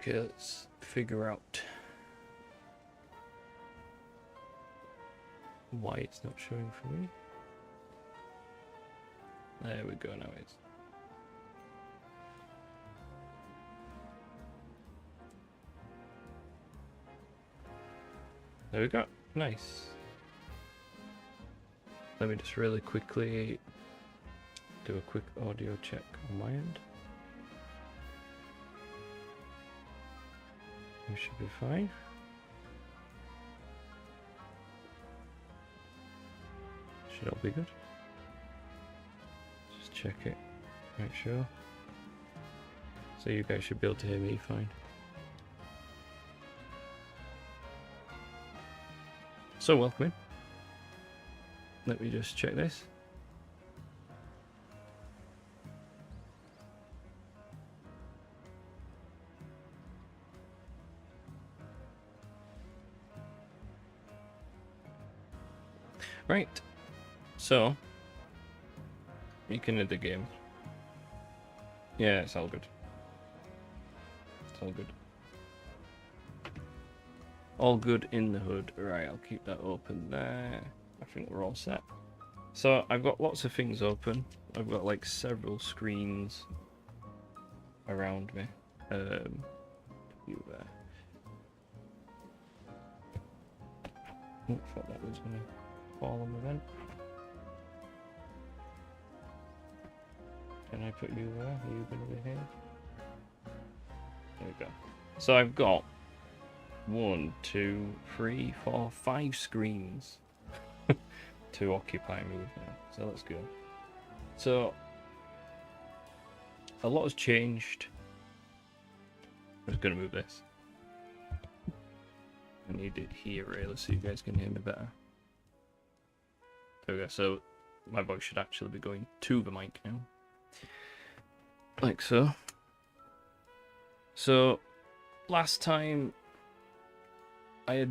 Okay, let's figure out why it's not showing for me. There we go, now it's. There we go, nice. Let me just really quickly do a quick audio check on my end. We should be fine. Should all be good. Just check it, make sure. So you guys should be able to hear me fine. So welcome in. Let me just check this. Right, so you can end the game. Yeah, it's all good. It's all good. All good in the hood. Right, I'll keep that open there. I think we're all set. So I've got lots of things open. I've got like several screens around me. You there. Oh, I thought that was gonna fall on the vent. Can I put you there? Are you gonna be here? There we go. So I've got 1, 2, 3, 4, 5 screens to occupy me with now. So let's go. So a lot has changed. I'm just gonna move this. I need it here really so you guys can hear me better. There we go. So my voice should actually be going to the mic now. Like so. So last time I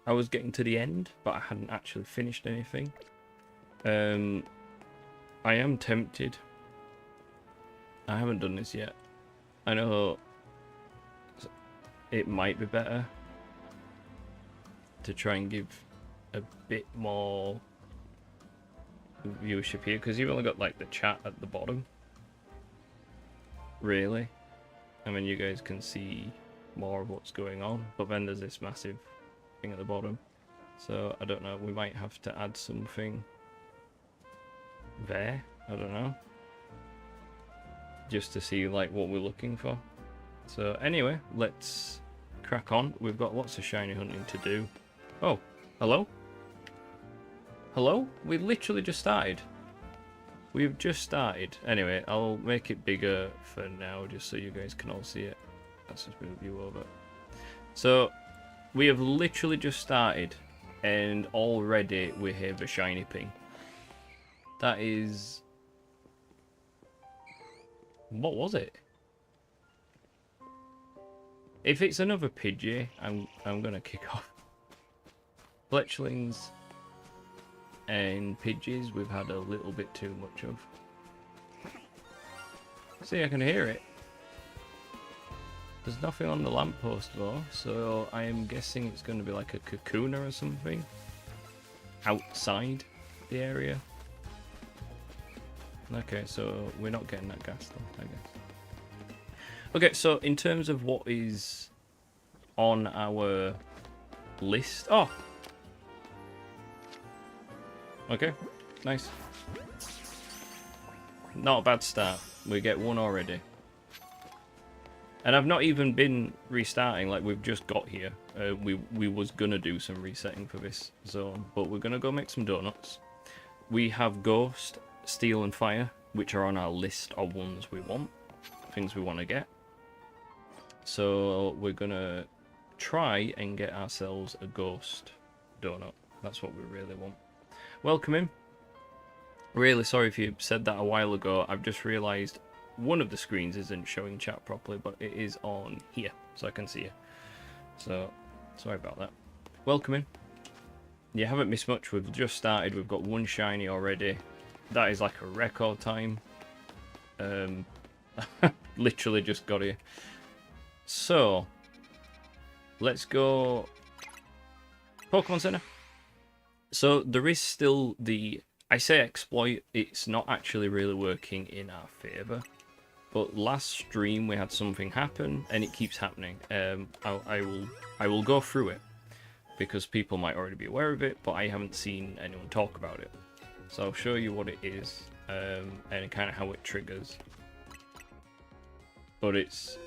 was getting to the end, but I hadn't actually finished anything. I am tempted. I haven't done this yet. I know it might be better to try and give a bit more viewership here, because you've only got like the chat at the bottom. Really. I mean, you guys can see more of what's going on, but then there's this massive thing at the bottom. So I don't know, we might have to add something there. I don't know, just to see like what we're looking for. So anyway, let's crack on. We've got lots of shiny hunting to do. Oh, hello? Hello? We literally just started. We've just started. Anyway, I'll make it bigger for now just so you guys can all see it. Let's just move you over. So we have literally just started and already we have a shiny ping. That is... What was it? If it's another Pidgey, I'm gonna kick off. Fletchlings and Pidgeys we've had a little bit too much of. See, I can hear it. There's nothing on the lamppost though, so I am guessing it's going to be like a Kakuna or something outside the area. Okay, so we're not getting that gas though, I guess. Okay, so in terms of what is on our list... Oh! Okay, nice. Not a bad start. We get one already. And I've not even been restarting, like we've just got here. We was gonna do some resetting for this zone, but we're gonna go make some donuts. We have Ghost, Steel and Fire, which are on our list of ones we want, things we want to get. So we're gonna try and get ourselves a Ghost donut. That's what we really want. Welcome in. Really sorry if you said that a while ago. I've just realised one of the screens isn't showing chat properly, but it is on here, so I can see you. So, sorry about that. Welcome in. You haven't missed much. We've just started. We've got one shiny already. That is like a record time. Literally just got here. So, let's go Pokemon Center. So, there is still the... I say exploit, it's not actually really working in our favour. But last stream we had something happen, and it keeps happening. I will go through it, because people might already be aware of it, but I haven't seen anyone talk about it. So I'll show you what it is, and kind of how it triggers. But it's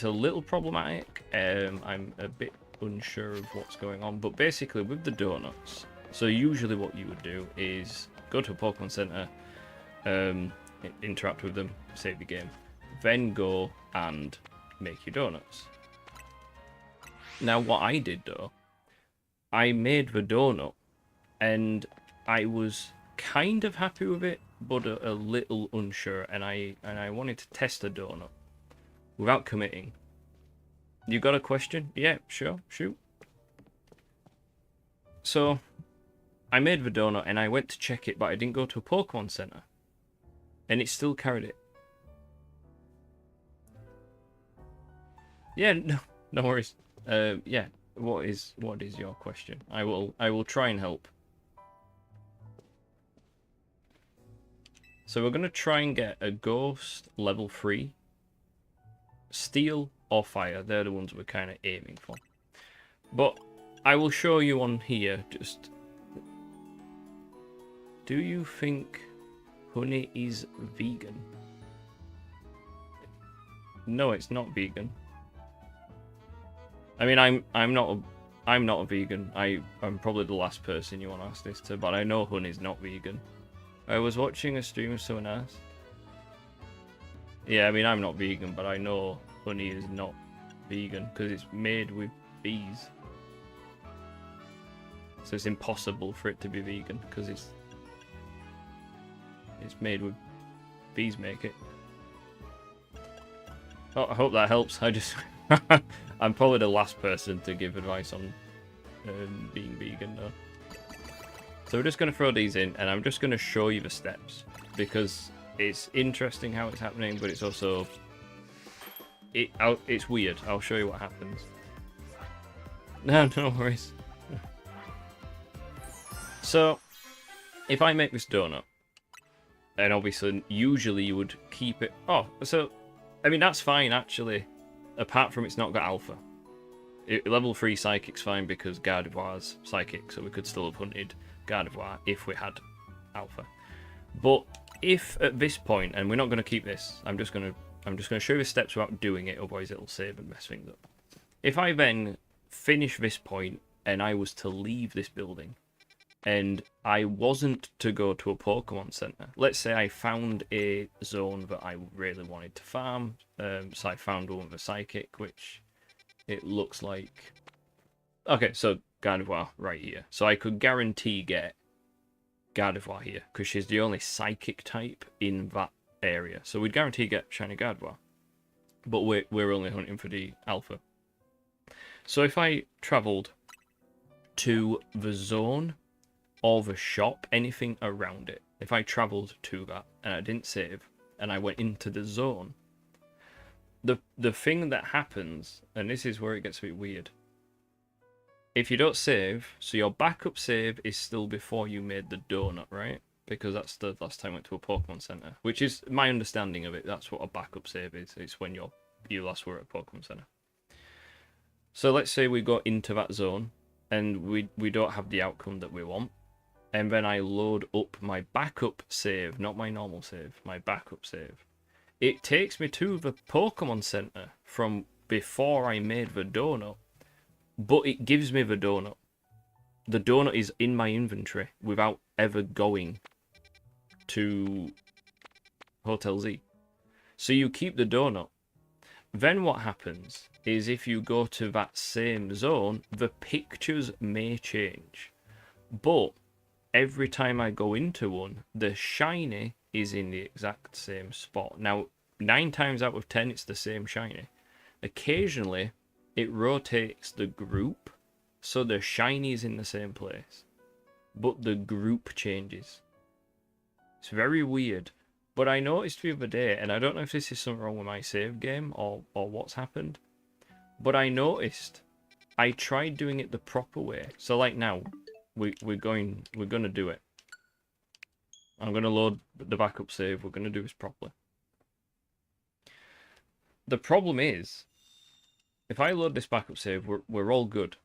a little problematic. I'm a bit unsure of what's going on, but basically with the donuts, so usually what you would do is go to a Pokemon Center, interact with them, save the game, then go and make your donuts. Now what I did though, I made the donut and I was kind of happy with it, but a little unsure, and I wanted to test the donut without committing. You got a question? Yeah, sure, shoot. So I made the donut and I went to check it, but I didn't go to a Pokemon Center, and it still carried it. Yeah, no worries. Yeah, what is your question? I will try and help. So we're gonna try and get a ghost level 3, steel or fire. They're the ones we're kind of aiming for. But I will show you on here. Just, do you think honey is vegan? No, it's not vegan. I mean, I'm not a vegan. I'm probably the last person you want to ask this to, but I know honey's not vegan. I was watching a stream of someone else. Yeah, I mean, I'm not vegan, but I know honey is not vegan because it's made with bees. So it's impossible for it to be vegan because it's made with bees make it. Oh, I hope that helps. I just I'm probably the last person to give advice on being vegan though. So we're just going to throw these in, and I'm just going to show you the steps, because it's interesting how it's happening, but it's also... it's weird. I'll show you what happens. No worries. So, if I make this donut, and obviously, usually you would keep it... Oh, so, I mean, that's fine, actually. Apart from it's not got alpha. Level 3 Psychic's fine, because Gardevoir's Psychic, so we could still have hunted Gardevoir if we had alpha. But if at this point, and we're not going to keep this, I'm just going to show you the steps without doing it, otherwise it'll save and mess things up. If I then finish this point and I was to leave this building and I wasn't to go to a Pokemon Center, let's say I found a zone that I really wanted to farm, so I found one with a Psychic, which it looks like... Okay, so Gardevoir right here. So I could guarantee get Gardevoir here, because she's the only Psychic type in that area. So we'd guarantee get Shiny Gardevoir. But we're only hunting for the Alpha. So if I travelled to the zone or the shop, anything around it, if I travelled to that and I didn't save, and I went into the zone, the thing that happens, and this is where it gets a bit weird, if you don't save, so your backup save is still before you made the donut, right? Because that's the last time I went to a Pokemon Center, which is my understanding of it. That's what a backup save is. It's when you last were at a Pokemon Center. So let's say we go into that zone and we don't have the outcome that we want, and then I load up my backup save, not my normal save, my backup save. It takes me to the Pokemon Center from before I made the donut. But it gives me the donut. The donut is in my inventory without ever going to Hotel Z. So you keep the donut. Then what happens is if you go to that same zone, the pictures may change. But every time I go into one, the shiny is in the exact same spot. Now, 9 times out of 10, it's the same shiny. Occasionally, it rotates the group, so the shiny is in the same place, but the group changes. It's very weird, but I noticed the other day, and I don't know if this is something wrong with my save game or what's happened, But I noticed I tried doing it the proper way. So like now, we're gonna do it. I'm gonna load the backup save. We're gonna do this properly. The problem is, if I load this backup save, we're all good.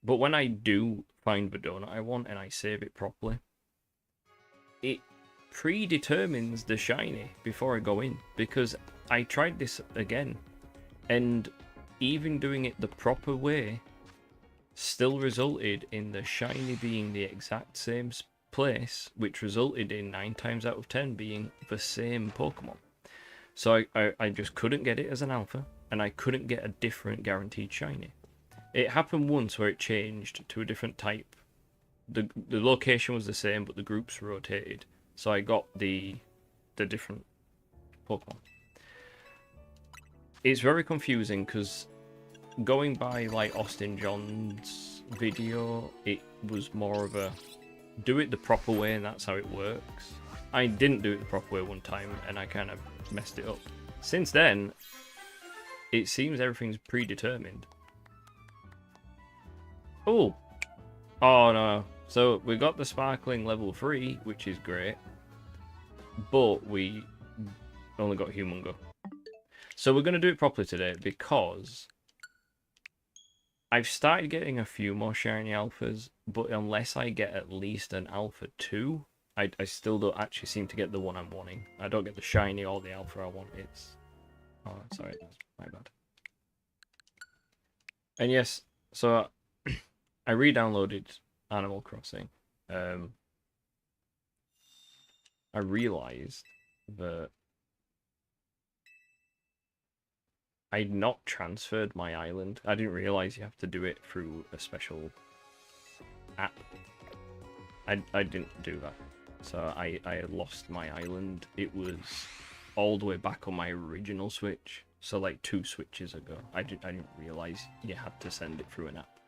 But when I do find the donut I want and I save it properly, it predetermines the shiny before I go in, because I tried this again, and even doing it the proper way still resulted in the shiny being the exact same place, which resulted in 9 times out of 10 being the same Pokemon. So I just couldn't get it as an alpha, and I couldn't get a different guaranteed shiny. It happened once where it changed to a different type. The location was the same, but the groups rotated. So I got the different Pokemon. It's very confusing because going by like Austin John's video, it was more of a do it the proper way and that's how it works. I didn't do it the proper way one time and I kind of messed it up. Since then, it seems everything's predetermined. Oh no. So we got the sparkling level 3, which is great, but we only got Humungo. So we're going to do it properly today because I've started getting a few more shiny alphas, but unless I get at least an alpha 2, I still don't actually seem to get the one I'm wanting. I don't get the shiny or the alpha I want. It's... Oh, sorry, that's my bad. And yes, so I re-downloaded Animal Crossing. I realised that I'd not transferred my island. I didn't realise you have to do it through a special app. I didn't do that. So I had lost my island. It was all the way back on my original Switch. So like 2 Switches ago. I didn't realise you had to send it through an app.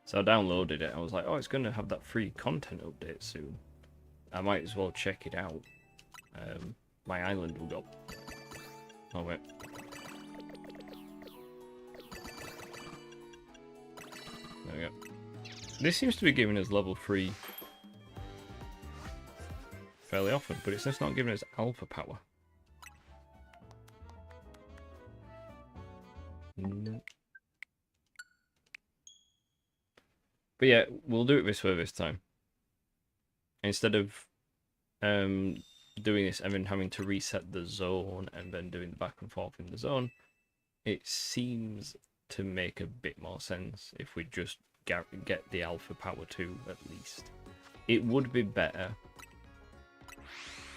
So I downloaded it. I was like, oh, it's going to have that free content update soon. I might as well check it out. My island will go. Oh, wait. There we go. This seems to be giving us level 3 fairly often, but it's just not giving us alpha power. No. But yeah, we'll do it this way this time. Instead of doing this and then having to reset the zone and then doing the back and forth in the zone, it seems to make a bit more sense if we just get the alpha power 2 at least. It would be better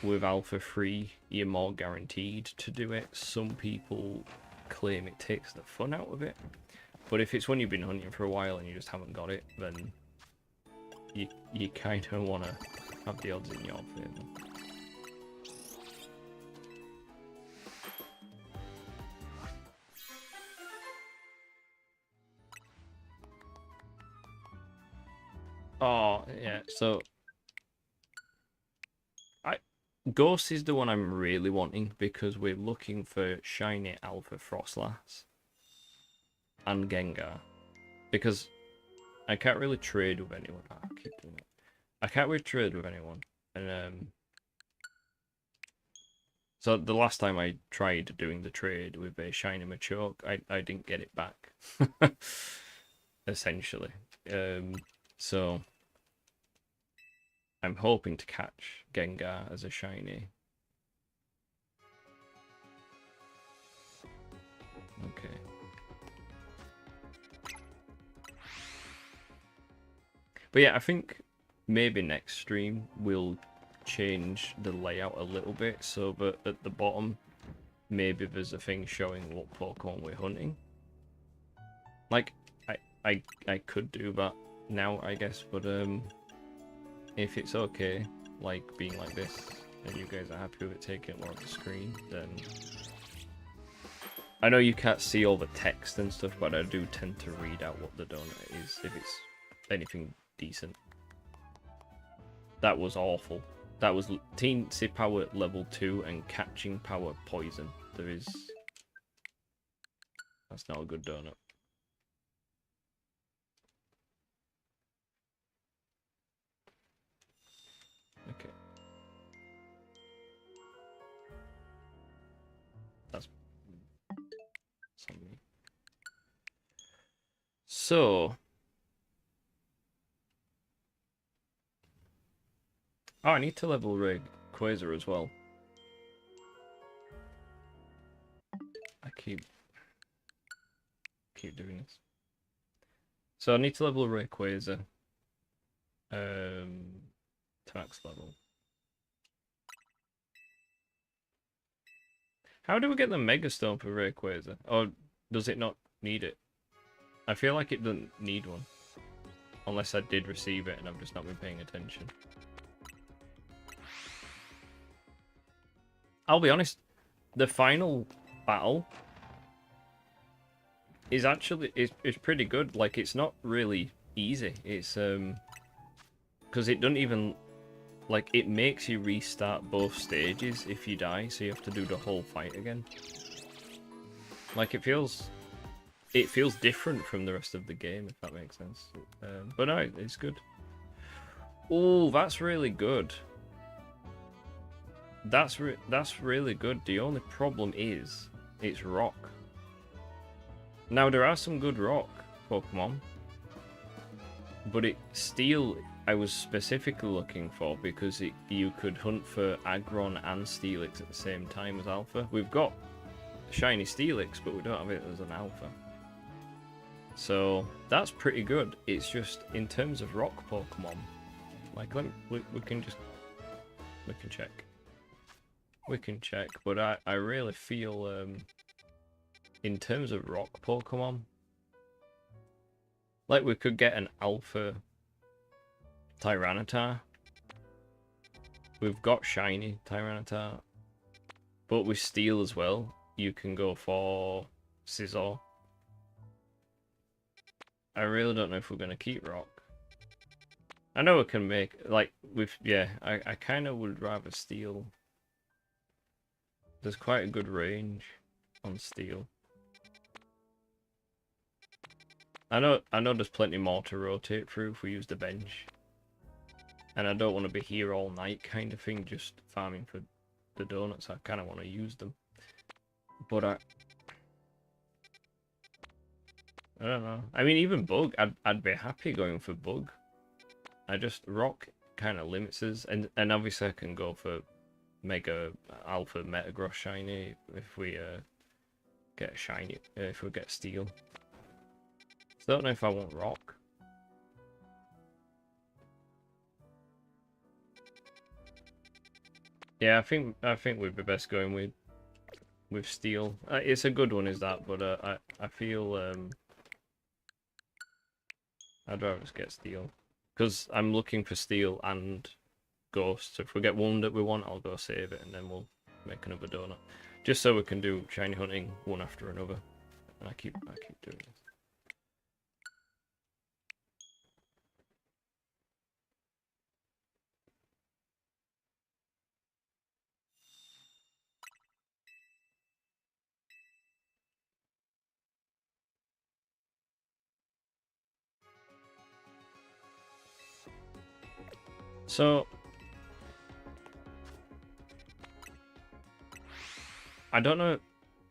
with alpha 3, you're more guaranteed to do it. Some people claim it takes the fun out of it, but if it's when you've been hunting for a while and you just haven't got it, then you kind of want to have the odds in your favour. Oh, yeah, so Ghost is the one I'm really wanting because we're looking for shiny alpha Frostlass and Gengar. Because I can't really trade with anyone. Oh, I keep doing it. I can't really trade with anyone. And so the last time I tried doing the trade with a shiny Machoke, I didn't get it back. Essentially. So I'm hoping to catch Gengar as a shiny. Okay. But yeah, I think maybe next stream we'll change the layout a little bit so that at the bottom maybe there's a thing showing what Pokemon we're hunting. Like, I could do that now, I guess, but if it's okay, like being like this, and you guys are happy with it taking more of the screen, then I know you can't see all the text and stuff, but I do tend to read out what the donut is if it's anything decent. That was awful. That was Teensy power level 2 and catching power poison. There is... That's not a good donut. Okay. That's on me. So. Oh, I need to level Rayquaza as well. I keep doing this. So I need to level Rayquaza to max level. How do we get the Mega Stone for Rayquaza? Or does it not need it? I feel like it doesn't need one. Unless I did receive it and I've just not been paying attention. I'll be honest, the final battle is actually is pretty good. Like, it's not really easy. It's because it doesn't even, like, it makes you restart both stages if you die, so you have to do the whole fight again. Like, it feels different from the rest of the game, if that makes sense. But no, it's good. Oh, that's really good. That's really good. The only problem is it's rock. Now there are some good rock Pokemon, but Steel I was specifically looking for because you could hunt for Aggron and Steelix at the same time as Alpha. We've got Shiny Steelix, but we don't have it as an Alpha. So that's pretty good. It's just in terms of rock Pokemon, like we can check. We can check, but I really feel in terms of rock Pokemon, like we could get an Alpha Tyranitar. We've got Shiny Tyranitar, but with Steel as well, you can go for Scizor. I really don't know if we're gonna keep rock. I know we can make I kind of would rather Steel. There's quite a good range on Steel. I know there's plenty more to rotate through if we use the bench. And I don't want to be here all night kind of thing, just farming for the donuts. I kind of want to use them. But I don't know. I mean, even Bug, I'd be happy going for Bug. I just rock kind of limits us, and obviously I can go for Mega Alpha Metagross Shiny if we get a Shiny, if we get Steel. So I don't know if I want rock. Yeah, I think we'd be best going with Steel. It's a good one, is that? But I feel I'd rather just get Steel because I'm looking for Steel and Ghost. So if we get one that we want, I'll go save it and then we'll make another donut, just so we can do shiny hunting one after another. And I keep doing this. So I don't know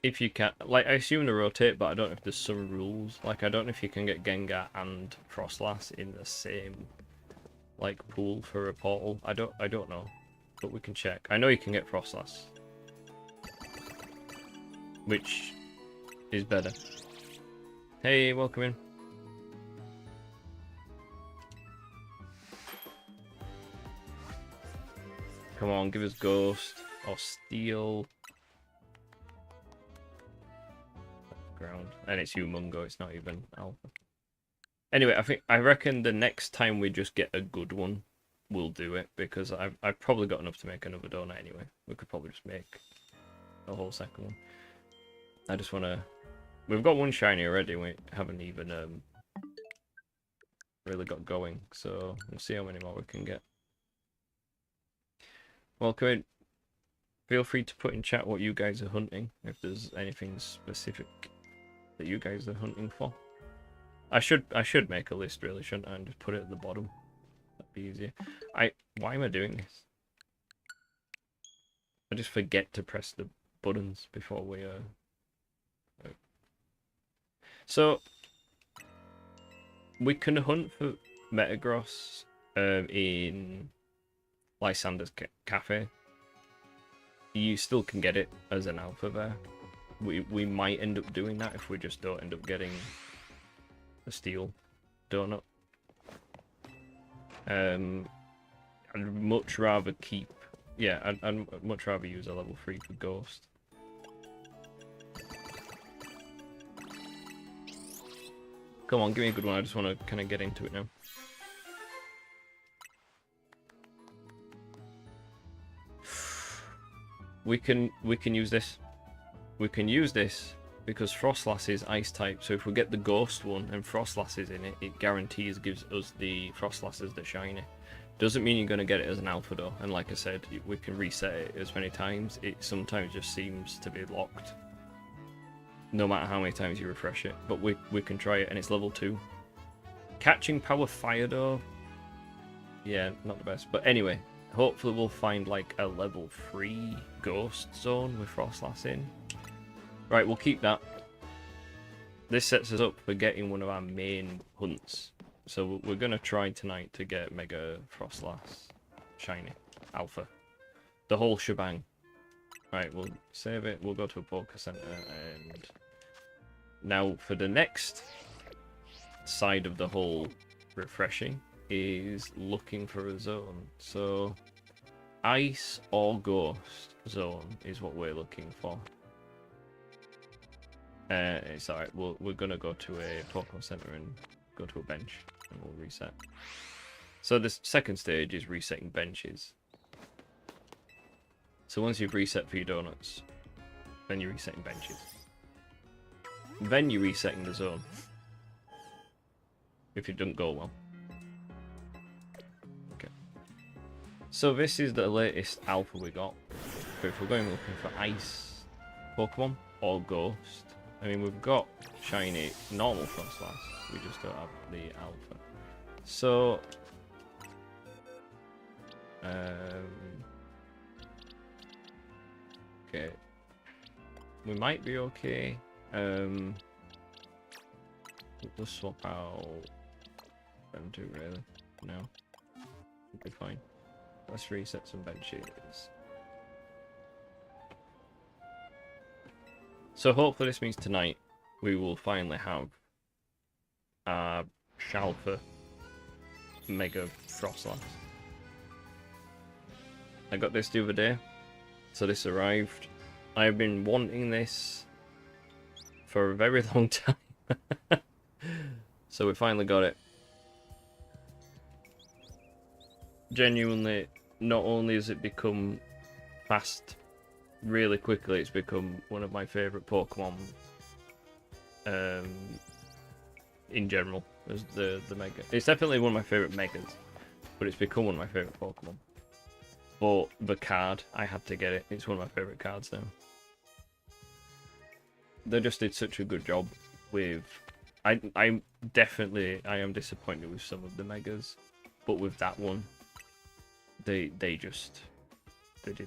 if you can, like, I assume to rotate, but I don't know if there's some rules. Like, I don't know if you can get Gengar and Frostlass in the same, like, pool for a portal. I don't know, but we can check. I know you can get Frostlass, which is better. Hey, welcome in. Come on, give us Ghost or Steel. Ground, and it's Humungo. It's not even Alpha. Anyway, I reckon the next time we just get a good one, we'll do it, because I've probably got enough to make another donut anyway. We could probably just make a whole second one. I just want to. We've got one shiny already. We haven't even really got going, so we'll see how many more we can get. Welcome in. Feel free to put in chat what you guys are hunting, if there's anything specific. that you guys are hunting for. I should make a list, really, shouldn't I? And just put it at the bottom. That'd be easier. Why am I doing this? I just forget to press the buttons before we So we can hunt for Metagross in Lysander's Cafe. You still can get it as an alpha there. We might end up doing that if we just don't end up getting a steel donut. I'd much rather keep... Yeah, I'd much rather use a level 3 for Ghost. Come on, give me a good one. I just want to kind of get into it now. We can use this. We can use this because Frostlass is ice type. So if we get the Ghost one and Frostlass is in it, it guarantees gives us the Frostlass as the shiny. Doesn't mean you're going to get it as an alpha though. And like I said, we can reset it as many times. It sometimes just seems to be locked, no matter how many times you refresh it. But we can try it, and it's level 2. Catching power fire though, yeah, not the best. But anyway, hopefully we'll find like a level 3 Ghost zone with Frostlass in. Right, we'll keep that. This sets us up for getting one of our main hunts. So we're going to try tonight to get Mega Frostlass Shiny Alpha. The whole shebang. Right, we'll save it. We'll go to a Poke Center. And now for the next side of the whole refreshing is looking for a zone. So Ice or Ghost zone is what we're looking for. It's alright. We're going to go to a Pokemon Center and go to a bench. And we'll reset. So the second stage is resetting benches. So once you've reset for your donuts, then you're resetting benches. Then you're resetting the zone. If it doesn't go well. Okay. So this is the latest alpha we got. But if we're going looking for ice Pokemon or Ghost, I mean we've got shiny normal Frostlass. We just don't have the alpha. So okay. We might be okay. We'll just swap out them two really. No. We'll be fine. Let's reset some benches. So hopefully this means tonight we will finally have Shalfa Mega Frostlass. I got this the other day, so this arrived. I've been wanting this for a very long time. So we finally got it. Genuinely, not only has it become fast really quickly, it's become one of my favourite Pokemon in general. As the Mega. It's definitely one of my favourite Megas, but it's become one of my favourite Pokemon. But the card, I had to get it. It's one of my favourite cards now. They just did such a good job with... I am disappointed with some of the Megas, but with that one, they did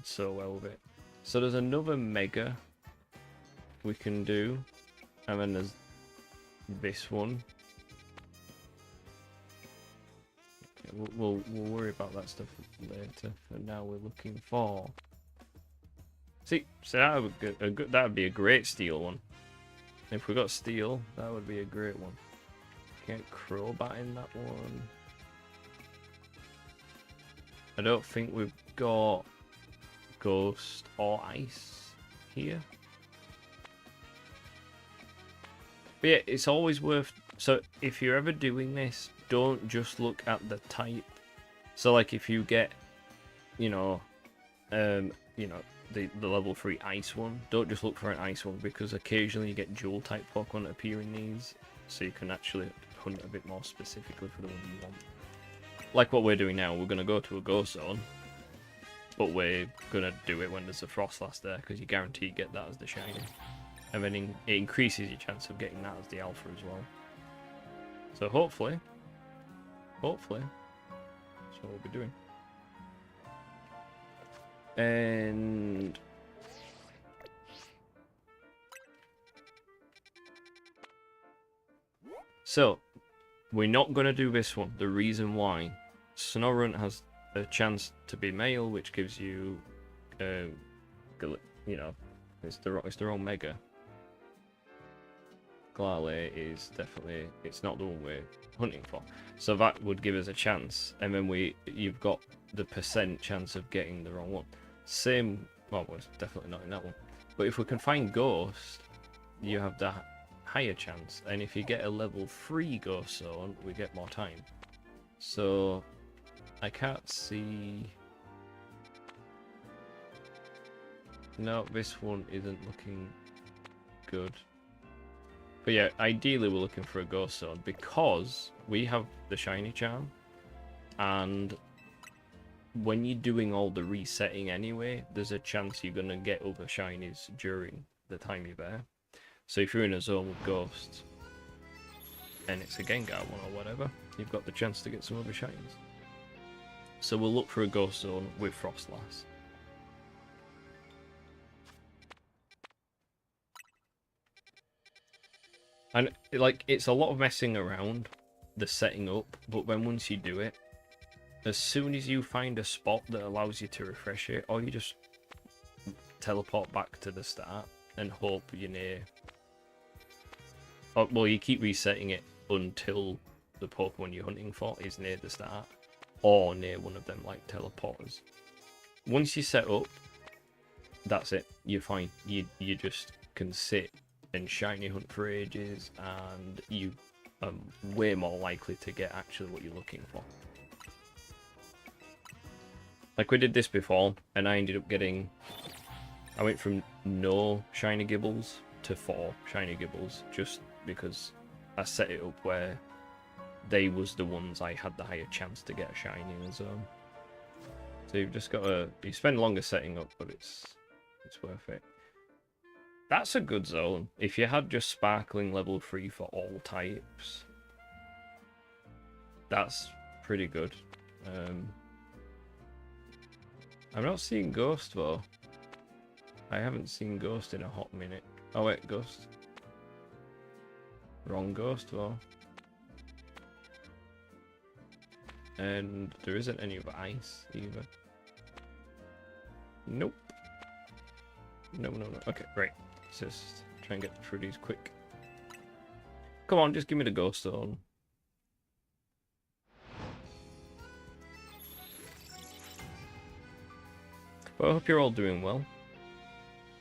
so well with it. So there's another Mega we can do, and then there's this one. We'll worry about that stuff later. For now, we're looking for. See, so that would be a great steel one. If we got steel, that would be a great one. Can't Crobat in that one. I don't think we've got Ghost or Ice here. But yeah, it's always worth... So if you're ever doing this, don't just look at the type. So like if you get, the level 3 ice one, don't just look for an ice one, because occasionally you get dual type Pokemon that appear in these, so you can actually hunt a bit more specifically for the one you want. Like what we're doing now, we're going to go to a Ghost Zone, but we're going to do it when there's a Frostlass there, because you guarantee you get that as the shiny. and then it increases your chance of getting that as the alpha as well. So hopefully, that's what we'll be doing. And so we're not going to do this one. The reason why, Snorunt has a chance to be male, which gives you, you know, it's the wrong mega. Glale is definitely, it's not the one we're hunting for. So that would give us a chance, and then you've got the % chance of getting the wrong one. Same, well, it's definitely not in that one. But if we can find Ghost, you have that higher chance, and if you get a level 3 Ghost Zone, we get more time. So I can't see. No, this one isn't looking good. But yeah, ideally we're looking for a Ghost Zone because we have the Shiny Charm, and when you're doing all the resetting anyway, there's a chance you're going to get other Shinies during the time you're there. So if you're in a zone with Ghosts, and it's a Gengar one or whatever, you've got the chance to get some other Shinies. So we'll look for a Ghost Zone with Frostlass. And like, it's a lot of messing around, the setting up, but then once you do it, as soon as you find a spot that allows you to refresh it, or you just teleport back to the start and hope you're near. Or, well, you keep resetting it until the Pokemon you're hunting for is near the start, or near one of them like teleporters. Once you set up, that's it. You're fine. You just can sit and shiny hunt for ages, and you are way more likely to get actually what you're looking for. Like we did this before, and I ended up getting, I went from no shiny Gibbles to 4 shiny Gibbles, just because I set it up where they was the ones I had the higher chance to get a shiny in the zone. So you've just got to, you spend longer setting up, but it's worth it. That's a good zone. If you had just Sparkling level 3 for all types, that's pretty good. I'm not seeing Ghost though. I haven't seen Ghost in a hot minute. Oh wait, Ghost. Wrong Ghost though. And there isn't any of ice either. Nope. No. Okay, great. Let's just try and get through these quick. Come on, just give me the Ghost Zone. But I hope you're all doing well.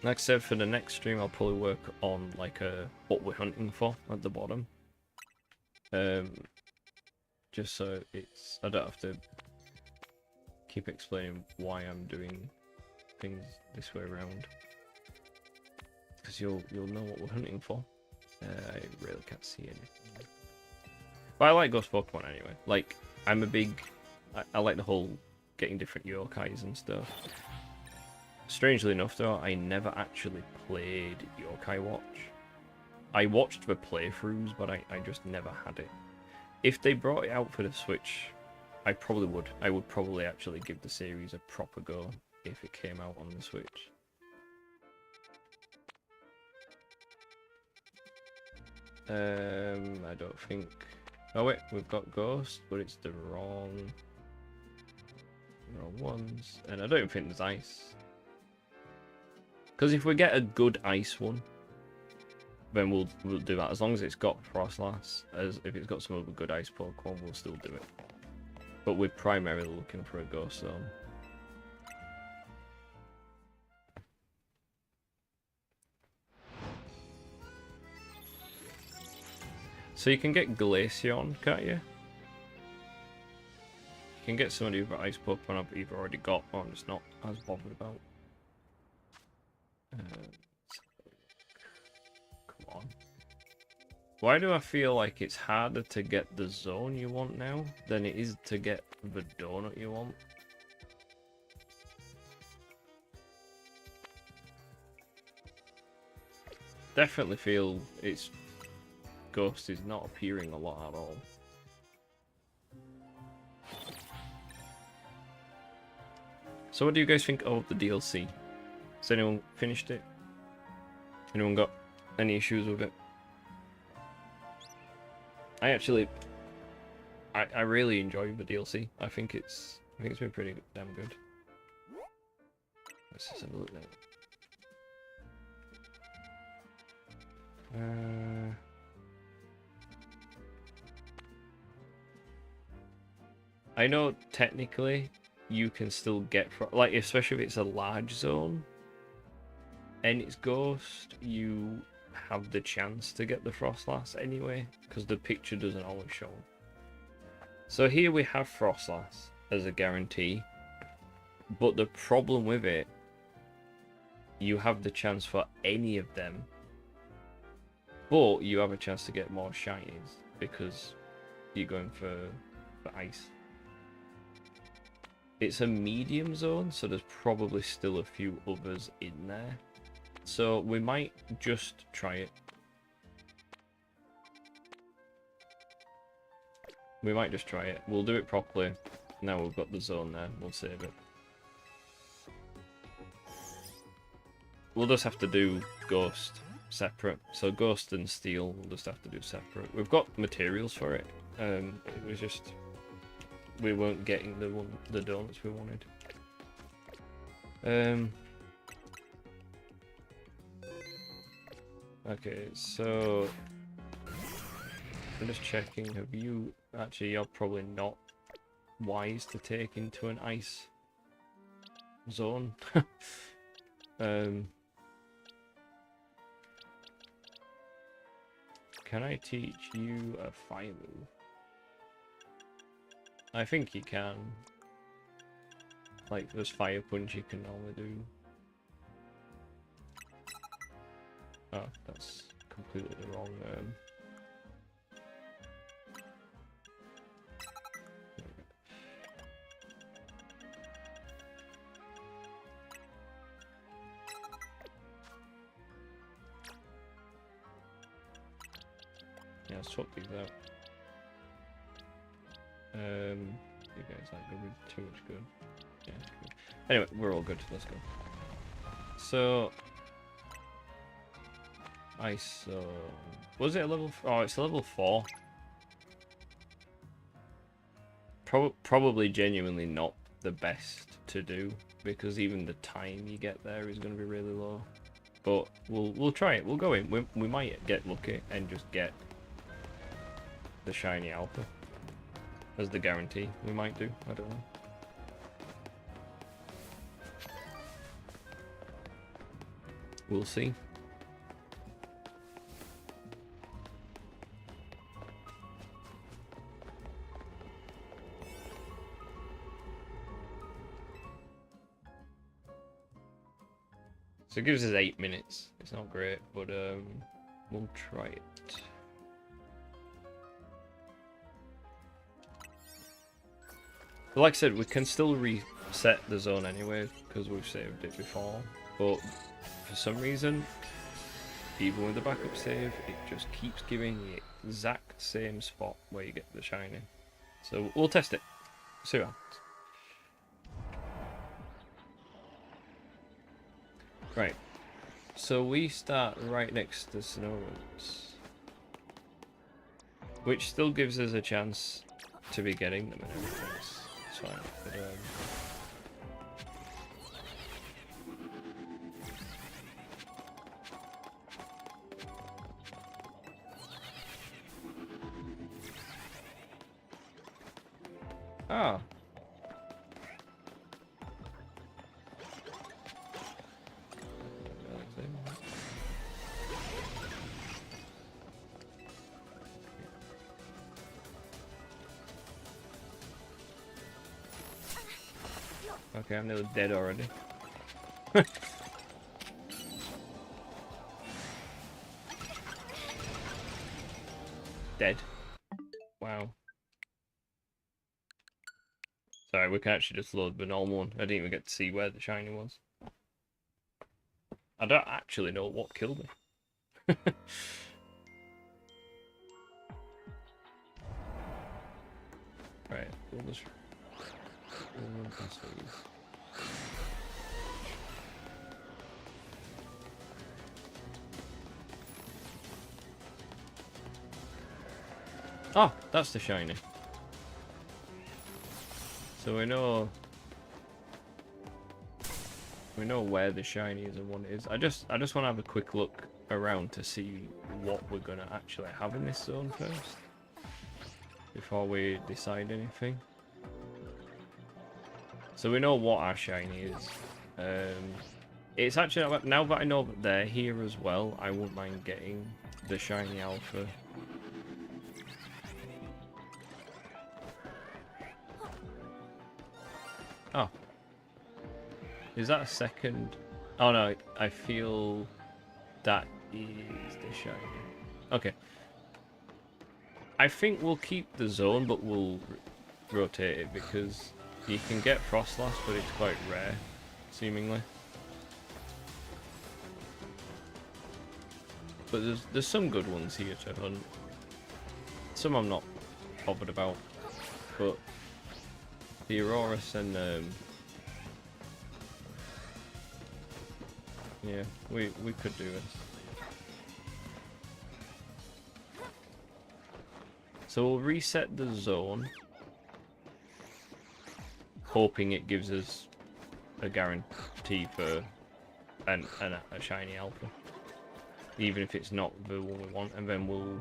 Like I said, for the next stream, I'll probably work on like what we're hunting for at the bottom. Just so I don't have to keep explaining why I'm doing things this way around. Because you'll know what we're hunting for. I really can't see anything. But I like Ghost Pokemon anyway. Like, I'm a big... I like the whole getting different yokais and stuff. Strangely enough though, I never actually played Yokai Watch. I watched the playthroughs, but I just never had it. If they brought it out for the Switch, I probably would. I would probably actually give the series a proper go if it came out on the Switch. I don't think... Oh wait, we've got Ghost, but it's the wrong ones. And I don't even think there's Ice. Because if we get a good Ice one, then we'll do that. As long as it's got Frostlass, as if it's got some other good Ice Pokemon, we'll still do it. But we're primarily looking for a Ghost Zone. So you can get Glaceon, can't you? You can get some of the other Ice Pokemon I've either already got or I'm just not as bothered about. Come on. Why do I feel like it's harder to get the zone you want now than it is to get the donut you want? definitely feel its ghost is not appearing a lot at all. So what do you guys think of the DLC? Has anyone finished it? Anyone got any issues with it? I really enjoy the DLC. I think it's been pretty damn good. Let's just have a look now. I know technically you can still get like, especially if it's a large zone and it's ghost, you have the chance to get the Frostlass anyway, because the picture doesn't always show. So here we have Frostlass as a guarantee, but the problem with it, you have the chance for any of them, but you have a chance to get more shinies because you're going for ice. It's a medium zone, so there's probably still a few others in there. So we might just try it. We might just try it. We'll do it properly. Now we've got the zone there, we'll save it. We'll just have to do Ghost separate. So Ghost and Steel we'll just have to do separate. We've got materials for it. It was just we weren't getting the donuts we wanted. Okay, so I'm just checking. Have you actually? You're probably not wise to take into an ice zone. Can I teach you a fire move? I think you can. Like, there's fire punch you can normally do. Oh, that's completely the wrong yeah, let's swap these out. You guys aren't gonna be too much good. Yeah, good. Anyway, we're all good. Let's go. So, ice. Was it a level? Oh, it's a level 4. Probably genuinely not the best to do, because even the time you get there is going to be really low. But we'll try it. We'll go in. We might get lucky and just get the shiny alpha as the guarantee. We might do. I don't know. We'll see. So it gives us 8 minutes. It's not great, but we'll try it. But like I said, we can still reset the zone anyway, because we've saved it before. But for some reason, even with the backup save, it just keeps giving the exact same spot where you get the shiny. So we'll test it. See what happens. Right, so we start right next to Snowroots, which still gives us a chance to be getting them and everything. It's fine, but ah. Okay, I'm nearly dead already. Dead. Wow. Sorry, we can actually just load the normal one. I didn't even get to see where the shiny was. I don't actually know what killed me. Right, we'll just run past these. Oh, that's the shiny. So we know where the shiny is and what it is. I just want to have a quick look around to see what we're gonna actually have in this zone first before we decide anything. So we know what our shiny is. It's actually, now that I know that they're here as well, I wouldn't mind getting the shiny alpha. Oh. Is that a second? Oh no, I feel that is the shiny. Okay. I think we'll keep the zone, but we'll rotate it because you can get Frostlass, but it's quite rare, seemingly. But there's some good ones here to hunt. Some I'm not bothered about, but the Aurorus and yeah, we could do this. So we'll reset the zone, hoping it gives us a guarantee for a shiny alpha, even if it's not the one we want, and then we'll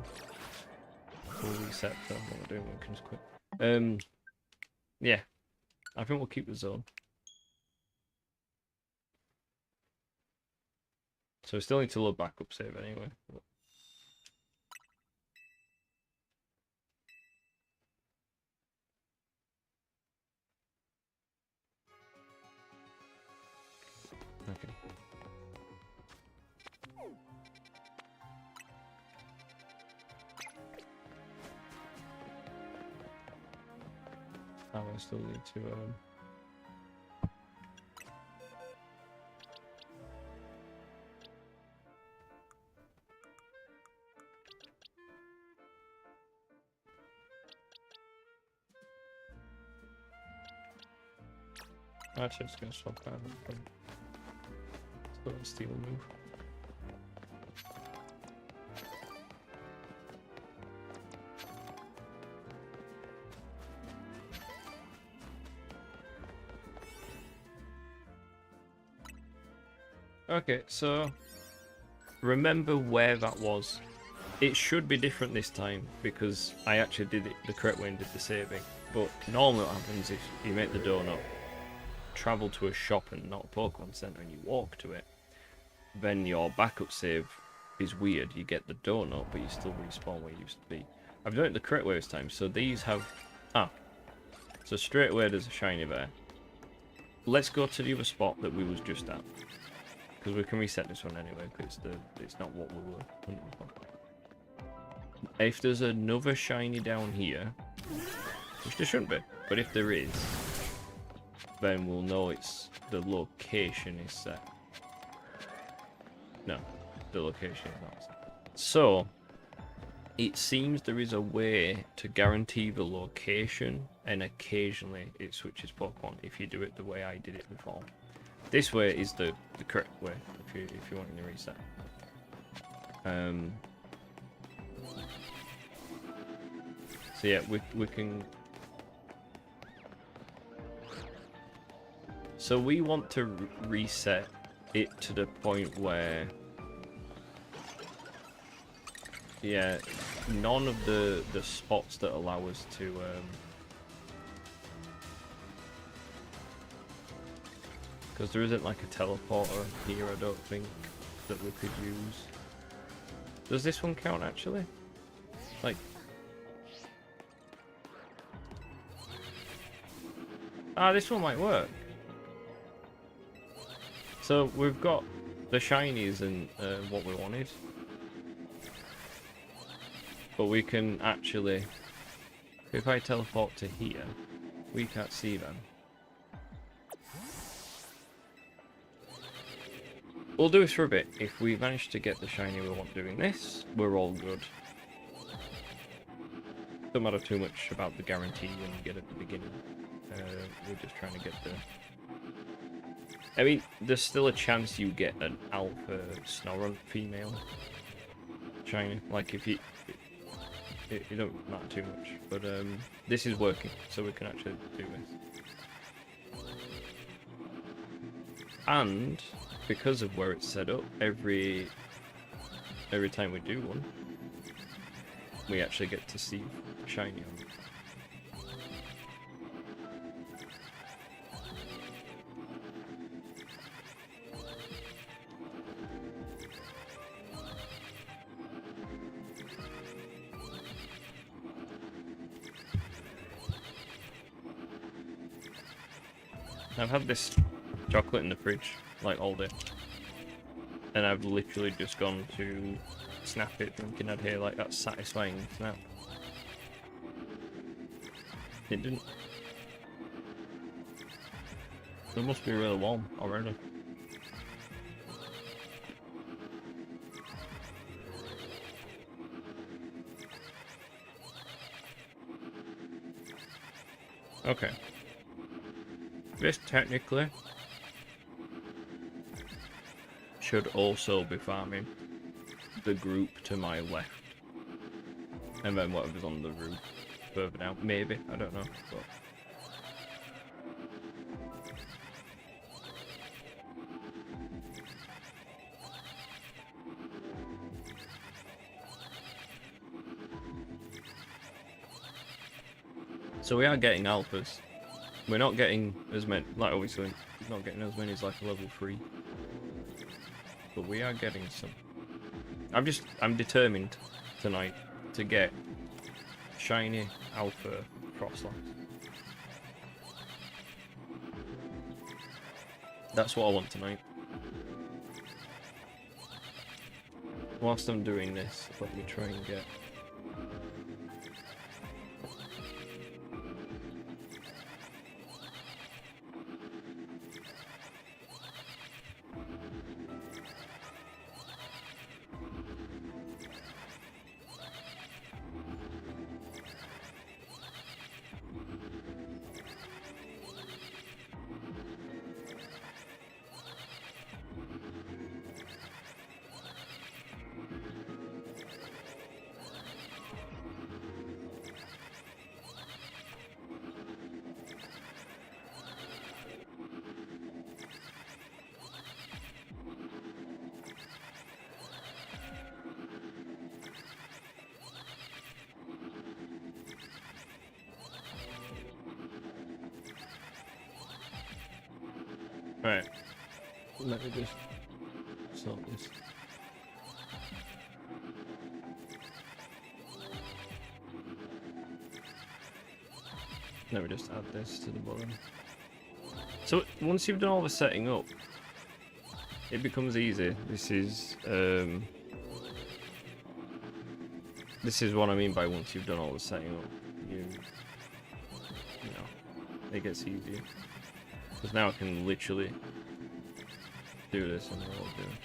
reset the what we're doing. We can just quit. Yeah, I think we'll keep the zone. So we still need to load backup save anyway. Okay. Oh, I still need to actually just gonna swap that from steel move. Okay, so remember where that was. It should be different this time because I actually did it the correct way and did the saving. But normally what happens if you make the donut, travel to a shop and not a Pokemon Center and you walk to it, then your backup save is weird. You get the donut, but you still respawn where you used to be. I've done it the correct way this time. So these have... Ah. So straight away there's a shiny there. Let's go to the other spot that we was just at. Because we can reset this one anyway, because it's not what we were hunting for. If there's another shiny down here, which there shouldn't be, but if there is, then we'll know it's the location is set. No, the location is not set. So, it seems there is a way to guarantee the location, and occasionally it switches Pokemon if you do it the way I did it before. This way is the correct way if you're wanting to reset. So yeah, we can. So we want to reset it to the point where, yeah, none of the spots that allow us to because there isn't like a teleporter here, I don't think, that we could use. Does this one count actually? Like, this one might work. So we've got the shinies and what we wanted, but we can actually, if I teleport to here, we can't see them. We'll do this for a bit. If we manage to get the shiny we want doing this, we're all good. Don't matter too much about the guarantee when you get at the beginning. We're just trying to get the... I mean, there's still a chance you get an alpha Snorunt female shiny. Like, if you... It don't matter too much. But this is working, so we can actually do this. And because of where it's set up, every time we do one, we actually get to see shiny on it. I've had this chocolate in the fridge like all day, and I've literally just gone to snap it thinking I'd hear like that satisfying snap. It didn't. It must be really warm already. Okay. This technically should also be farming the group to my left, and then whatever's on the roof further down. Maybe, I don't know. But so we are getting alphas. We're not getting as many, like obviously not getting as many as like a level 3. But we are getting some. I'm determined tonight to get shiny alpha Frostlass. That's what I want tonight. Whilst I'm doing this, let me try and get... Right, let me just sort this. Let me just add this to the bottom. So once you've done all the setting up, it becomes easy. This is what I mean by once you've done all the setting up. You know, it gets easier. Because now I can literally do this and we're all good.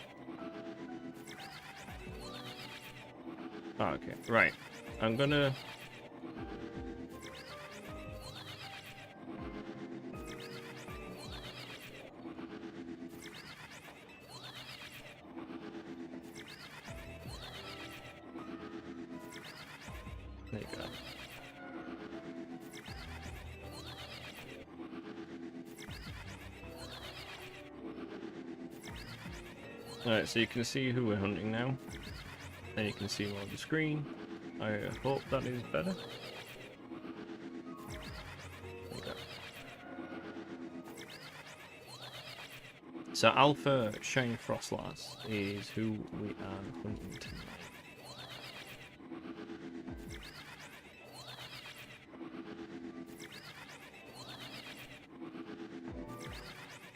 Oh, okay, right. I'm gonna... There you go. Alright, so you can see who we're hunting now. And you can see more of the screen. I hope that is better. There you go. So Alpha Shiny Frostlass is who we are hunting tonight.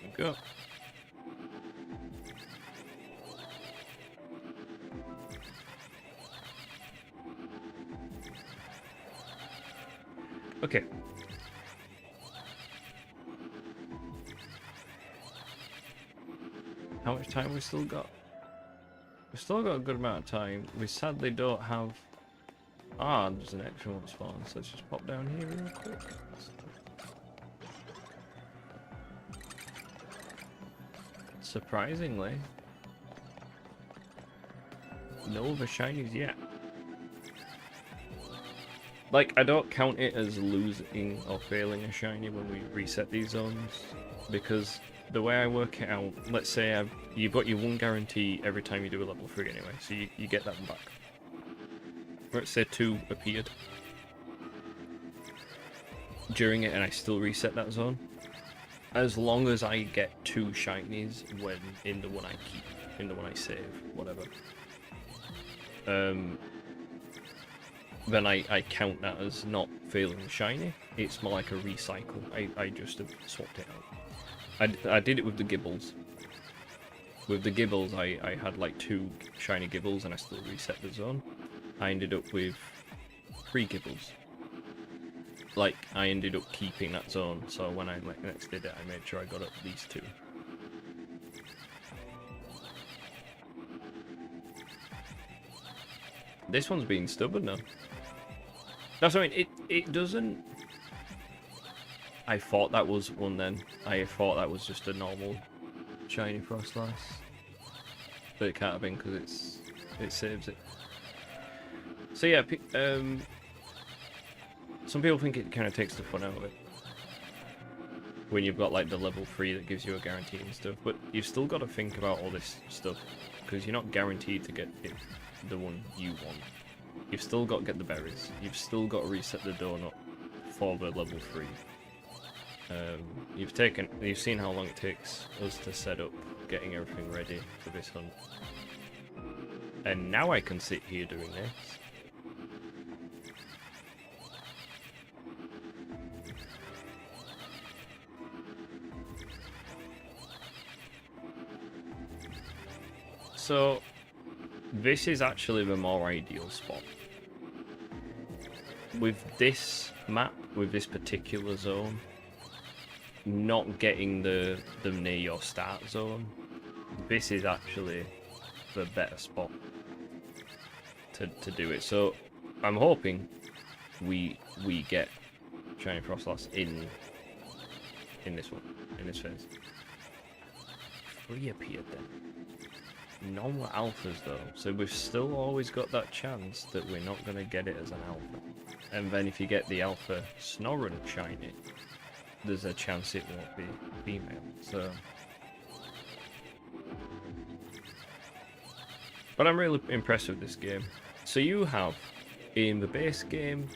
There we go. Okay. How much time we still got? We've still got a good amount of time. We sadly don't have... Ah, there's an extra one spawn, so let's just pop down here real quick. Surprisingly, no other shinies yet. Like, I don't count it as losing or failing a shiny when we reset these zones, because the way I work it out, let's say you've got your one guarantee every time you do a level 3 anyway, so you get that one back. Let's say 2 appeared during it and I still reset that zone. As long as I get 2 shinies when in the one I keep, in the one I save, whatever. Then I count that as not failing shiny. It's more like a recycle. I just have swapped it out. I did it with the Gibbles. With the Gibbles, I had like 2 shiny Gibbles and I still reset the zone. I ended up with 3 Gibbles. Like, I ended up keeping that zone, so when I next did it, I made sure I got up these 2. This one's being stubborn now. That's what I mean, it doesn't... I thought that was one then. I thought that was just a normal shiny Frostlass. But it can't have been because it saves it. So yeah, some people think it kind of takes the fun out of it. When you've got like the level 3 that gives you a guarantee and stuff. But you've still got to think about all this stuff. Because you're not guaranteed to get the one you want. You've still got to get the berries. You've still got to reset the donut for the level 3. You've seen how long it takes us to set up getting everything ready for this hunt. And now I can sit here doing this. So, this is actually the more ideal spot. With this map, with this particular zone, not getting them near your start zone, this is actually the better spot to do it. So, I'm hoping we get Shiny Frostlass in this one, in this phase. 3 appeared then. No alphas though, so we've still always got that chance that we're not going to get it as an alpha. And then if you get the alpha Snorunt shiny, there's a chance it won't be female, so... But I'm really impressed with this game. So you have, in the base game,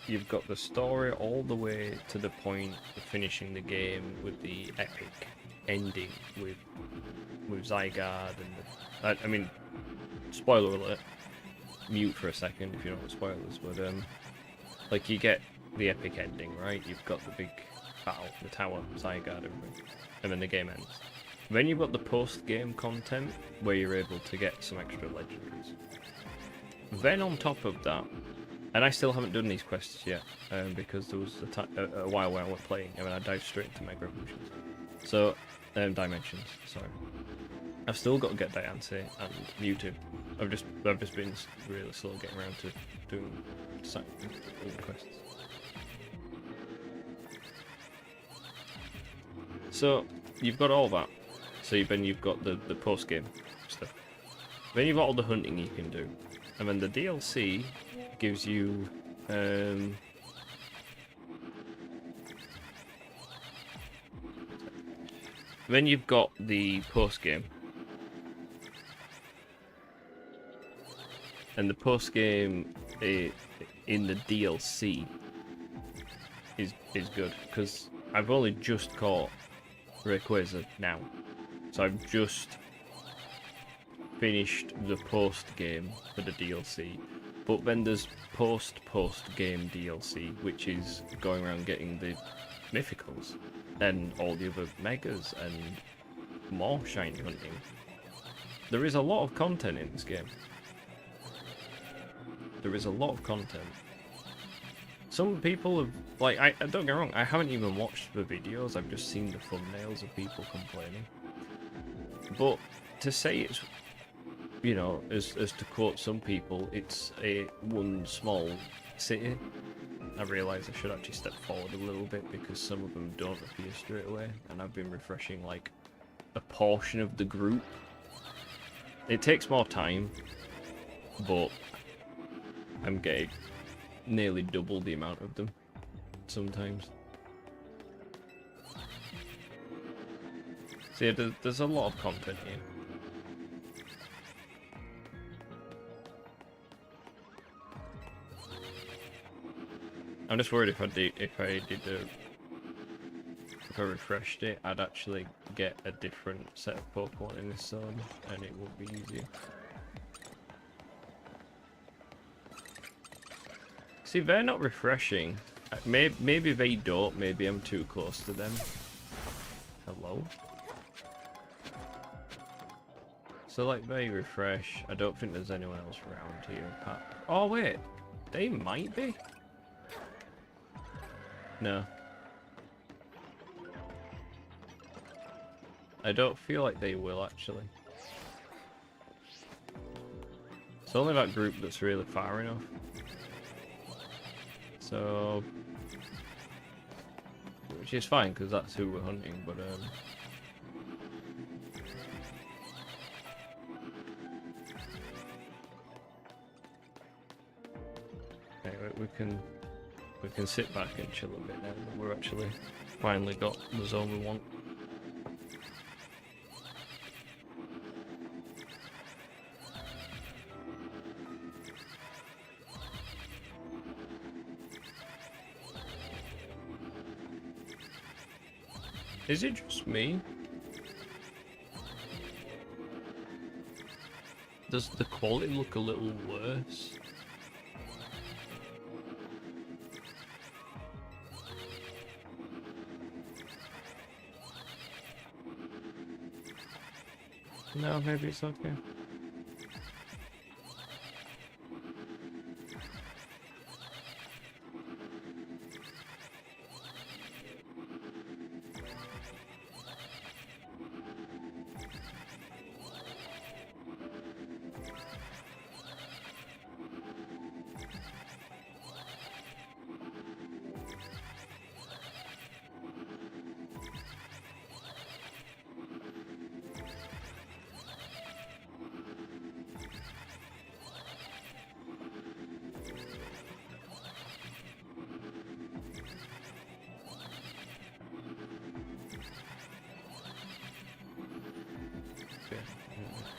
you've got the story all the way to the point of finishing the game with the epic ending with Zygarde and I mean, spoiler alert, mute for a second if you don't want spoilers, but like you get the epic ending, right? You've got the big battle, the tower, Zygarde, everything, and then the game ends. Then you've got the post-game content where you're able to get some extra legendaries. Then on top of that, and I still haven't done these quests yet, because there was a while where I wasn't playing, and then I dived straight into Mega Evolutions. So, Dimensions, sorry. I've still got to get Diancie and Mewtwo. I've just been really slow getting around to doing quests. So you've got all that. So then you've got the post game stuff. Then you've got all the hunting you can do, and then the DLC gives you then you've got the post game. And the post game in the DLC is good because I've only just caught Rayquaza now, so I've just finished the post game for the DLC. But then there's post game DLC, which is going around getting the mythicals and all the other megas and more shiny hunting. There is a lot of content in this game. There is a lot of content. Some people have, like, I don't get me wrong, I haven't even watched the videos, I've just seen the thumbnails of people complaining. But to say it's, you know, as to quote some people, it's a one small city. I realise I should actually step forward a little bit because some of them don't appear straight away, and I've been refreshing like a portion of the group. It takes more time, but I'm getting nearly double the amount of them sometimes. So yeah, there's a lot of content here. I'm just worried if I refreshed it, I'd actually get a different set of Pokemon in this zone, and it would be easier. See, they're not refreshing. Maybe they don't. Maybe I'm too close to them. Hello. So like they refresh. I don't think there's anyone else around here. Oh wait, they might be. No. I don't feel like they will actually. It's only that group that's really far enough. So, which is fine because that's who we're hunting. But anyway, we can sit back and chill a bit now that we're actually finally got the zone we want. Is it just me? Does the quality look a little worse? No, maybe it's okay.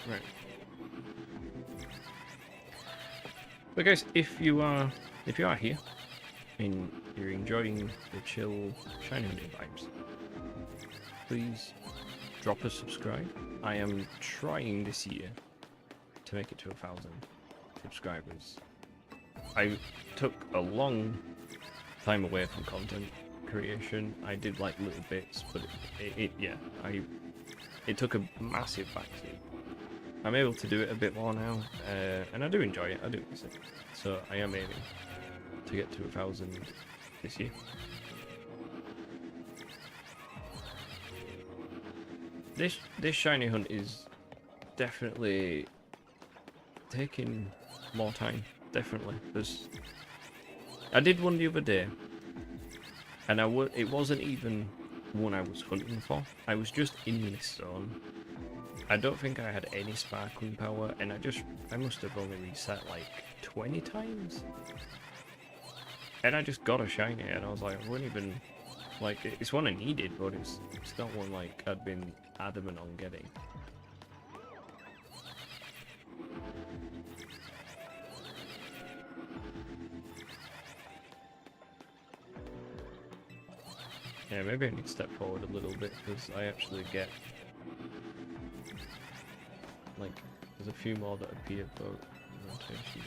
Right. But guys, if you are here and you're enjoying the chill shiny hunting vibes, please drop a subscribe. I am trying this year to make it to 1,000 subscribers. I took a long time away from content creation. I did like little bits, but it took a massive backseat. I'm able to do it a bit more now, and I do enjoy it. I do miss it. So I am aiming to get to 1,000 this year. This shiny hunt is definitely taking more time. Definitely. I did one the other day, and it wasn't even one I was hunting for. I was just in this zone. I don't think I had any sparkling power, and I must have only reset like 20 times. And I just got a shiny, and I was like, I wouldn't even, like, it's one I needed, but it's not one like I'd been adamant on getting. Yeah, maybe I need to step forward a little bit, because I actually get, like, there's a few more that appear for rotation.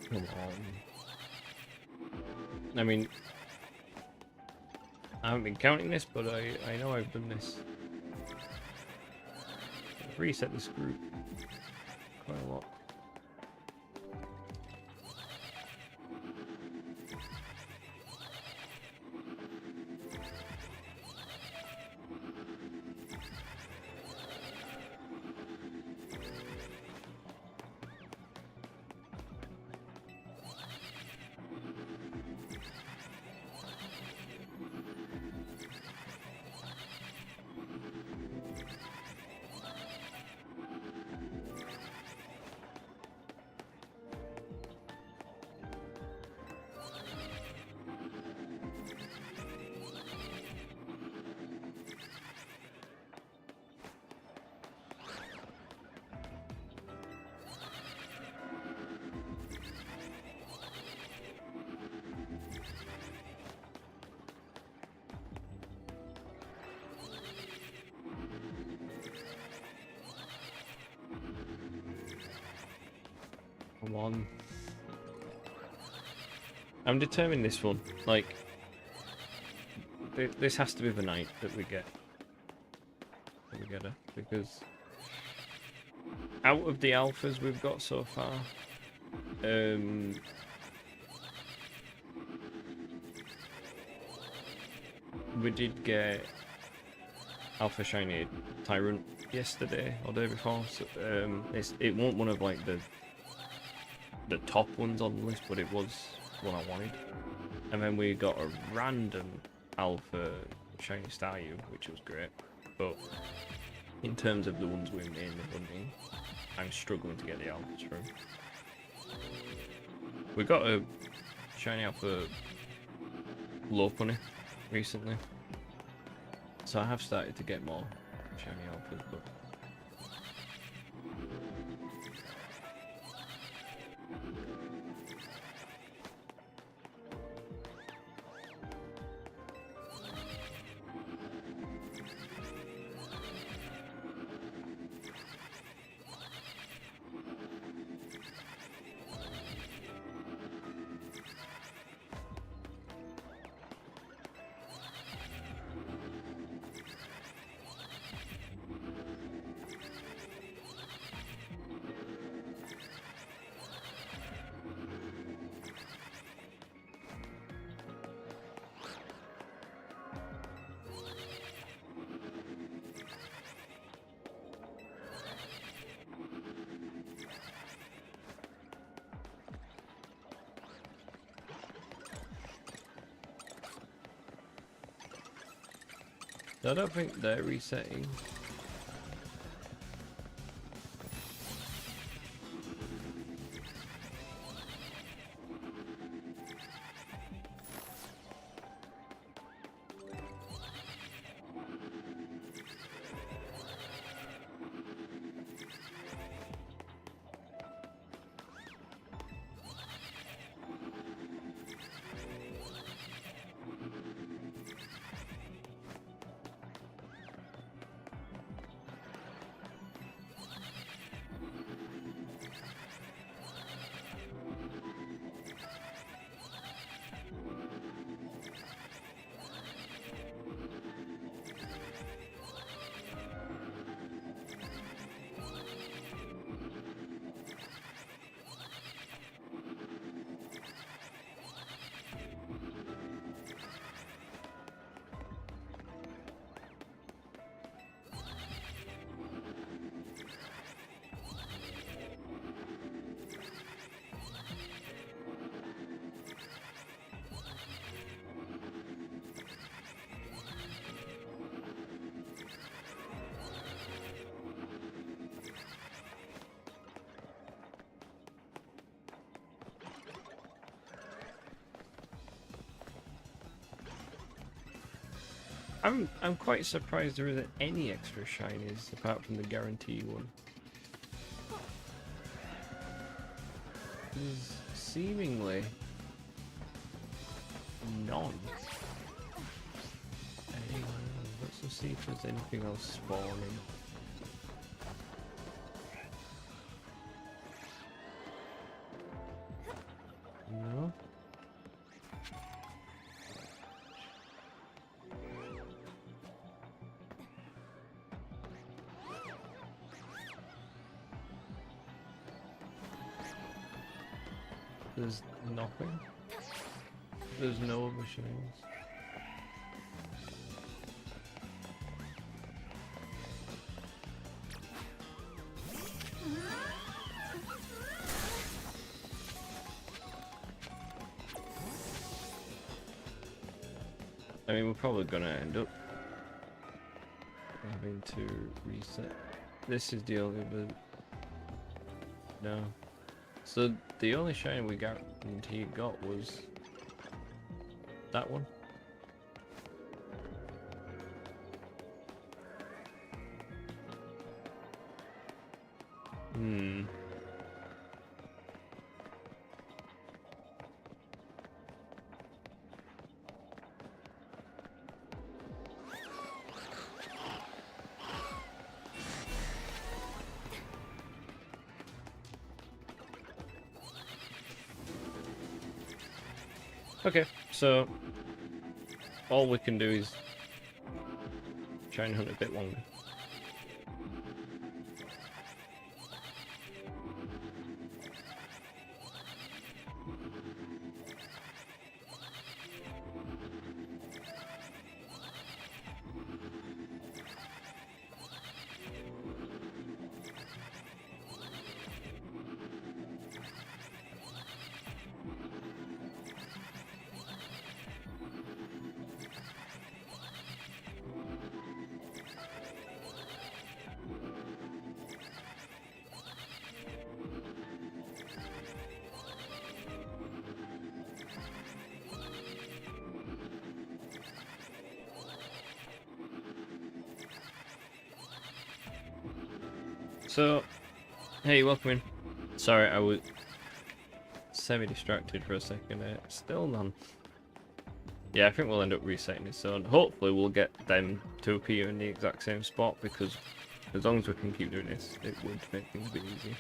Come on. I mean, I haven't been counting this, but I know I've done this. I've reset this group quite a lot. Come on. I'm determined this one. Like, this has to be the night that we get. Her, because out of the alphas we've got so far, we did get Alpha Shiny Tyrant yesterday or day before. So, it wasn't one of like the top ones on the list, but it was one I wanted. And then we got a random Alpha Shiny Staryu, which was great. But in terms of the ones we're mainly hunting, I'm struggling to get the alphas through. We got a Shiny Alpha Lopunny recently, so I have started to get more Shiny Alphas, but I don't think they're resetting. I'm quite surprised there isn't any extra shinies apart from the guarantee one. There's seemingly none. Let's just see if there's anything else spawning. There's nothing. There's no other shinies. I mean, we're probably gonna end up having to reset. This is the only bit. No. So the only shiny we guaranteed got was that one. Okay, so all we can do is try and hunt a bit longer. So, hey, welcome in. Sorry, I was semi-distracted for a second. Still none. Yeah, I think we'll end up resetting this zone. Hopefully we'll get them to appear in the exact same spot, because as long as we can keep doing this, it would make things a bit easy.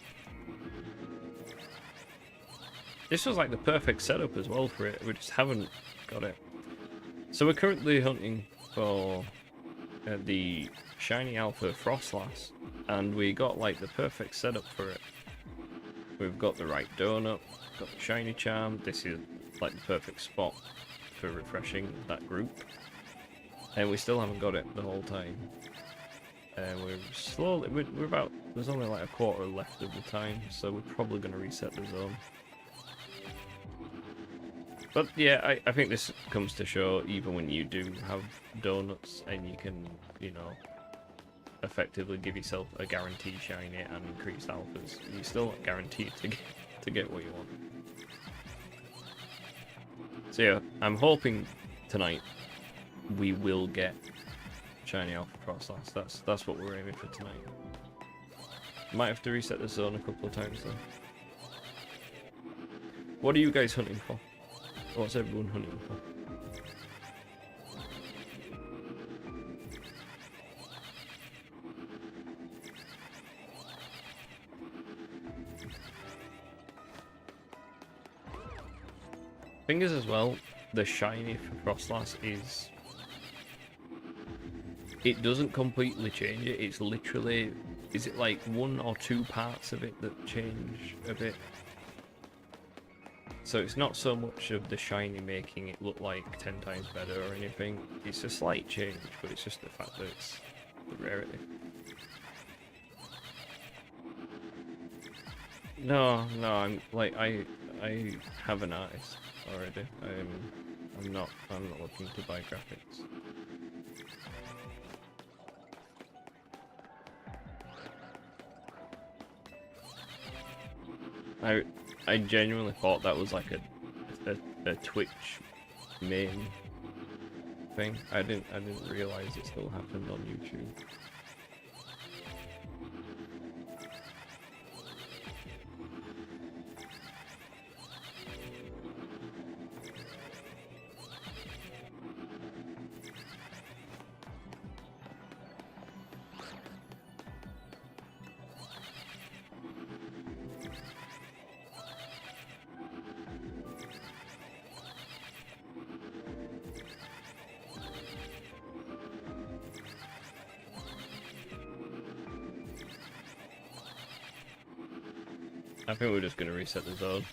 This was like the perfect setup as well for it. We just haven't got it. So we're currently hunting for the Shiny Alpha Frostlass, and we got like the perfect setup for it. We've got the right donut, got the shiny charm. This is like the perfect spot for refreshing that group, and we still haven't got it the whole time. And we're about, there's only like a quarter left of the time, so we're probably going to reset the zone. But yeah, I think this comes to show, even when you do have donuts and you can, you know, effectively give yourself a guaranteed shiny and increased alphas, you're still not guaranteed to get what you want. So yeah, I'm hoping tonight we will get shiny alpha Frostlass. That's what we're aiming for tonight. Might have to reset the zone a couple of times though. What are you guys hunting for? What's everyone hunting for? Thing is as well, the shiny for Frostlass is, it doesn't completely change it. It's literally, is it like 1 or 2 parts of it that change a bit? So it's not so much of the shiny making it look like 10 times better or anything. It's a slight change, but it's just the fact that it's the rarity. No, I'm like, I have an artist already. I'm not looking to buy graphics. I genuinely thought that was like a Twitch main thing. I didn't realize it still happened on YouTube. I think we're just going to reset the zone.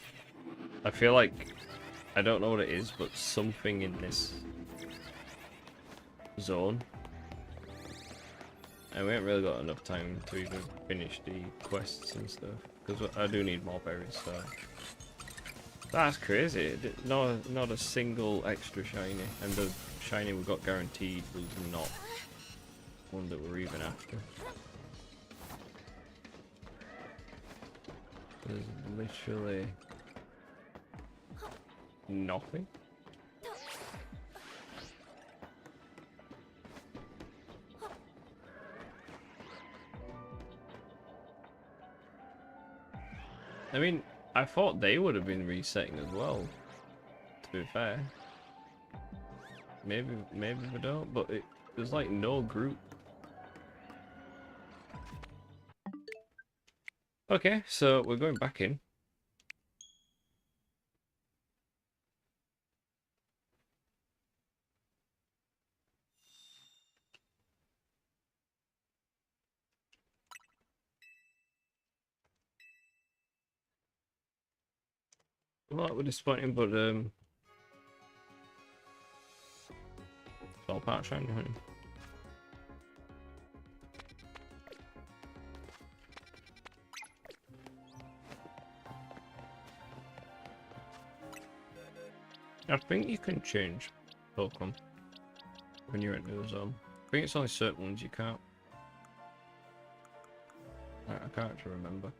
I feel like I don't know what it is, but something in this zone. And we haven't really got enough time to even finish the quests and stuff. Because I do need more berries, so... That's crazy. Not a single extra shiny. And the shiny we got guaranteed was not one that we're even after. There's literally... nothing. I mean, I thought they would have been resetting as well, to be fair. Maybe we don't, but there's like no group. Okay, so we're going back in. Well, that was disappointing, but it's all part of shiny hunting. I think you can change Pokemon when you're in the zone. I think it's only certain ones you can't. I can't actually remember.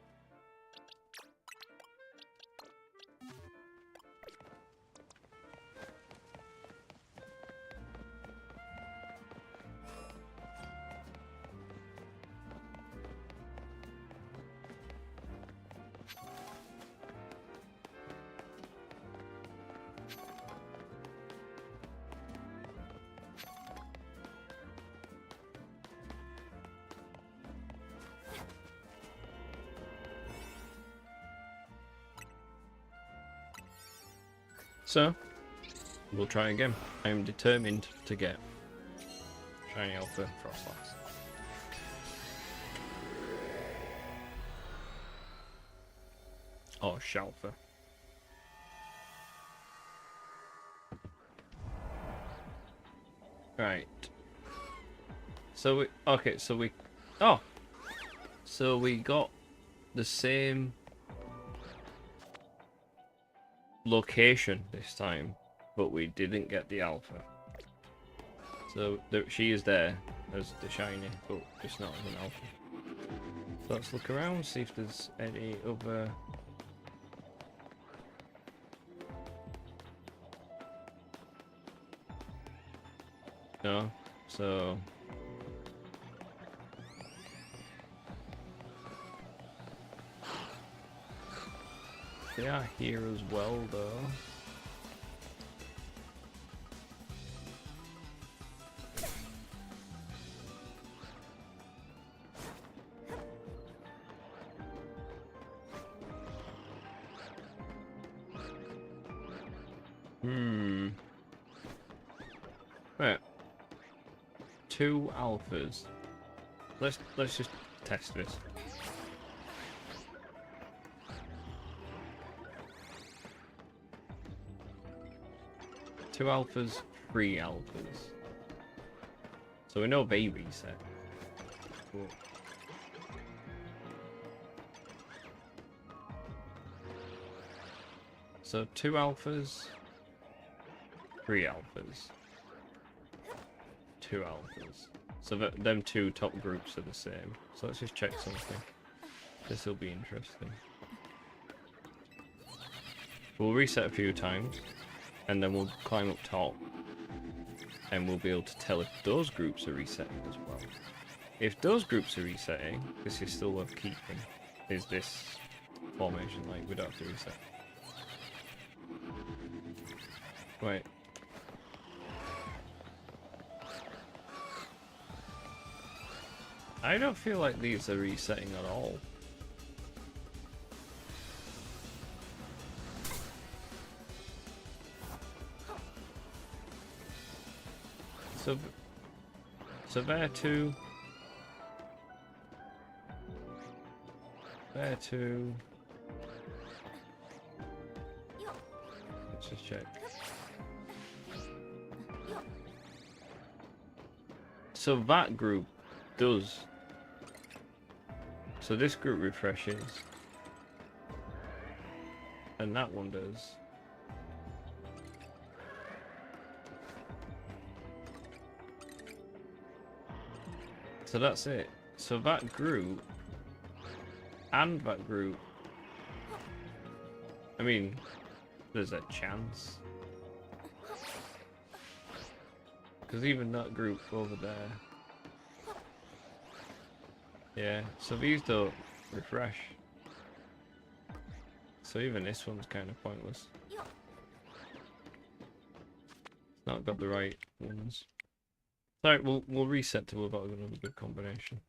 So, we'll try again. I am determined to get Shiny Alpha Frostlass. Or Shalfa. Right. So we... Okay, so we... Oh! So we got the same... location this time, but we didn't get the alpha. So she is there as the shiny, but just not as an alpha. So let's look around, see if there's any other... No, so... They are here as well, though. Right. 2 alphas. Let's just test this. Two alphas, 3 alphas. So we know they reset. Cool. So 2 alphas, 3 alphas, 2 alphas. So them 2 top groups are the same. So let's just check something. This will be interesting. We'll reset a few times, and then we'll climb up top, and we'll be able to tell if those groups are resetting as well. If those groups are resetting, this is still worth keeping. Is this formation like we don't have to reset? Wait. I don't feel like these are resetting at all. So there 2. There 2. just check. So that group does. So this group refreshes. And that one does. So that's it. So that group and that group, I mean, there's a chance. Because even that group over there. Yeah, so these don't refresh. So even this one's kind of pointless. It's not got the right ones. Alright, we'll reset till we've got another good combination.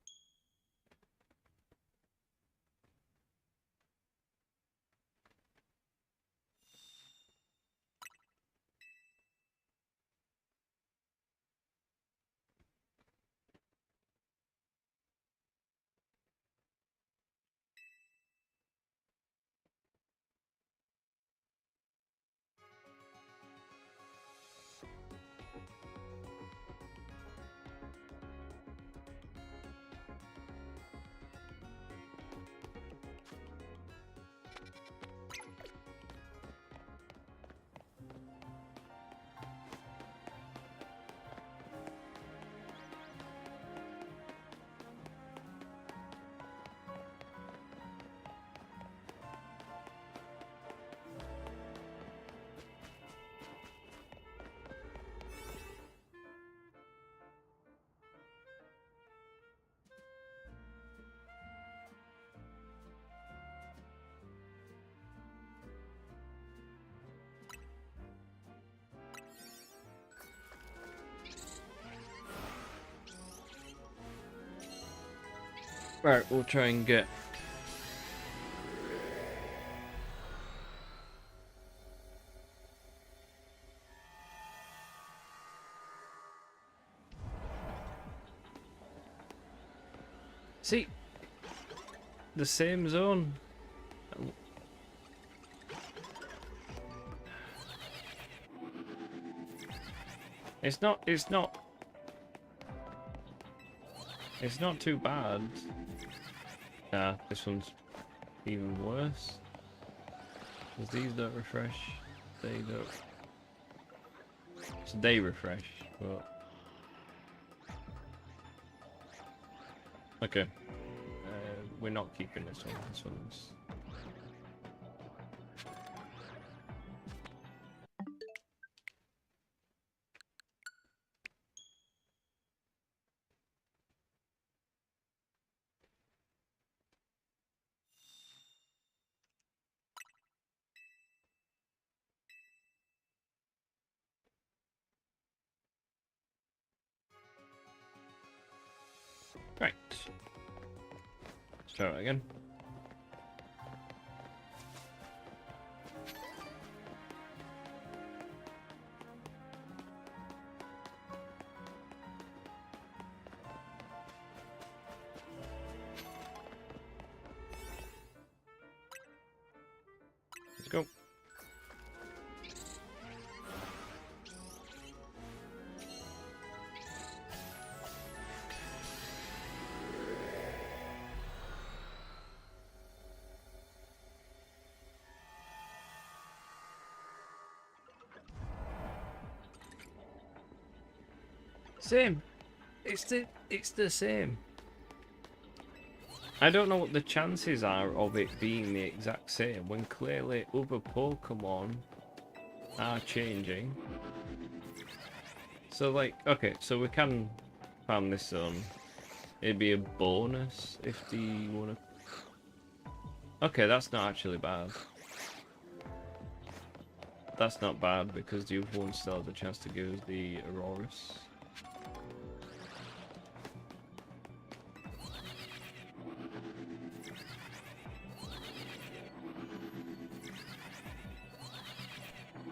Right, we'll try and get... See? The same zone. It's not too bad. Nah, this one's even worse. Because these don't refresh, they don't. So they refresh, but... Okay. We're not keeping this one. This one's... Right. Let's try it again. Let's go. Same. It's the same. I don't know what the chances are of it being the exact same when clearly other Pokemon are changing. So like, okay, so we can farm this zone. It'd be a bonus if the wanna. Okay, that's not actually bad. That's not bad because the other one still has a chance to give us the Aurorus.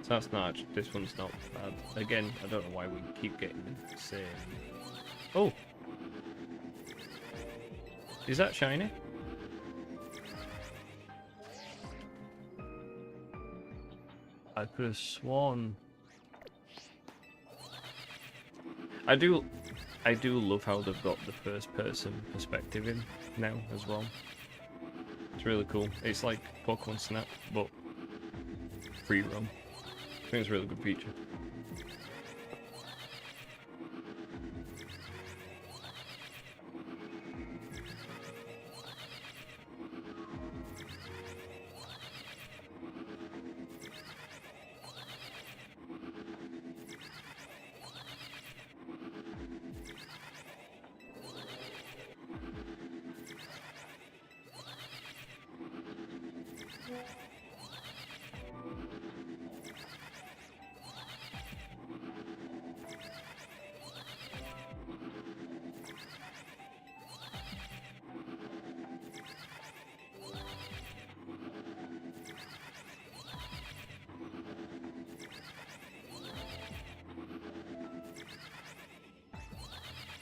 So that's not, this one's not bad. Again, I don't know why we keep getting the same. Oh! Is that shiny? I could have sworn. I do love how they've got the first person perspective in now as well. It's really cool. It's like Pokemon Snap, but free roam. I think it's a really good feature.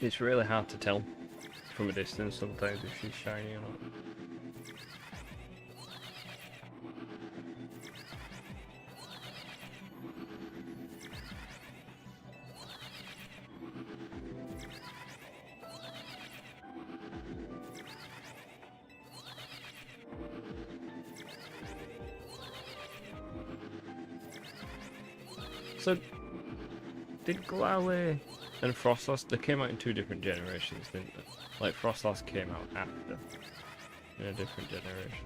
It's really hard to tell from a distance sometimes if she's shiny or not. So, did Glalie and Frostlass, they came out in 2 different generations, didn't they? Like, Frostlass came out after, in a different generation.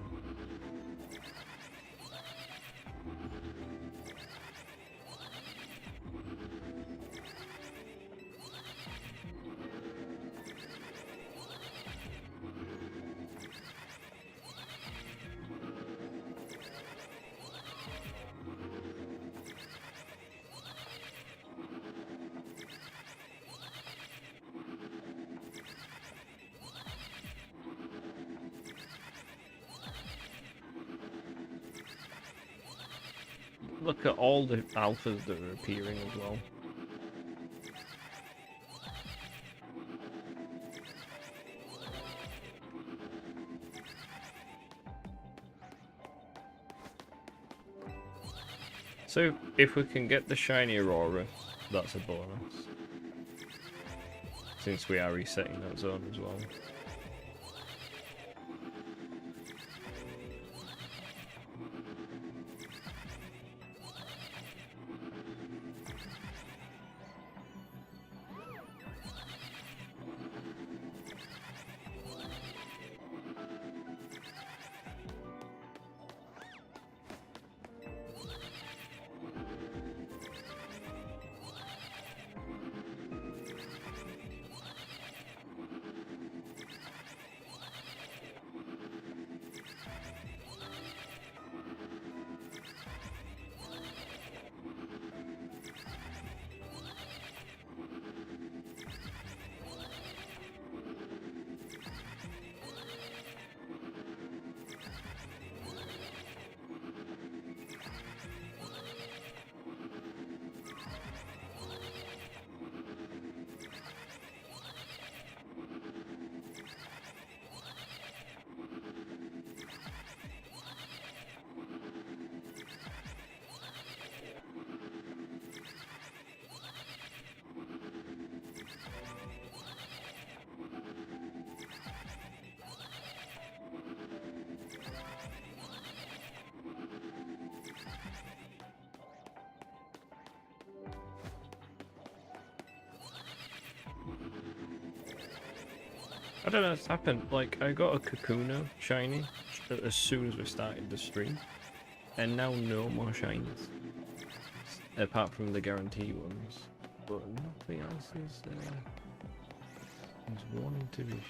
Look at all the alphas that are appearing as well. So, if we can get the shiny Aurora, that's a bonus. Since we are resetting that zone as well. I don't know what's happened, like, I got a Kakuna shiny as soon as we started the stream, and now no more shinies. Apart from the guarantee ones. But nothing else is wanting to be shiny.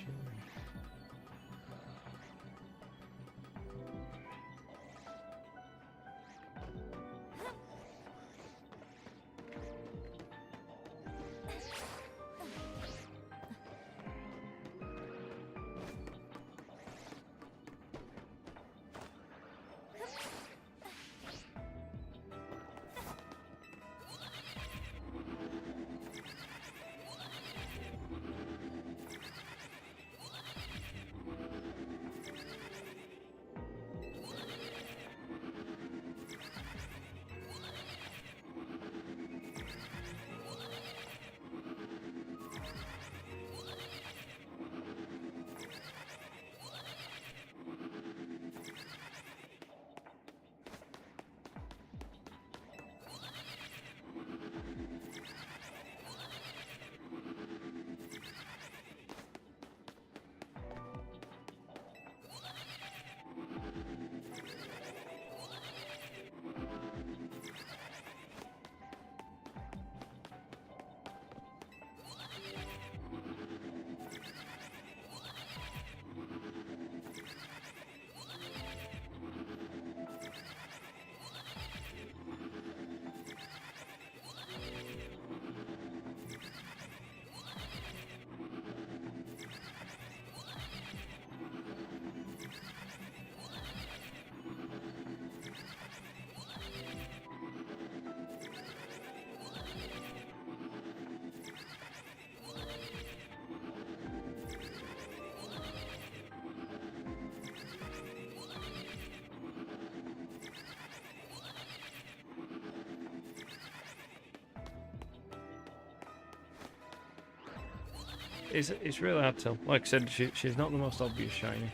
it's really hard to tell. Like I said, she's not the most obvious shiny.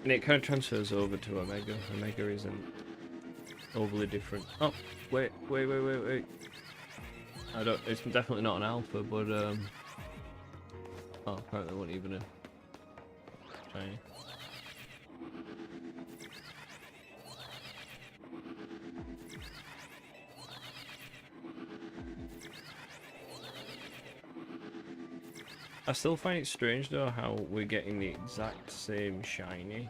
And it kind of transfers over to Omega. Omega isn't overly different. Oh, wait. I don't. It's definitely not an alpha, but oh, apparently it wasn't even a shiny. I still find it strange though how we're getting the exact same shiny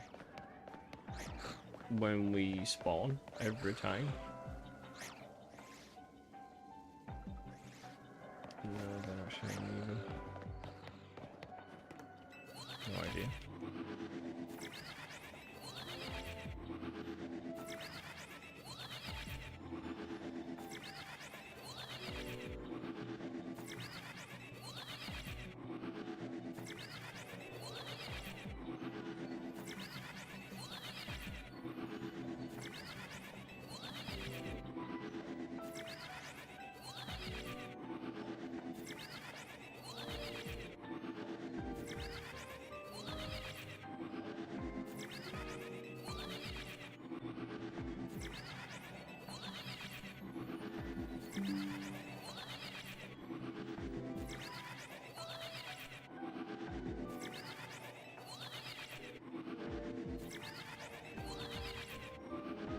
when we spawn every time. No, they're not shiny either. No idea.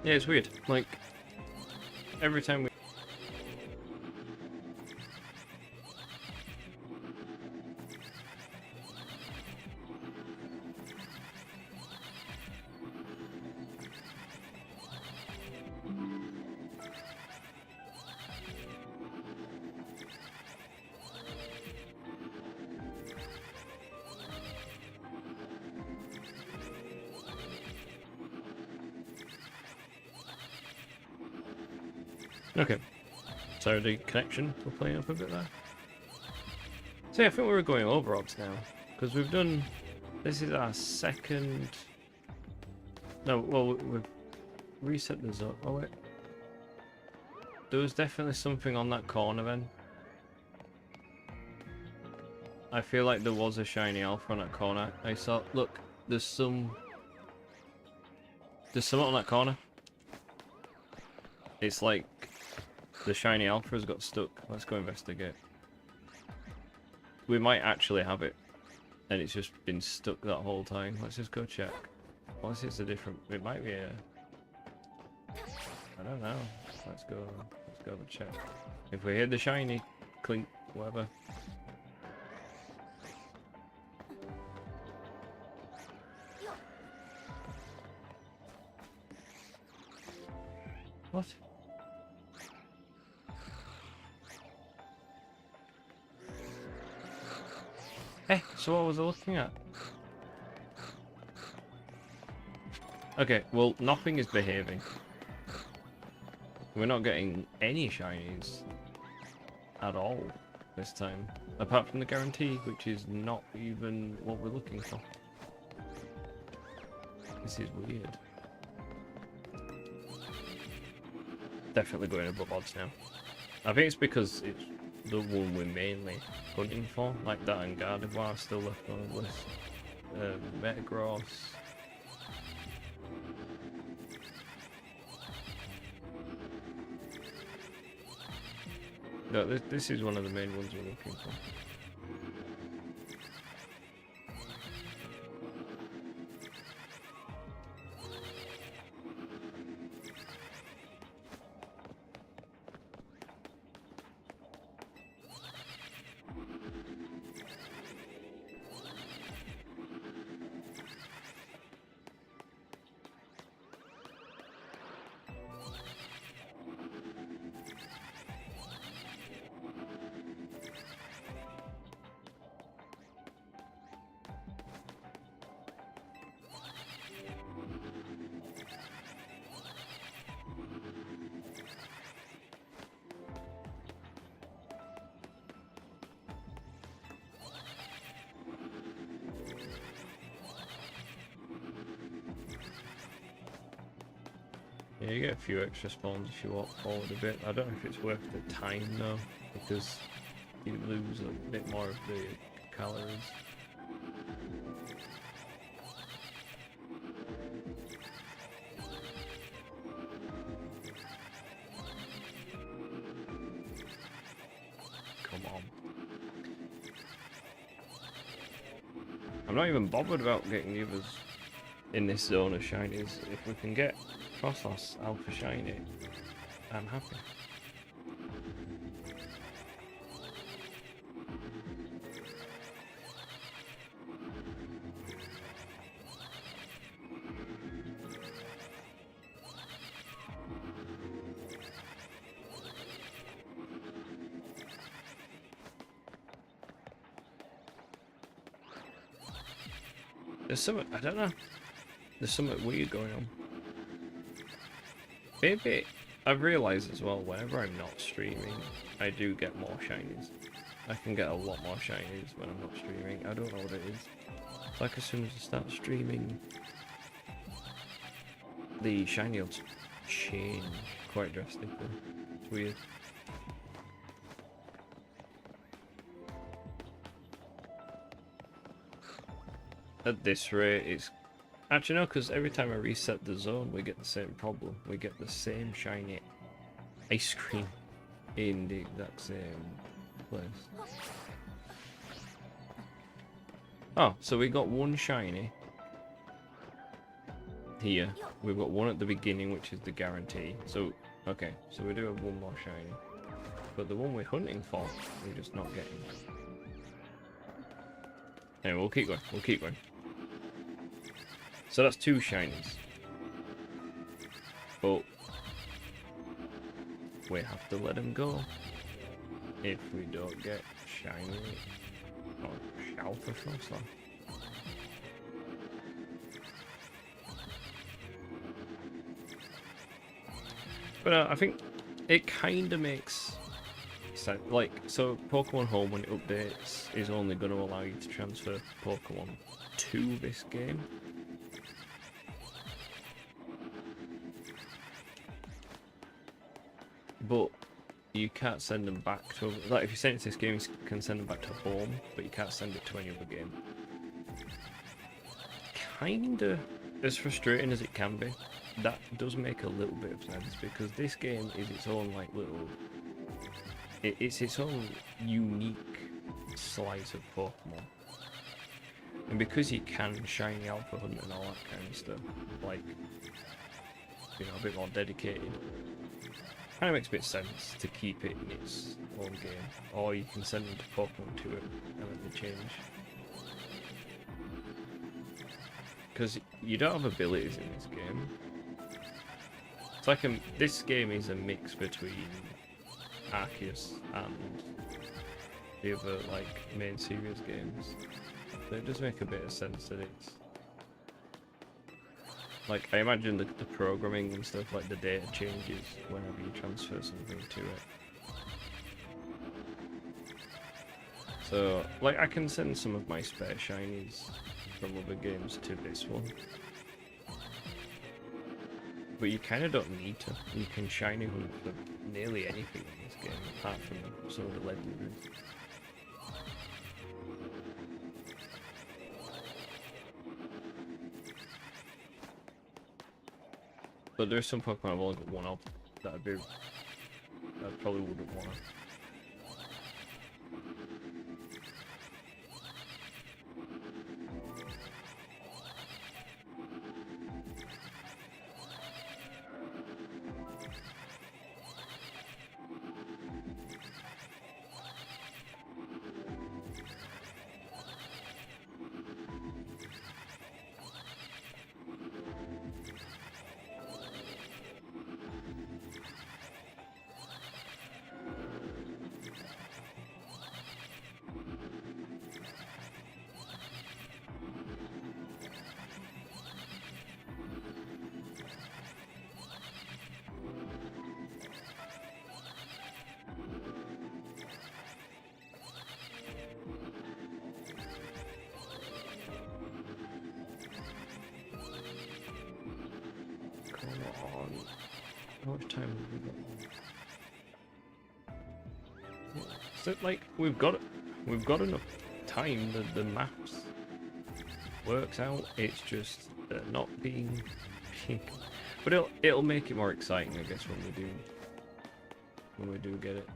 Yeah, it's weird. Like, every time we... Okay. So the connection will play up a bit there. So yeah, I think we're going over odds now. Because we've done... This is our second... No, well, we've reset the zone. Oh wait. There was definitely something on that corner then. I feel like there was a shiny alpha on that corner. I saw... Look, there's some... There's something on that corner. It's like... The shiny alpha has got stuck. Let's go investigate. We might actually have it. And it's just been stuck that whole time. Let's just go check. Unless it's a different... It might be a... I don't know. Let's go have a check. If we hear the shiny, clink, whatever. What? Hey, so what was I looking at? Okay, well, nothing is behaving. We're not getting any shinies at all this time. Apart from the guarantee, which is not even what we're looking for. This is weird. Definitely going above odds now. I think it's because it's the one we're mainly hunting for, like that and Gardevoir still left on the list. Metagross. No, this is one of the main ones we're looking for. Yeah, you get a few extra spawns if you walk forward a bit. I don't know if it's worth the time though, because you lose a bit more of the calories. Come on. I'm not even bothered about getting the others in this zone of shinies. If we can get Frostlass Alpha Shiny, I'm happy. There's something, I don't know. There's something weird going on. Maybe I've realised as well, whenever I'm not streaming, I do get more shinies. I can get a lot more shinies when I'm not streaming. I don't know what it is. It's like as soon as I start streaming, the shiny will change quite drastically. It's weird. At this rate, it's actually no, because every time I reset the zone, we get the same problem. We get the same shiny ice cream in the exact same place. Oh, so we got one shiny here. We've got one at the beginning, which is the guarantee. So, okay, so we do have one more shiny. But the one we're hunting for, we're just not getting. Anyway, we'll keep going. We'll keep going. So that's two shinies. But we have to let them go if we don't get shiny or Alpha Frostlass. But I think it kind of makes sense. Like, so Pokemon Home, when it updates, is only going to allow you to transfer Pokemon to this game. But you can't send them back to, like, if you send it to this game, you can send them back to home, but you can't send it to any other game. Kinda, as frustrating as it can be, that does make a little bit of sense, because this game is its own, like, little, it's its own unique slice of Pokemon. And because you can shiny Alpha Hunt and all that kind of stuff, like, you know, a bit more dedicated, kind of makes a bit of sense to keep it in its own game, or you can send them to Pokemon to it and let them change. Because you don't have abilities in this game. It's like this game is a mix between Arceus and the other, like, main series games. So it does make a bit of sense that it's, like, I imagine the programming and stuff, like the data changes whenever you transfer something to it. So, like, I can send some of my spare shinies from other games to this one. But you kind of don't need to. You can shiny hunt for nearly anything in this game, apart from some of the legendaries. But there's some Pokemon I've only got one of that I probably wouldn't want to. Come on. How much time have we got? So like we've got enough time. The maps works out. It's just not being pink. But it'll make it more exciting, I guess, when we do get it.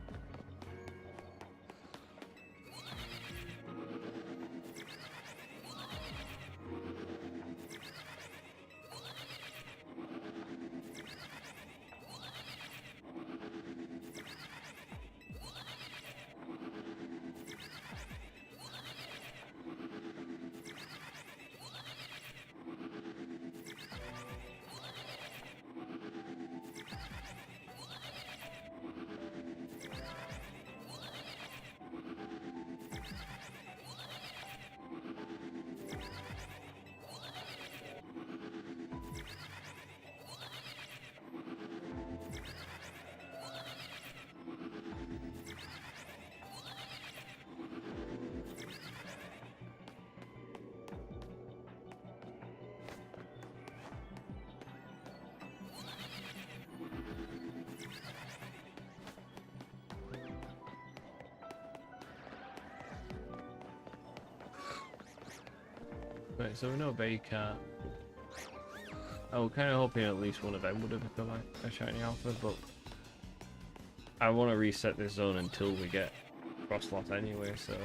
Right, so we know Baycat. I was kind of hoping at least one of them would have become a shiny alpha, but I want to reset this zone until we get Frostlot anyway, so...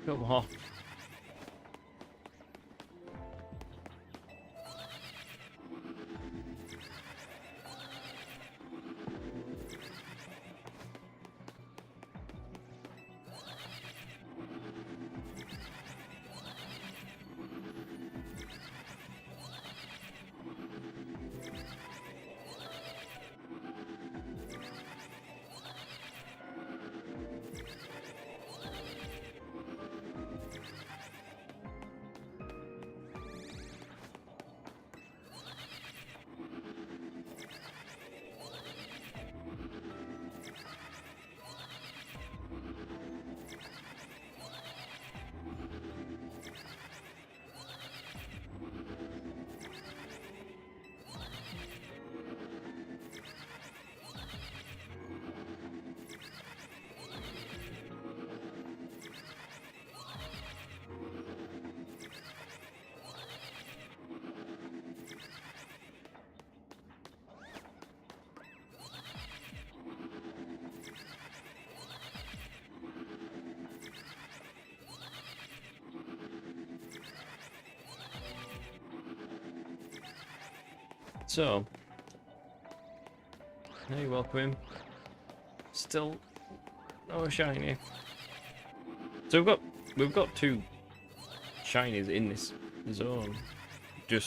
Come on. So, hey, welcome in. Still no shiny. So we've got two shinies in this zone. They're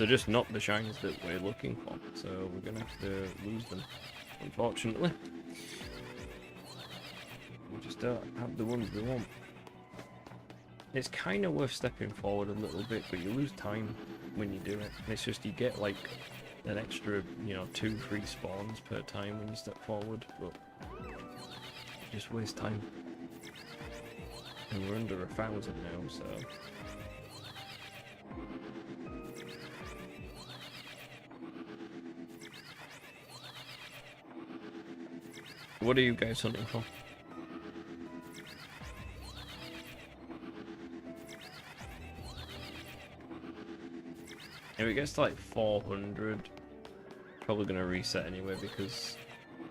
just not the shinies that we're looking for. So we're gonna have to lose them, unfortunately. We just don't have the ones we want. It's kind of worth stepping forward a little bit, but you lose time when you do it. It's just you get like an extra, 2-3 spawns per time when you step forward, but you just waste time. And we're under 1,000 now, so... What are you guys hunting for? If it gets to like 400, probably gonna reset anyway because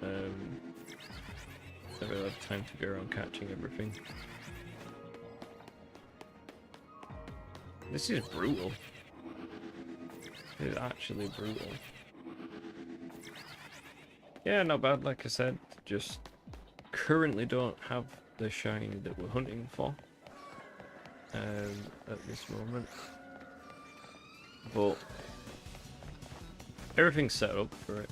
I don't really have time to go around catching everything. This is brutal. This is actually brutal. Yeah, not bad, like I said. Just currently don't have the shiny that we're hunting for at this moment. But everything's set up for it.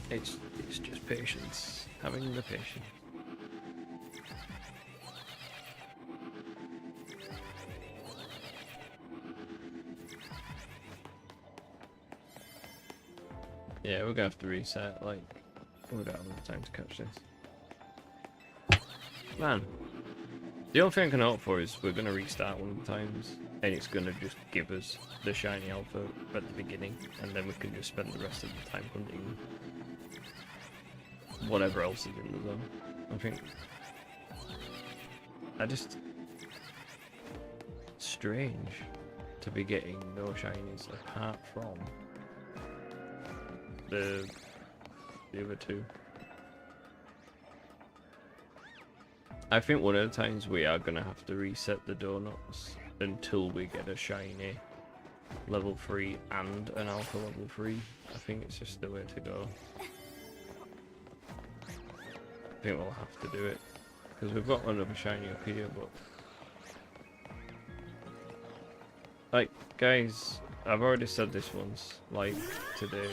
It's just patience. Having the patience. Yeah, we're gonna have to reset, like, we don't have enough time to catch this. Man, the only thing I can hope for is we're gonna restart one of the times, and it's gonna just give us the shiny alpha at the beginning, and then we can just spend the rest of the time hunting whatever else is in the zone. I think. Strange to be getting no shinies apart from the other two. I think one of the times we are gonna have to reset the donuts until we get a shiny level 3 and an alpha level 3. I think it's just the way to go. I think we'll have to do it because we've got another shiny up here, but like, guys, I've already said this once, like today.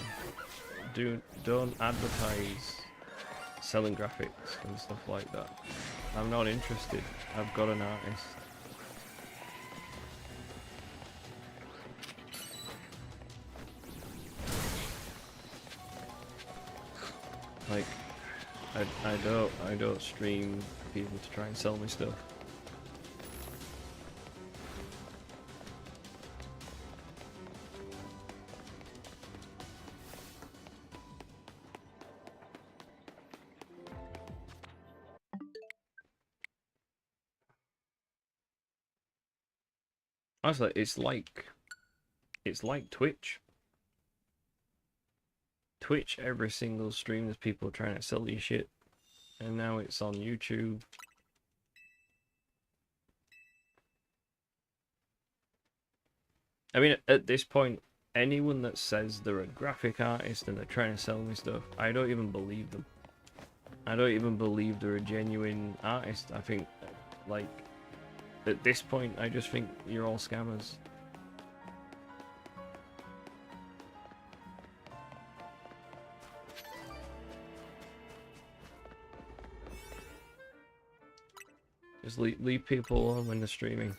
Don't advertise selling graphics and stuff like that. I'm not interested. I've got an artist. Like, I don't stream people to try and sell me stuff. Honestly, it's like Twitch. Twitch, every single stream there's people trying to sell you shit, and now it's on YouTube. I mean, at this point, anyone that says they're a graphic artist and they're trying to sell me stuff, I don't even believe them. I don't even believe they're a genuine artist. I think, like, at this point, I just think you're all scammers. Just leave people alone when they're streaming.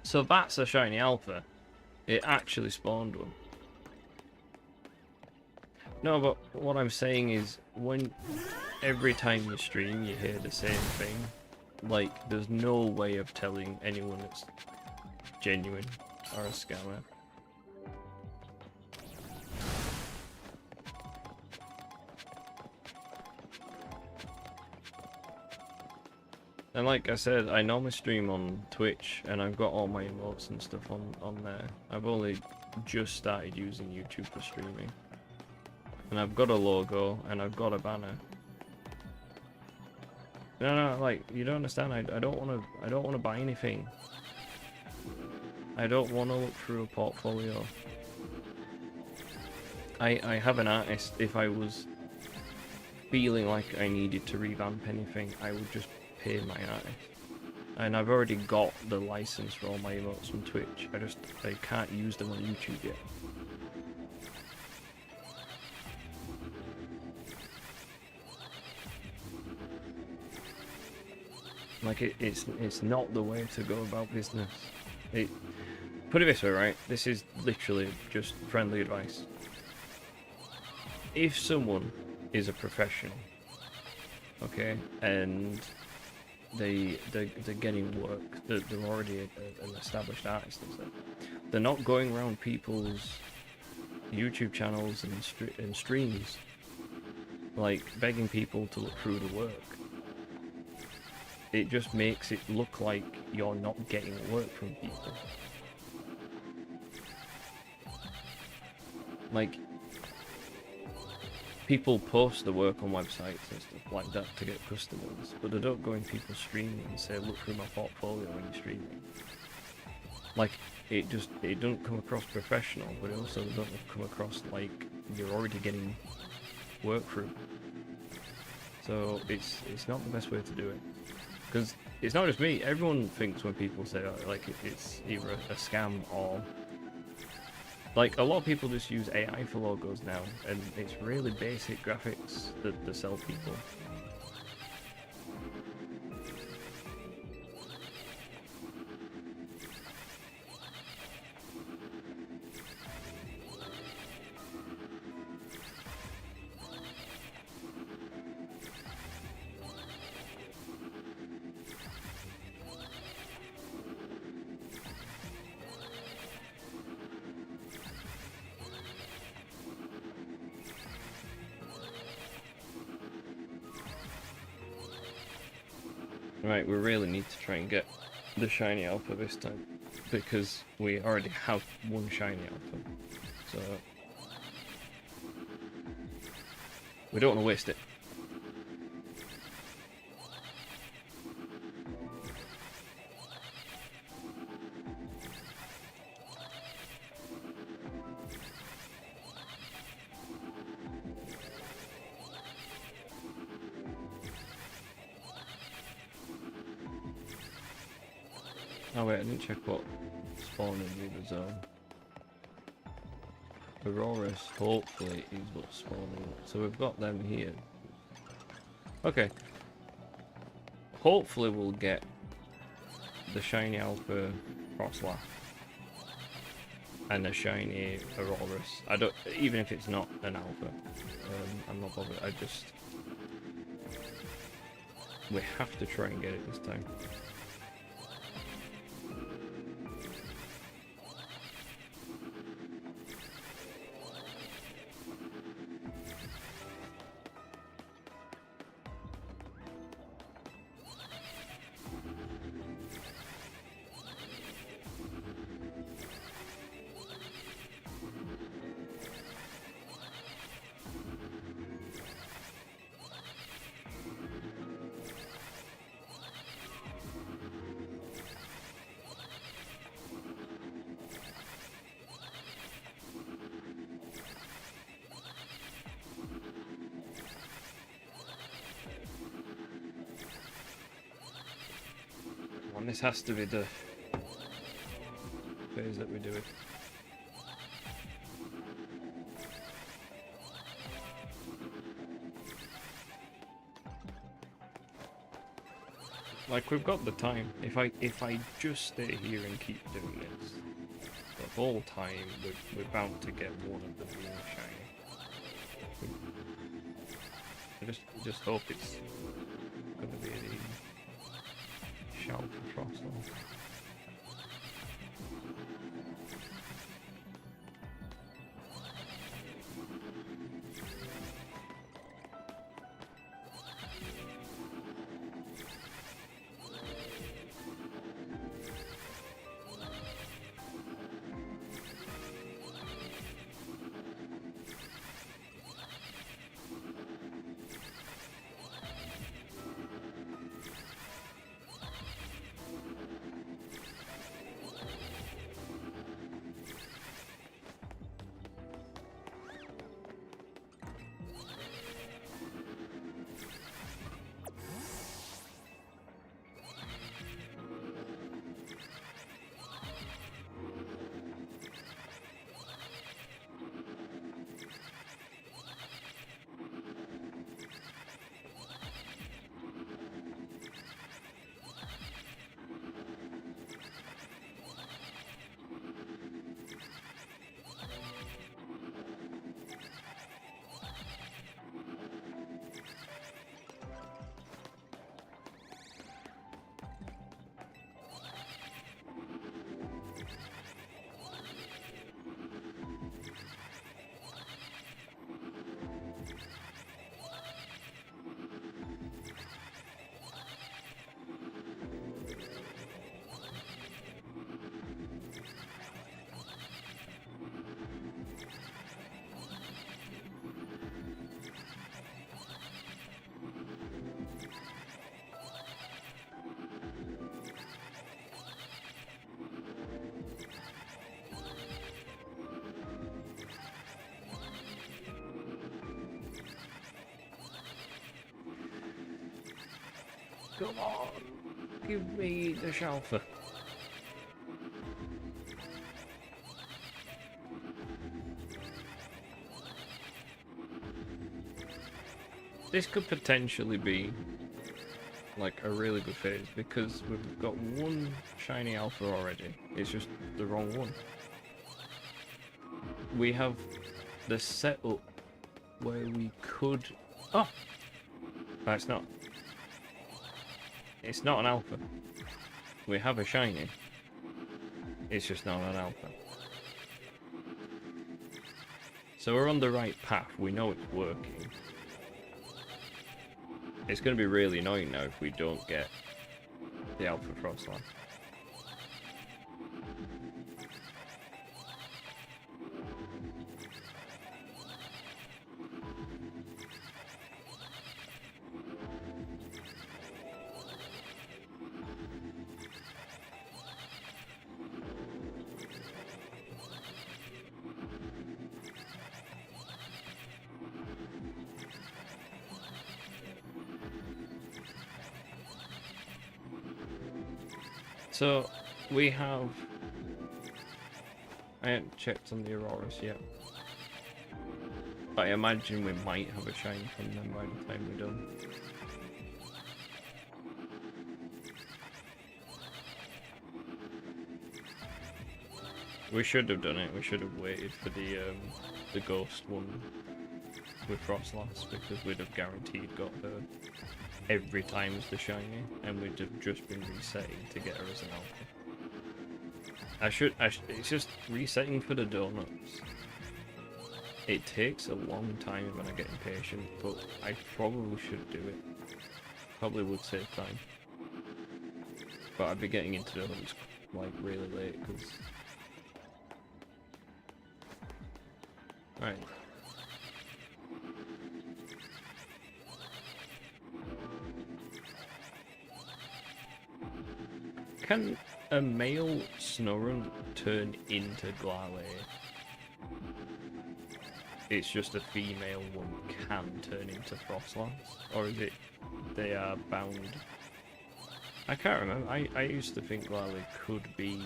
So that's a shiny alpha. It actually spawned one. No, but what I'm saying is, when every time you stream you hear the same thing, like, there's no way of telling anyone it's genuine or a scammer. And like I said, I normally stream on Twitch, and I've got all my emotes and stuff on there. I've only just started using YouTube for streaming. And I've got a logo, and I've got a banner. No, like, you don't understand. I don't want to buy anything. I don't want to look through a portfolio. I have an artist. If I was feeling like I needed to revamp anything, I would just pay my artist. And I've already got the license for all my emotes from Twitch. I can't use them on YouTube yet. Like, it's not the way to go about business. Put it this way, right? This is literally just friendly advice. If someone is a professional, okay, and they're getting work, they're already an established artist and stuff, they're not going around people's YouTube channels and streams, like, begging people to look through the work. it just makes it look like you're not getting work from people. Like, people post the work on websites and stuff like that to get customers, but they don't go in people's streaming and say, look through my portfolio when you're streaming. Like, it doesn't come across professional, but it also doesn't come across like you're already getting work through. So it's not the best way to do it. Because it's not just me, everyone thinks when people say, like, it's either a scam or... Like, a lot of people just use AI for logos now, and it's really basic graphics that they sell people. Right, we really need to try and get the shiny alpha this time, because we already have one shiny alpha, so we don't want to waste it. Oh wait, I didn't check what spawned in the zone. Auroras, hopefully, is what's spawning. So we've got them here. Okay. Hopefully we'll get the shiny alpha Frostlaugh and a shiny Auroras. I don't, even if it's not an alpha, I'm not bothered. We have to try and get it this time. And this has to be the phase that we do it. Like, we've got the time. If I just stay here and keep doing this the whole time, we're bound to get one of them being shiny. I just hope it's gonna be the shout for Frostlaugh. Come on, give me the Shalfa. This could potentially be like a really good phase because we've got one shiny alpha already. It's just the wrong one. We have the setup where we could. Oh, no, it's not. It's not an alpha. We have a shiny. It's just not an alpha. So we're on the right path. We know it's working. It's going to be really annoying now if we don't get the Alpha Frostland. So, we have... I haven't checked on the Auroras yet. But I imagine we might have a shine from them by the time we're done. We should have done it. We should have waited for the ghost one with Frostlass because we'd have guaranteed got her every time as the shiny, and we'd have just been resetting to get her as an alpha. It's just resetting for the donuts. It takes a long time when I get impatient, but I probably should do it. Probably would save time. But I'd be getting into the hunts like really late because. Right. Can a male Snorunt turn into Glalie? It's just a female one can turn into Frostlass? Or is it they are bound? I can't remember. I used to think Glalie could be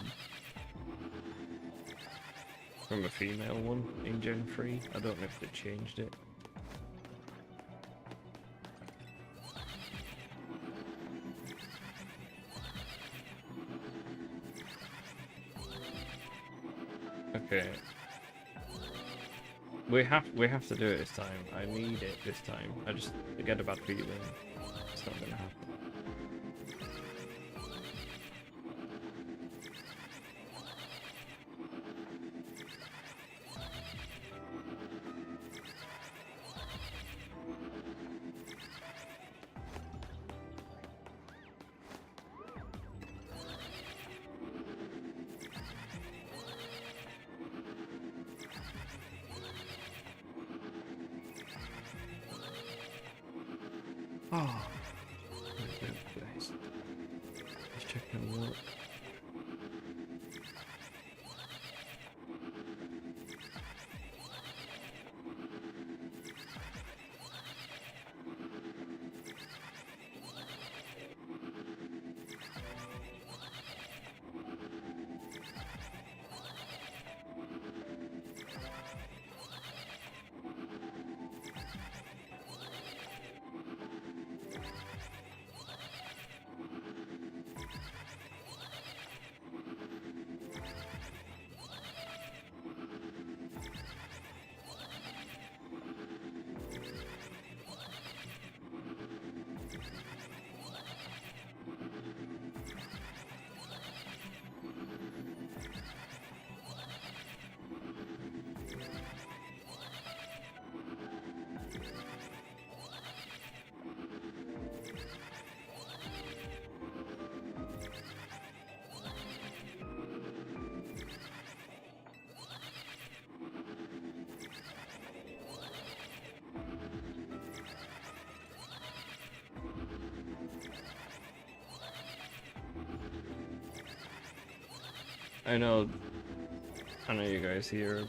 from a female one in Gen 3. I don't know if they changed it. Okay. We have to do it this time. I need it this time. I get a bad feeling it's not gonna happen. Oh, guys. Let's check and look. I know you guys here are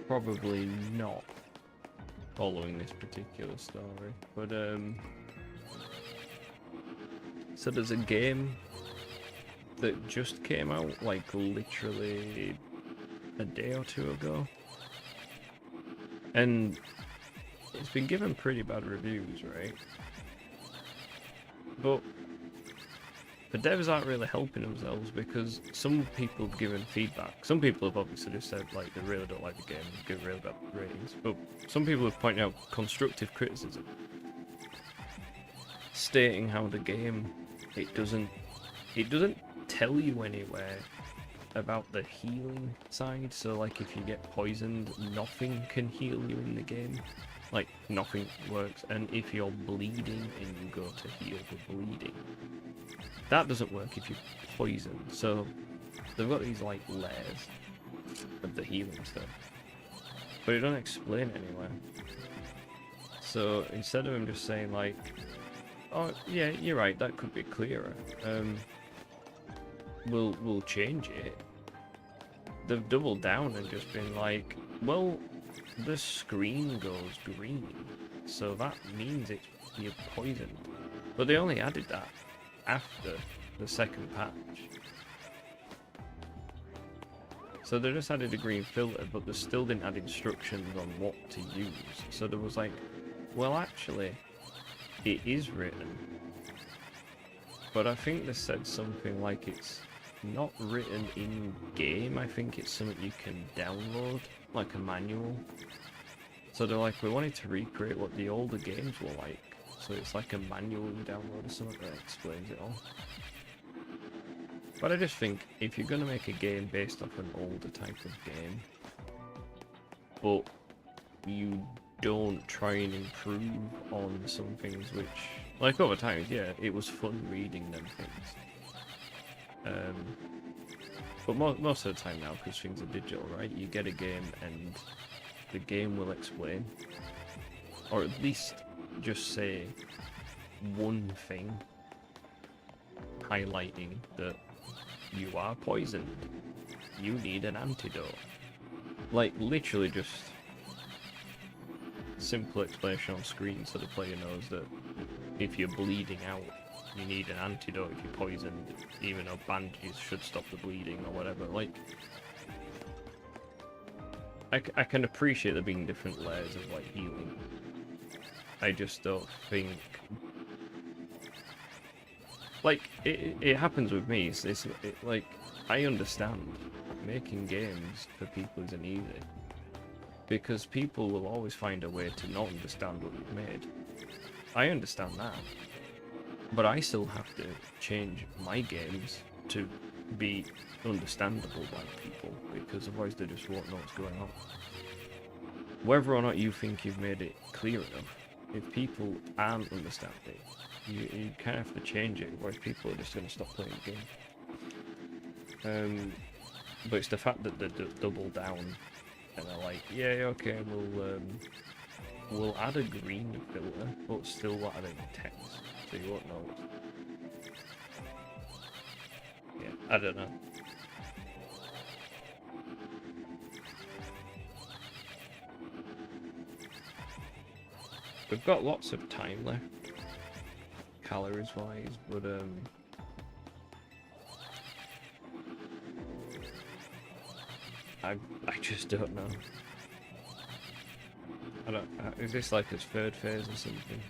probably not following this particular story, but So there's a game that just came out, like, literally a day or two ago. And it's been given pretty bad reviews, right? But the devs aren't really helping themselves, because some people have given feedback. Some people have obviously just said, like, they really don't like the game and give really bad ratings. But some people have pointed out constructive criticism, stating how the game, it doesn't tell you anywhere about the healing side. So, like, if you get poisoned, nothing can heal you in the game. Like, nothing works. And if you're bleeding and you go to heal the bleeding, that doesn't work if you're poisoned. So they've got these, like, layers of the healing stuff, but it don't explain it anywhere. So instead of him just saying, like, oh yeah, you're right, that could be clearer, we'll change it, they've doubled down and just been like, well, the screen goes green, so that means you're poisoned. But they only added that after the second patch. So they just added a green filter, but they still didn't add instructions on what to use. So there was like, well, actually, it is written, but I think they said something like it's not written in game. I think it's something you can download, like a manual. So they're like, we wanted to recreate what the older games were like. So it's like a manual you download or something that explains it all. But I just think, if you're going to make a game based off an older type of game, but you don't try and improve on some things which, like, over time, yeah, it was fun reading them things. But most of the time now, because things are digital, right, you get a game and the game will explain, or at least just say one thing highlighting that you are poisoned, you need an antidote. Like, literally just simple explanation on screen so the player knows that if you're bleeding out, you need an antidote if you're poisoned, even though bandages should stop the bleeding or whatever. Like, I can appreciate there being different layers of, like, healing. I just don't think, like, it happens with me. Like, I understand making games for people isn't easy, because people will always find a way to not understand what you've made. I understand that, but I still have to change my games to be understandable by people, because otherwise they just won't know what's going on. Whether or not you think you've made it clear enough, if people aren't understanding it, you kind of have to change it, otherwise people are just going to stop playing the game. But it's the fact that they double down and they're like, yeah, okay, we'll add a green filter, but still add in text, so you won't know. Yeah, I don't know. We've got lots of time left, calories wise, but I just don't know. Is this like his third phase or something?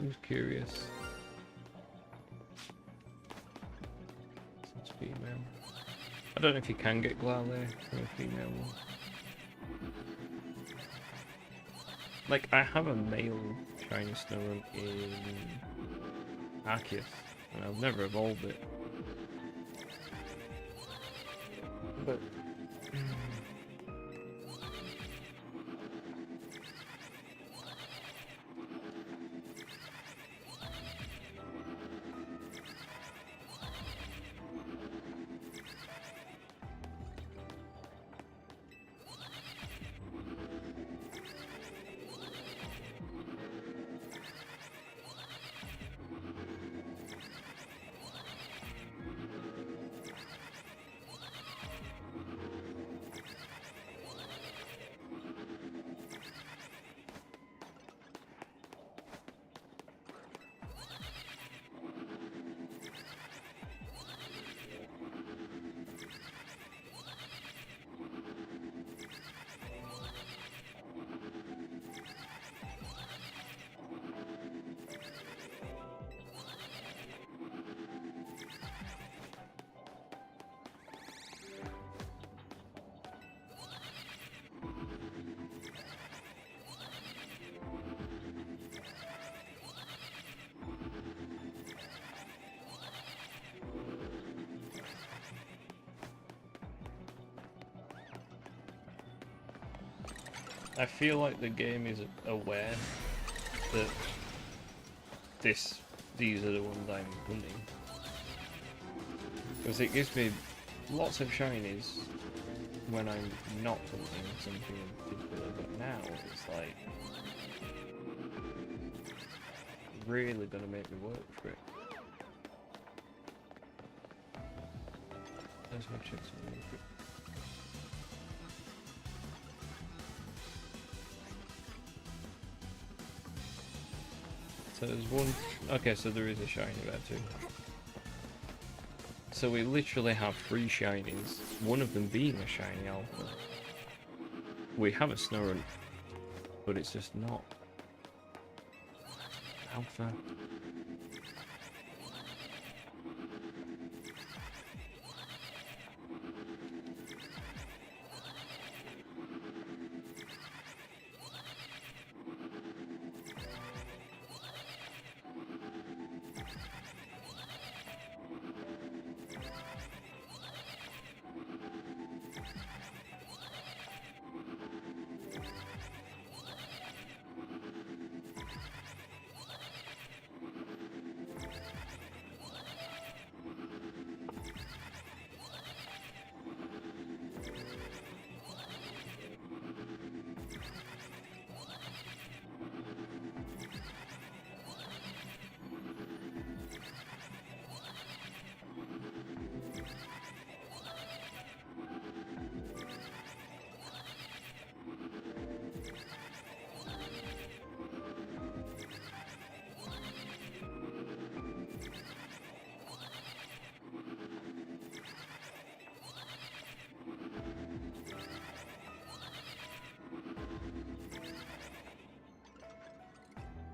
Who's curious? It's female. I don't know if you can get Glare from a female one. Like, I have a male shiny Snorunt in Arceus, and I've never evolved it. But I feel like the game is aware that these are the ones I'm hunting, because it gives me lots of shinies when I'm not hunting something in particular, but now it's like really gonna make me work for it. There's my chicks on the quick. So there's one. Okay, so there is a shiny there too. So we literally have 3 shinies, one of them being a shiny alpha. We have a Snorunt, but it's just not alpha.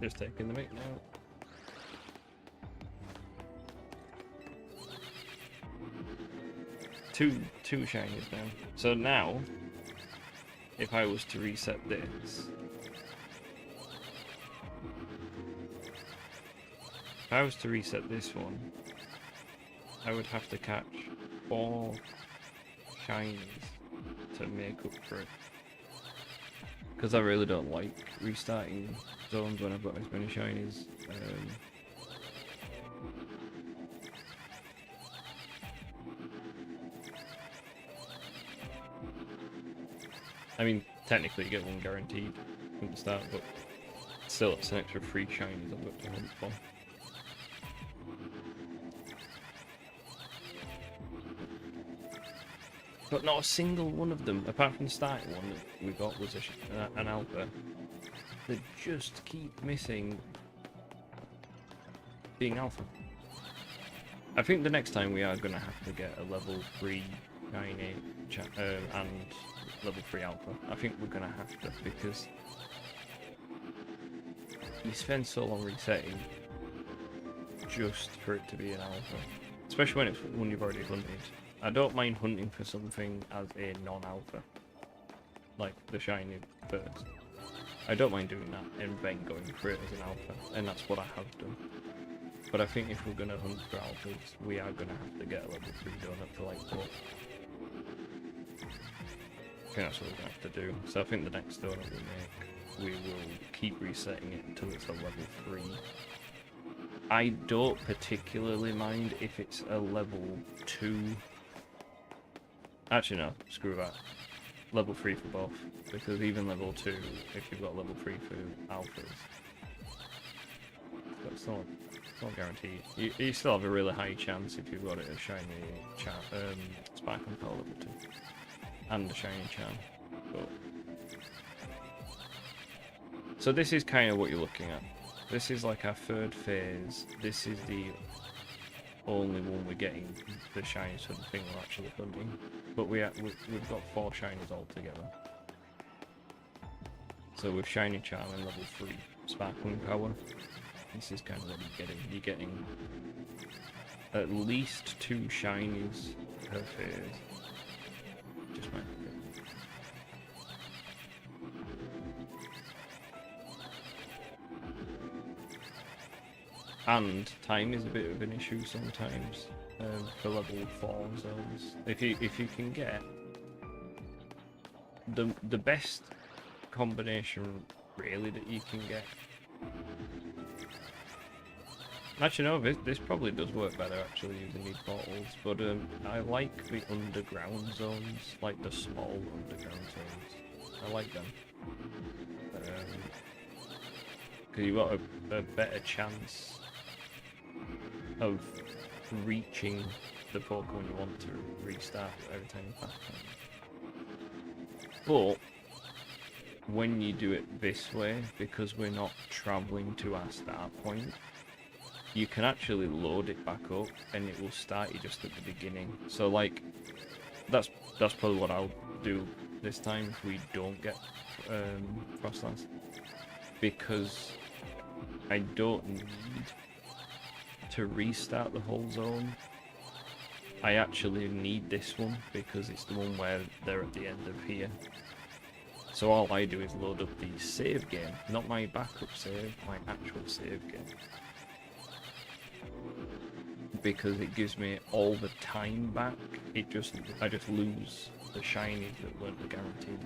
Just taking the mic now. Two shinies now. So now, if I was to reset this, one, I would have to catch 4 shinies to make up for it. Because I really don't like restarting zones when I've got as many shinies. I mean, technically you get 1 guaranteed from the start, but still it's an extra 3 shinies I've got to hunt for. But not a single one of them, apart from the starting one that we got, was an alpha. They just keep missing being alpha. I think the next time we are going to have to get a level 3 shiny and level 3 alpha. I think we're going to have to, because you spend so long resetting just for it to be an alpha, especially when you've already hunted. I don't mind hunting for something as a non-alpha, like the shiny first. I don't mind doing that and then going for it as an alpha, and that's what I have done. But I think if we're going to hunt for alphas, we are going to have to get a level 3 donut for like what? I think that's what we're going to have to do. So I think the next donut we make, we will keep resetting it until it's a level 3. I don't particularly mind if it's a level 2. Actually no, screw that. Level 3 for both, because even level 2, if you've got level 3 for alphas, that's not guaranteed. You still have a really high chance if you've got it a shiny Spark and Power level 2 and a shiny charm. But so this is kind of what you're looking at. This is like our third phase. This is the only one we're getting the shinies for the thing we're actually hunting. But we've got 4 shinies altogether. So with shiny charm and level 3 sparkling power, this is kind of what you're getting. You're getting at least 2 shinies per phase. Just might be. And time is a bit of an issue sometimes for level 4 zones. If you can get the best combination really that you can get. Actually no, this probably does work better actually using these portals, but I like the underground zones, like the small underground zones. I like them. Because you've got a better chance of reaching the Pokemon you want to restart every time you pass them. But when you do it this way, because we're not travelling to our start point, you can actually load it back up and it will start you just at the beginning. So like, that's probably what I'll do this time if we don't get Frostlands, because I don't need to restart the whole zone. I actually need this one because it's the one where they're at the end of here. So all I do is load up the save game, not my backup save, my actual save game. Because it gives me all the time back. I just lose the shinies that weren't the guaranteed.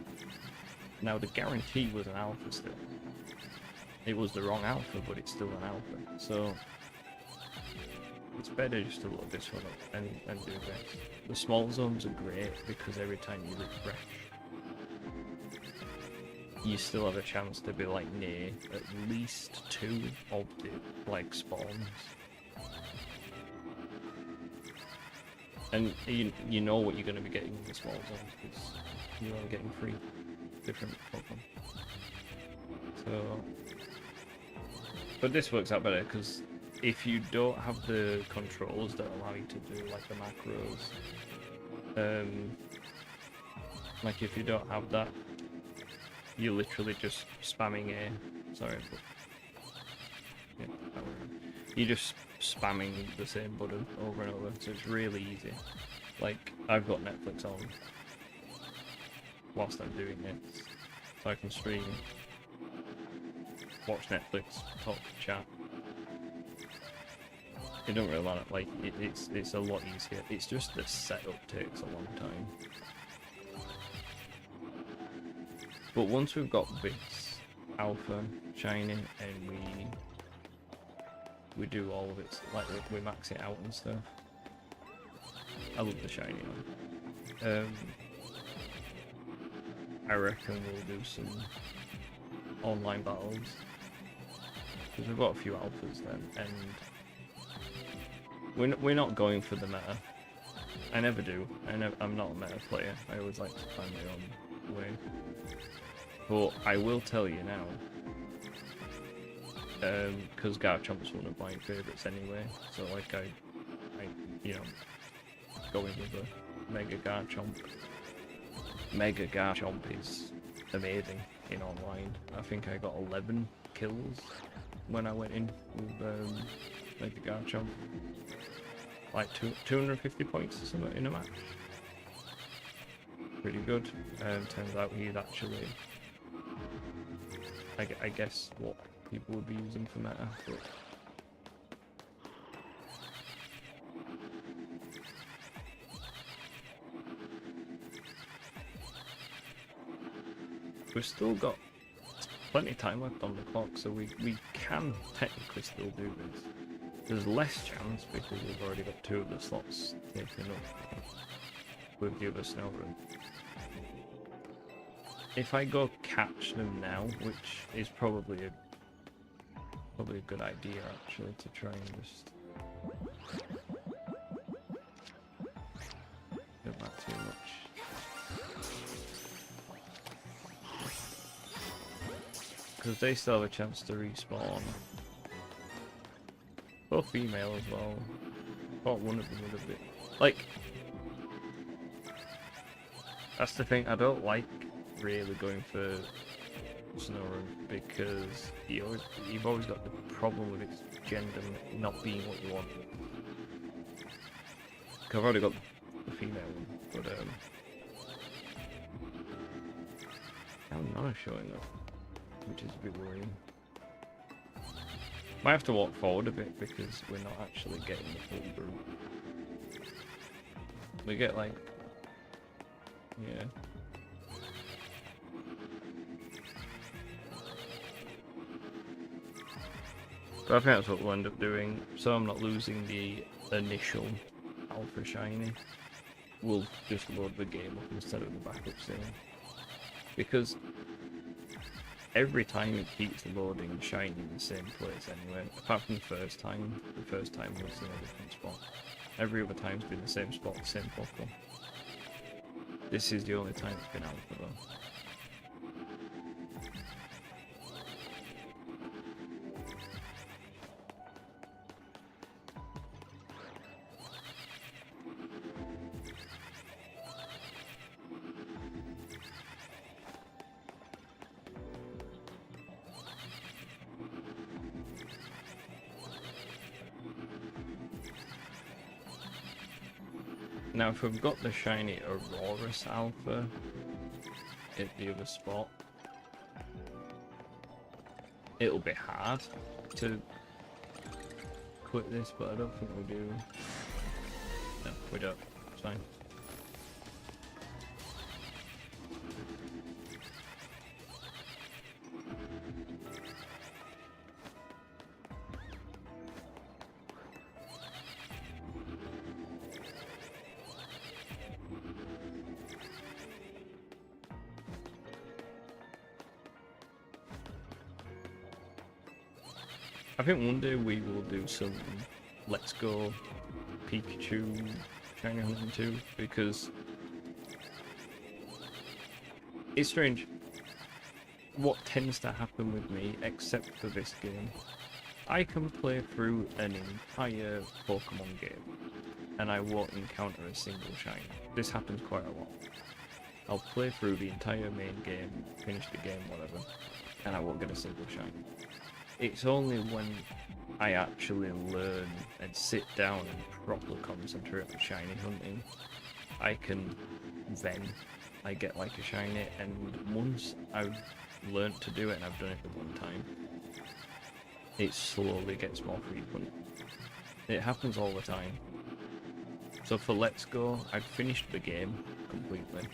Now the guarantee was an alpha still. It was the wrong alpha, but it's still an alpha. So it's better just to load this one up and do this. The small zones are great because every time you refresh, you still have a chance to be like near at least 2 of the like spawns. And you know what you're going to be getting in the small zones because you're only getting 3 different Pokemon. So, but this works out better because if you don't have the controls that allow you to do like the macros, like if you don't have that, you're literally just spamming A. Sorry, but yeah, you're just spamming the same button over and over, so it's really easy. Like, I've got Netflix on whilst I'm doing this, so I can stream, watch Netflix, talk, chat. It don't really matter, like, it's a lot easier. It's just the setup takes a long time. But once we've got this alpha shiny and we do all of it, like we max it out and stuff. I love the shiny one. I reckon we'll do some online battles because we've got a few alphas then, and we're not going for the meta. I never do. I'm not a meta player. I always like to find my own way. But I will tell you now, because Garchomp's one of my favourites anyway, so like I you know, going with the Mega Garchomp. Mega Garchomp is amazing in online. I think I got 11 kills when I went in with like the Garchomp. Like 250 points or something in a match. Pretty good. Turns out he's actually, I guess, what people would be using for meta. But we've still got plenty of time left on the clock, so we can technically still do this. There's less chance because we've already got 2 of the slots taken up with the other snow run. If I go catch them now, which is probably a good idea actually, to try and just don't that too much, because they still have a chance to respawn. Both female as well. Thought one of them would have been like. That's the thing. I don't like really going for Snorunt because you've always got the problem with its gender not being what you want. Cause I've already got the female one, but I'm not showing up, which is a bit worrying. Might have to walk forward a bit because we're not actually getting the full group. We get like, yeah. But I think that's what we'll end up doing, so I'm not losing the initial Alpha Shiny. We'll just load the game up instead of the backup save. Because every time it keeps loading Shiny in the same place anyway, apart from the first time. The first time was in a different spot. Every other time's been the same spot, the same Pokemon. This is the only time it's been Alpha though. Now if we've got the shiny Aurorus Alpha at the other spot, it'll be hard to quit this, but I don't think we do. No, we don't. It's fine. I think one day we will do some Let's Go Pikachu Shiny Hunting 2, because it's strange. What tends to happen with me, except for this game, I can play through an entire Pokemon game and I won't encounter a single shiny. This happens quite a lot. I'll play through the entire main game, finish the game, whatever, and I won't get a single shiny. It's only when I actually learn and sit down and properly concentrate on shiny hunting, I get like a shiny, and once I've learned to do it and I've done it for one time, it slowly gets more frequent. It happens all the time. So for Let's Go, I've finished the game completely.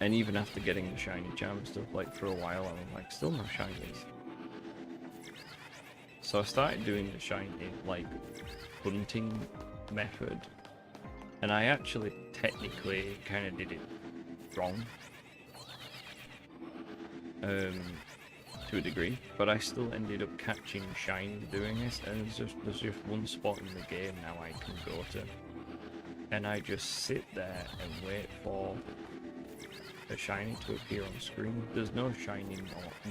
And even after getting the shiny charm and stuff, like for a while I was like, still no shinies. So I started doing the shiny, like, hunting method. And I actually technically kind of did it wrong. To a degree. But I still ended up catching shiny doing this. And there's just one spot in the game now I can go to. And I just sit there and wait for a shiny to appear on screen. There's no shiny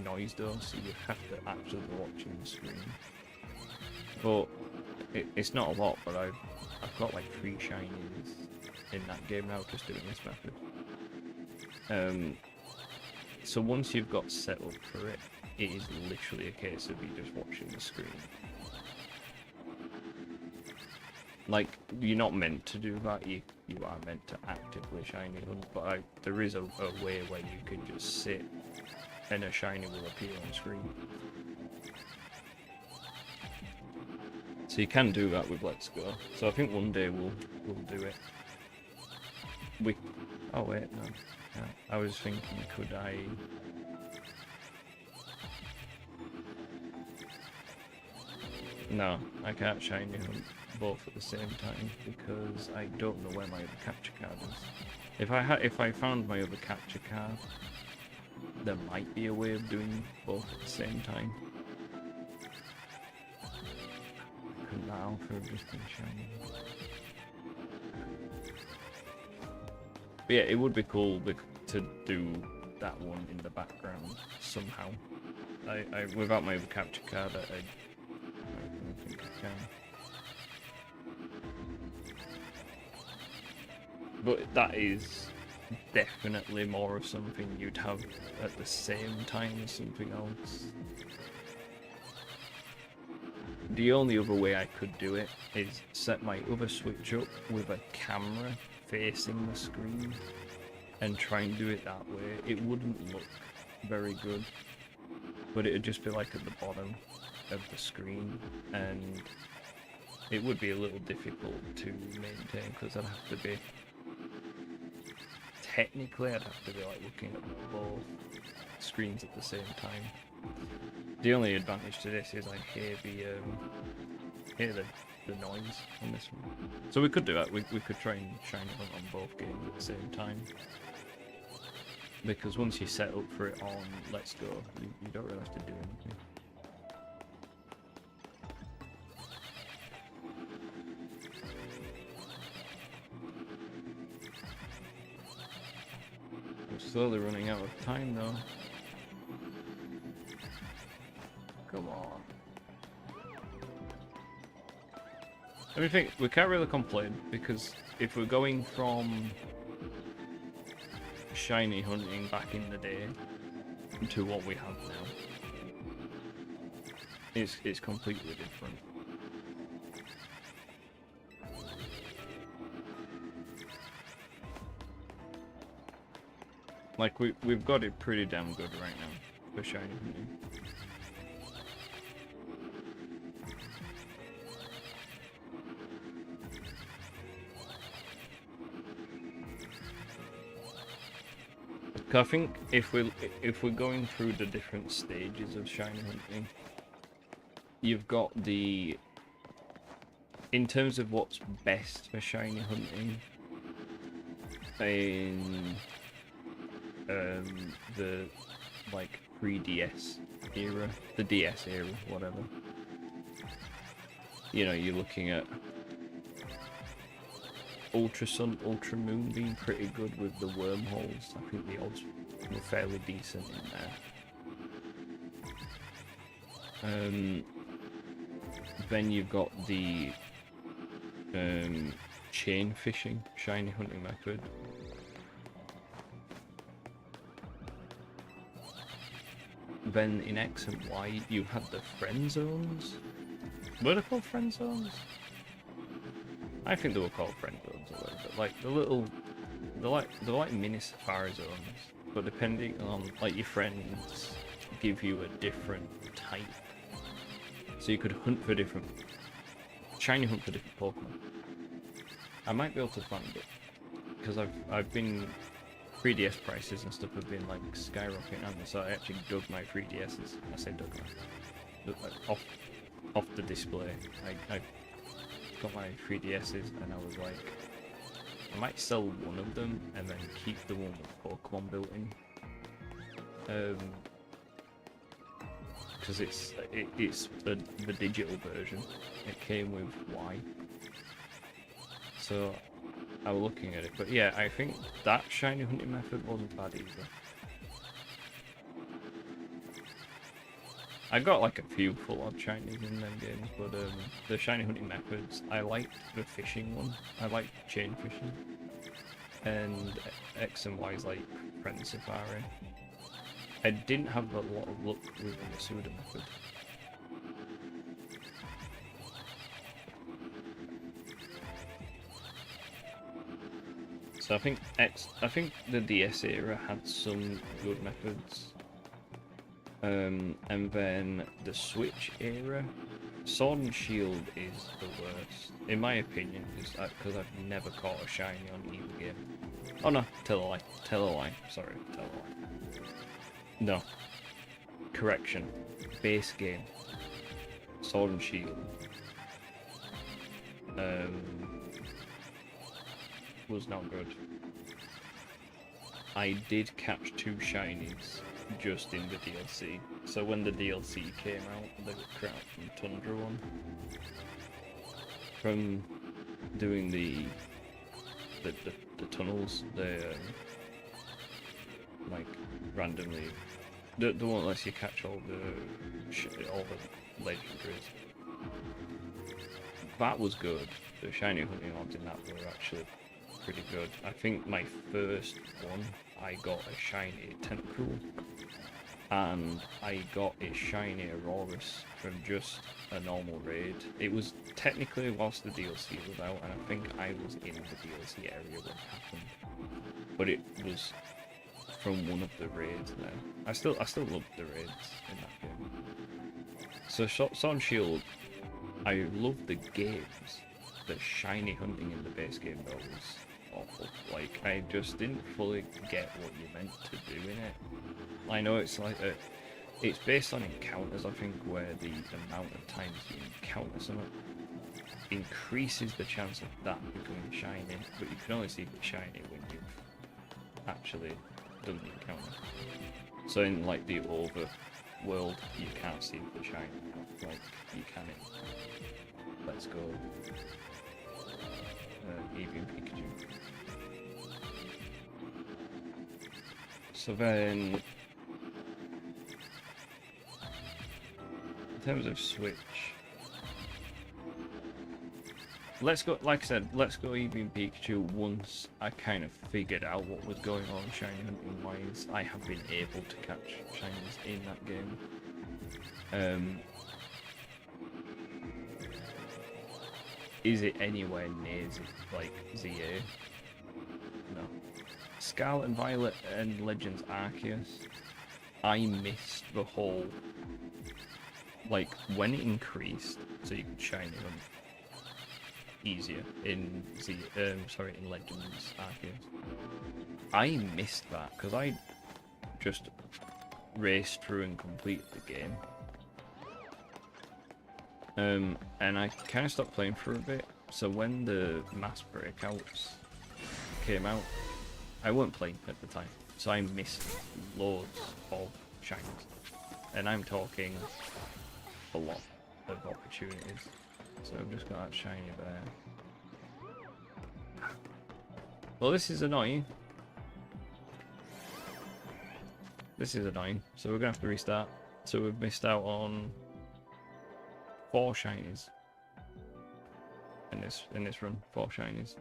noise though, so you have to actually be watching the screen. But it's not a lot, but I've got like 3 shinies in that game now just doing this method. So once you've got set up for it, it is literally a case of you just watching the screen. Like, you're not meant to do that, you are meant to actively shiny hunt, but there is a way where you can just sit and a shiny will appear on screen. So you can do that with Let's Go. So I think one day we'll do it. Oh wait, no. Yeah, I was thinking, could I... No, I can't shiny hunt both at the same time because I don't know where my other capture card is. If I found my other capture card, there might be a way of doing both at the same time. I couldn't now for just been shiny. But yeah, it would be cool to do that one in the background somehow. Without my other capture card, I don't think I can. But that is definitely more of something you'd have at the same time as something else. The only other way I could do it is set my other Switch up with a camera facing the screen and try and do it that way. It wouldn't look very good, but it would just be like at the bottom of the screen, and it would be a little difficult to maintain because I'd have to be... Technically, I'd have to be like looking at both screens at the same time. The only advantage to this is I hear the noise on this one. So we could do that. We could try and shine it on both games at the same time. Because once you set up for it on Let's Go, you don't really have to do anything. We're slowly running out of time though. Come on. I mean, think we can't really complain because if we're going from shiny hunting back in the day to what we have now, it's completely different. Like we've got it pretty damn good right now for shiny hunting. I think if we're going through the different stages of shiny hunting, you've got the... In terms of what's best for shiny hunting, in the like 3DS era, the DS era, whatever. You know, you're looking at Ultra Sun, Ultra Moon being pretty good with the wormholes. I think the odds were fairly decent in there. Then you've got the chain fishing shiny hunting method. Then in X and Y you had the friend zones. Were they called friend zones? I think they were called friend zones or whatever. Like the little, they're like mini safari zones, but depending on like your friends give you a different type. So you could hunt for different, shiny hunt for different Pokemon. I might be able to find it because I've been 3DS prices and stuff have been like skyrocketing on me, so I actually dug my 3DSs. I say dug like off the display. I got my 3DSs and I was like, I might sell one of them and then keep the one with Pokemon built in. Because it's the digital version. It came with Y. So I was looking at it, but yeah, I think that shiny hunting method wasn't bad either. I got like a few full odd shinies in them games, but the shiny hunting methods, I liked the fishing one. I liked chain fishing, and X and Y's like Friend Safari. I didn't have a lot of luck with the pseudo method. So I think the DS era had some good methods. And then the Switch era, Sword and Shield is the worst, in my opinion, because I've never caught a shiny on either game. Oh no, tell a lie, sorry, tell a lie. No. Correction. Base game. Sword and Shield. Was not good. I did catch 2 shinies just in the DLC. So when the DLC came out, the Crown and Tundra one, from doing the tunnels, like randomly, the one that lets you catch all the legendaries. That was good. The shiny hunting odds in that were actually pretty good. I think my first one, I got a shiny Tentacruel, and I got a shiny Aurorus from just a normal raid. It was technically whilst the DLC was out, and I think I was in the DLC area when it happened. But it was from one of the raids there. I still love the raids in that game. So Sword and Shield, I love the games. The shiny hunting in the base game though was awful. Like, I just didn't fully get what you meant to do in it. I know it's like it's based on encounters, I think, where the amount of times you encounter something increases the chance of that becoming shiny, but you can only see the shiny when you've actually done the encounter. So in like the overworld, you can't see the shiny like you can in Let's Go Eevee Pikachu. So then, in terms of Switch, Let's Go, like I said, Let's Go Eevee and Pikachu, once I kind of figured out what was going on shiny hunting wise, I have been able to catch shinies in that game. Is it anywhere near like ZA? No. Scarlet and Violet and Legends Arceus, I missed the whole, like, when it increased so you could shiny them easier in in Legends Arceus. I missed that because I just raced through and completed the game. And I kind of stopped playing for a bit, so when the mass breakouts came out, I wasn't playing at the time, so I missed loads of shinies. And I'm talking a lot of opportunities. So I've just got that shiny there. Well, this is annoying. This is annoying, so we're gonna have to restart. So we've missed out on 4 shinies in this run. 4 shinies.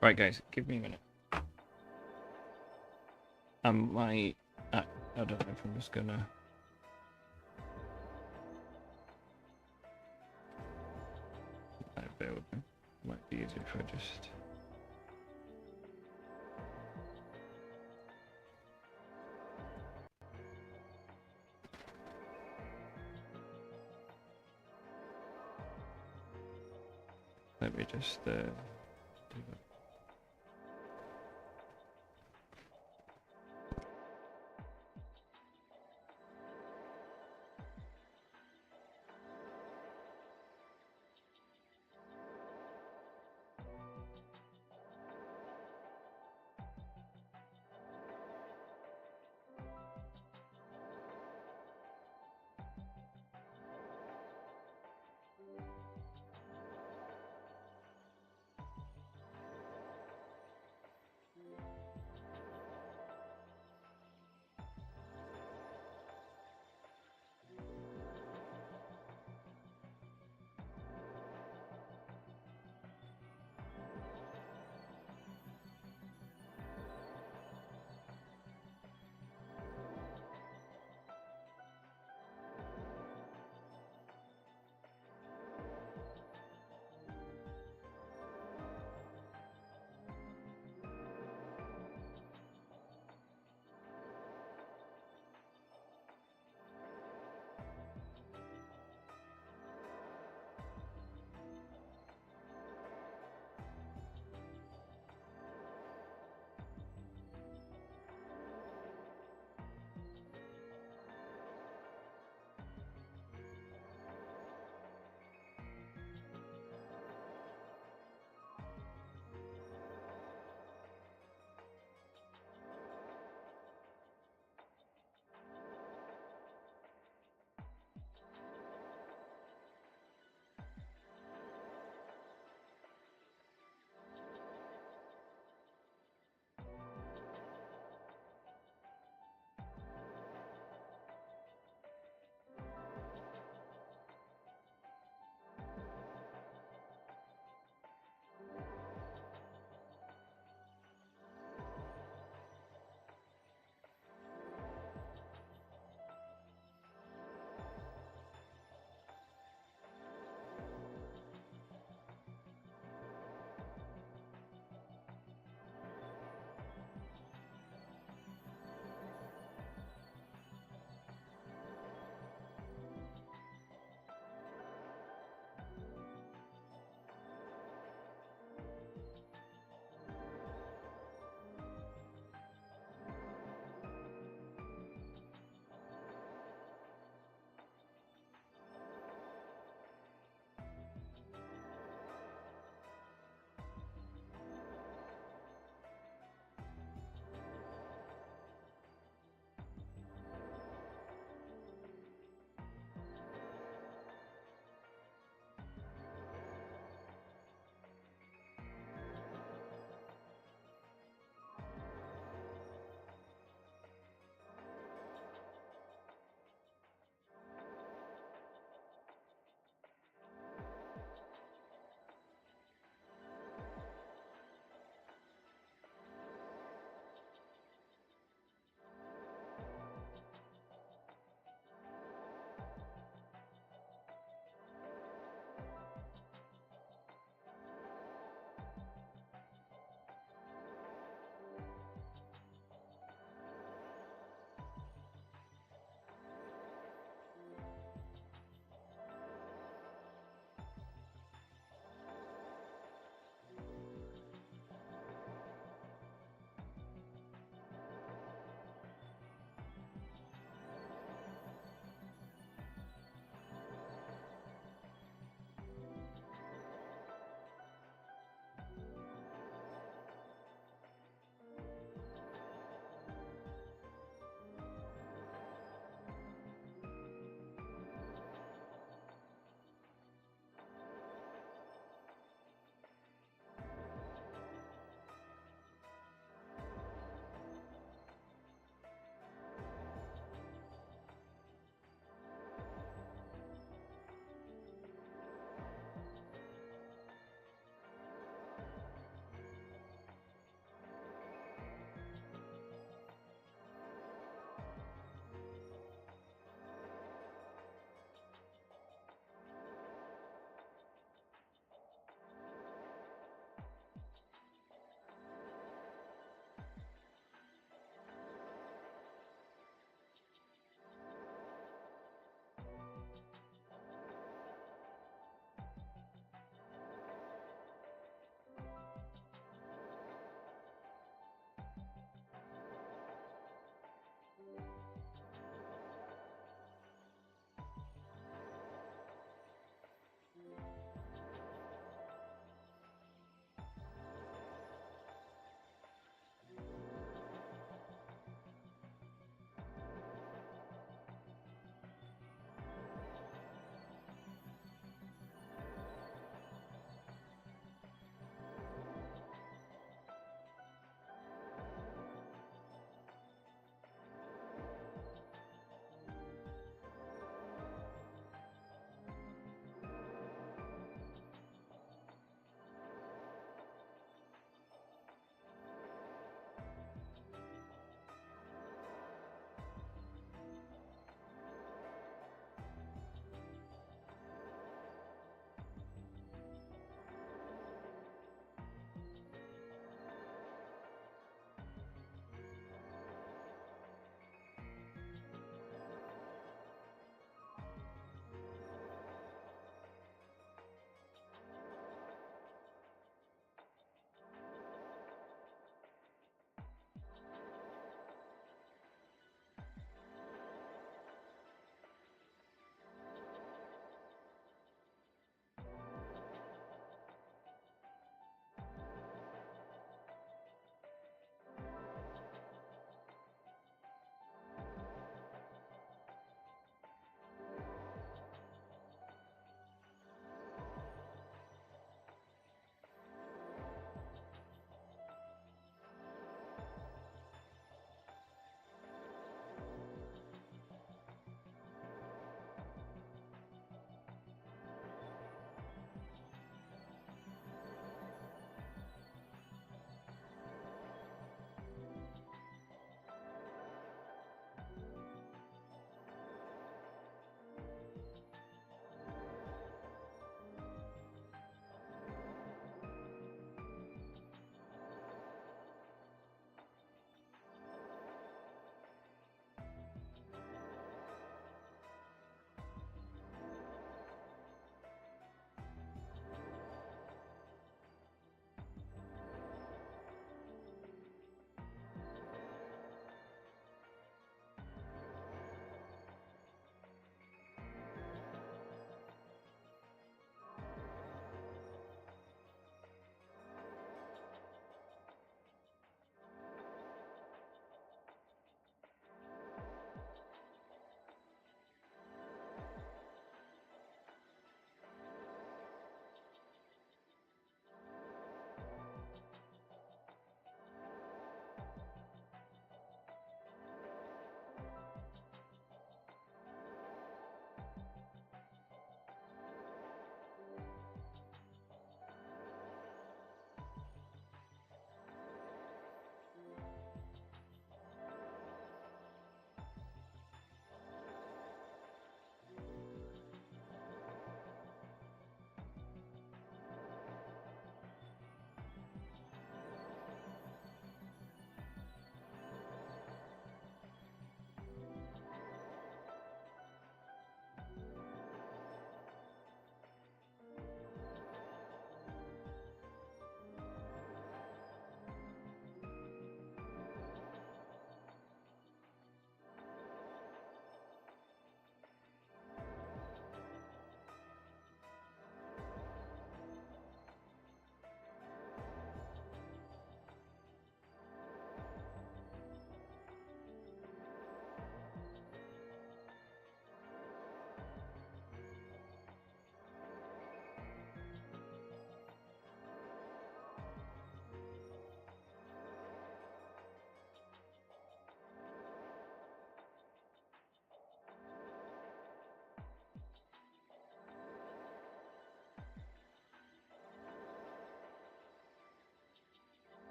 Right, guys, give me a minute. I don't know if I'm just gonna. Bear with me. Might be easier if I just. Let me just do that.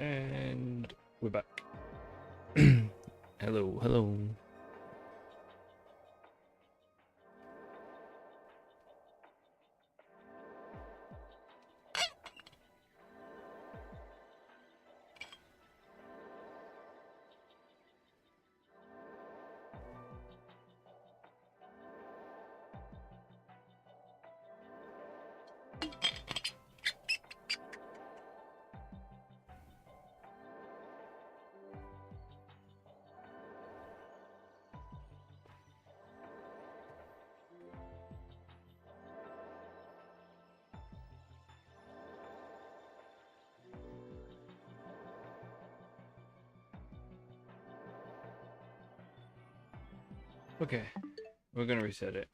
And we're back. Hello, hello. Okay, we're gonna reset it.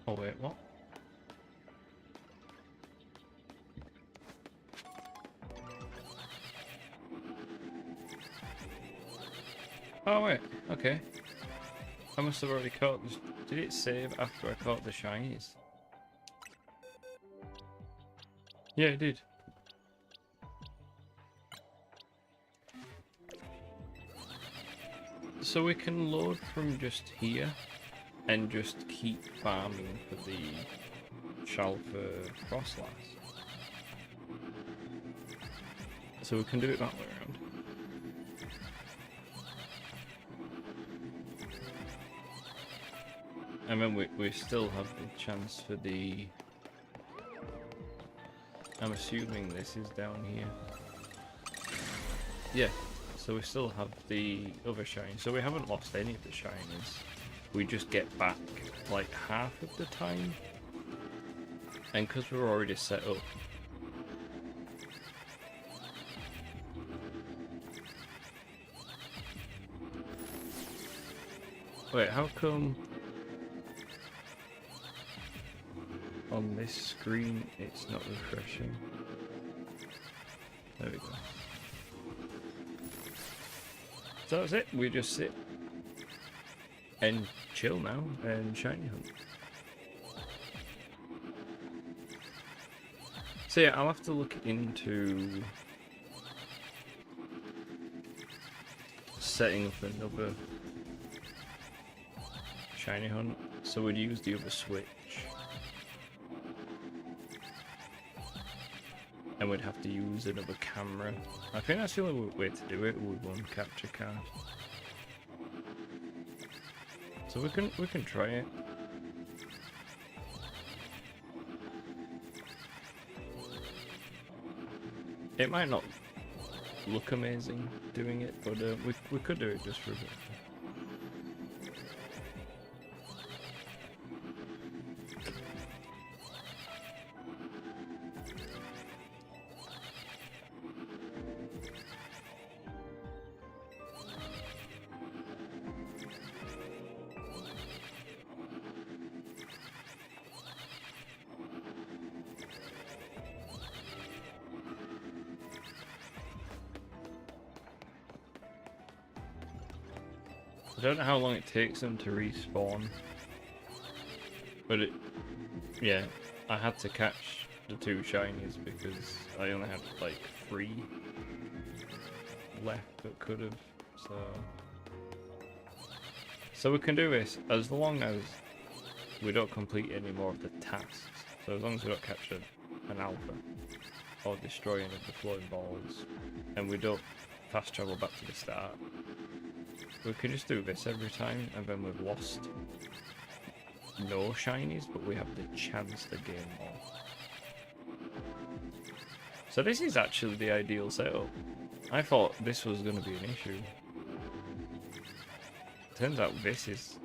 Oh wait, what? Oh wait, okay. I must have already caught this. Did it save after I caught the shinies? Yeah, it did. So we can load from just here and just keep farming for the Shalfa Crosslass. So we can do it that way around. And then we still have the chance for the... I'm assuming this is down here. Yeah, so we still have the other shiny. So we haven't lost any of the shinies. We just get back like half of the time. And because we're already set up, wait, how come on this screen it's not refreshing? There we go. So that's it, we just sit and chill now and shiny hunt. So yeah, I'll have to look into setting up another shiny hunt, so we'd use the other switch. And we'd have to use another camera. I think that's the only way to do it with one capture card. So we can try it. It might not look amazing doing it, but we could do it just for a bit. I don't know how long it takes them to respawn, but yeah, I had to catch the 2 shinies because I only had like 3 left that could have, so we can do this as long as we don't complete any more of the tasks. So as long as we don't capture an alpha or destroy any of the flowing balls, and we don't fast travel back to the start, we can just do this every time, and then we've lost no shinies, but we have the chance to gain more. So this is actually the ideal setup. I thought this was going to be an issue. Turns out this is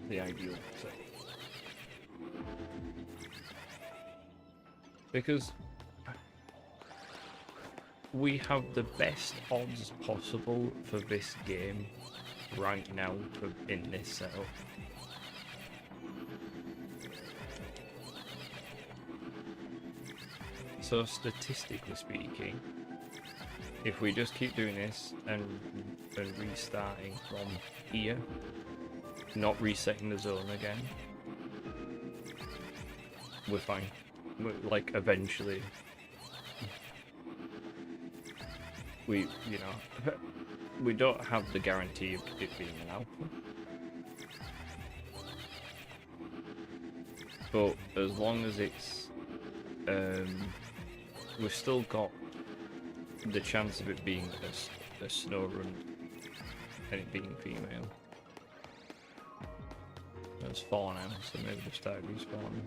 the ideal setup. Because we have the best odds possible for this game right now in this setup. So statistically speaking, if we just keep doing this and restarting from here, not resetting the zone again, we're fine. Like, eventually, we don't have the guarantee of it being an alpha, but as long as it's we've still got the chance of it being a snow run and it being female. There's 4 now, so maybe they've started respawning.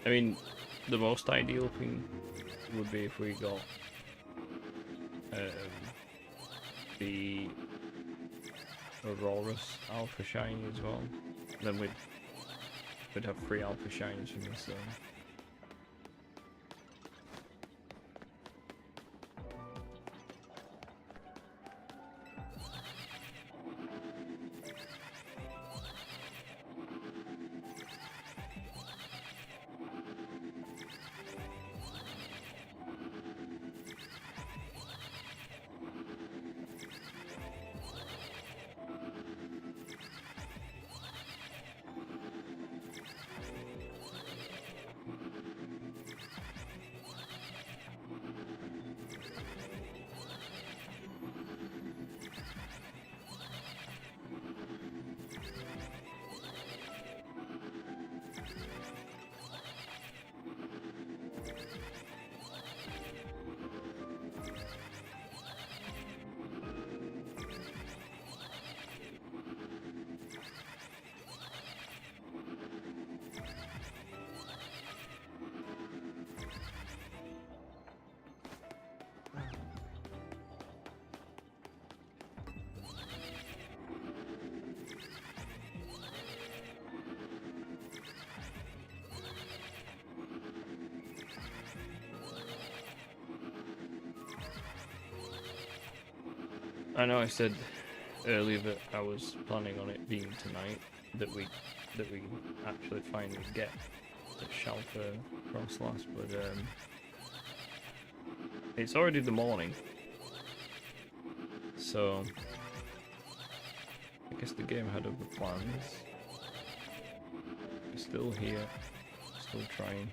I mean, the most ideal thing would be if we got the Aurora's Alpha Shiny as well. Then we'd have 3 Alpha Shinies from this zone. I know I said earlier that I was planning on it being tonight that we actually finally get the Shalfa cross last, but it's already the morning, so I guess the game had other plans. We're still here, still trying.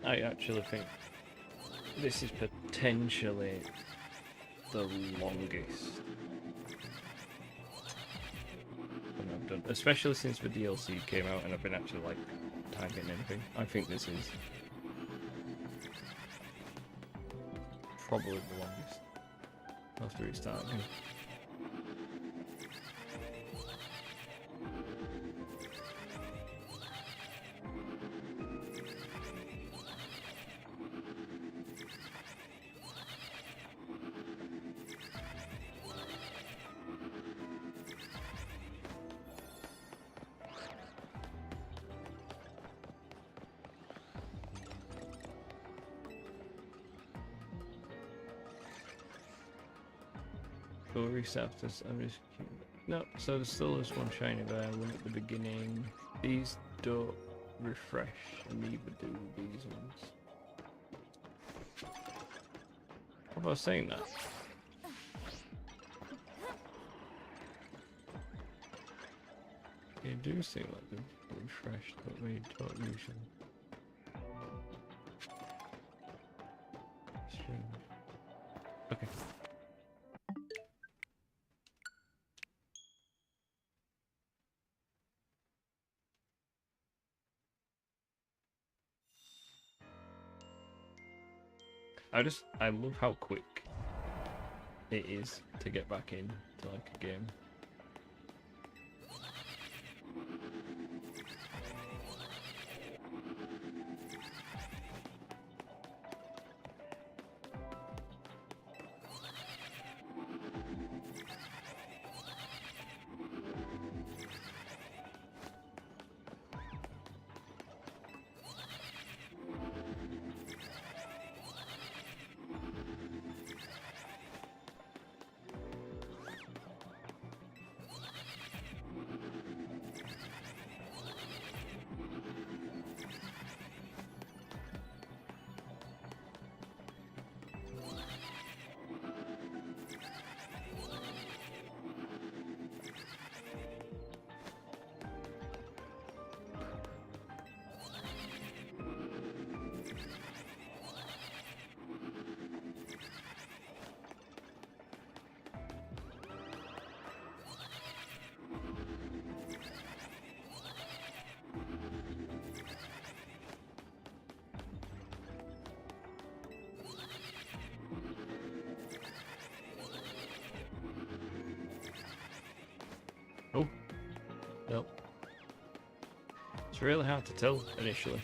I actually think this is potentially the longest one I've done, especially since the DLC came out and I've been actually like typing anything. I think this is probably the longest. I'll have to restart again. We'll reset this. I'm just no. So there's still this one shiny there. One at the beginning. These don't refresh, and neither do these ones. What about saying that? They do seem like they're refreshed, but they don't usually. Strange. Okay. I love how quick it is to get back in to like a game. Oh, nope. It's really hard to tell initially.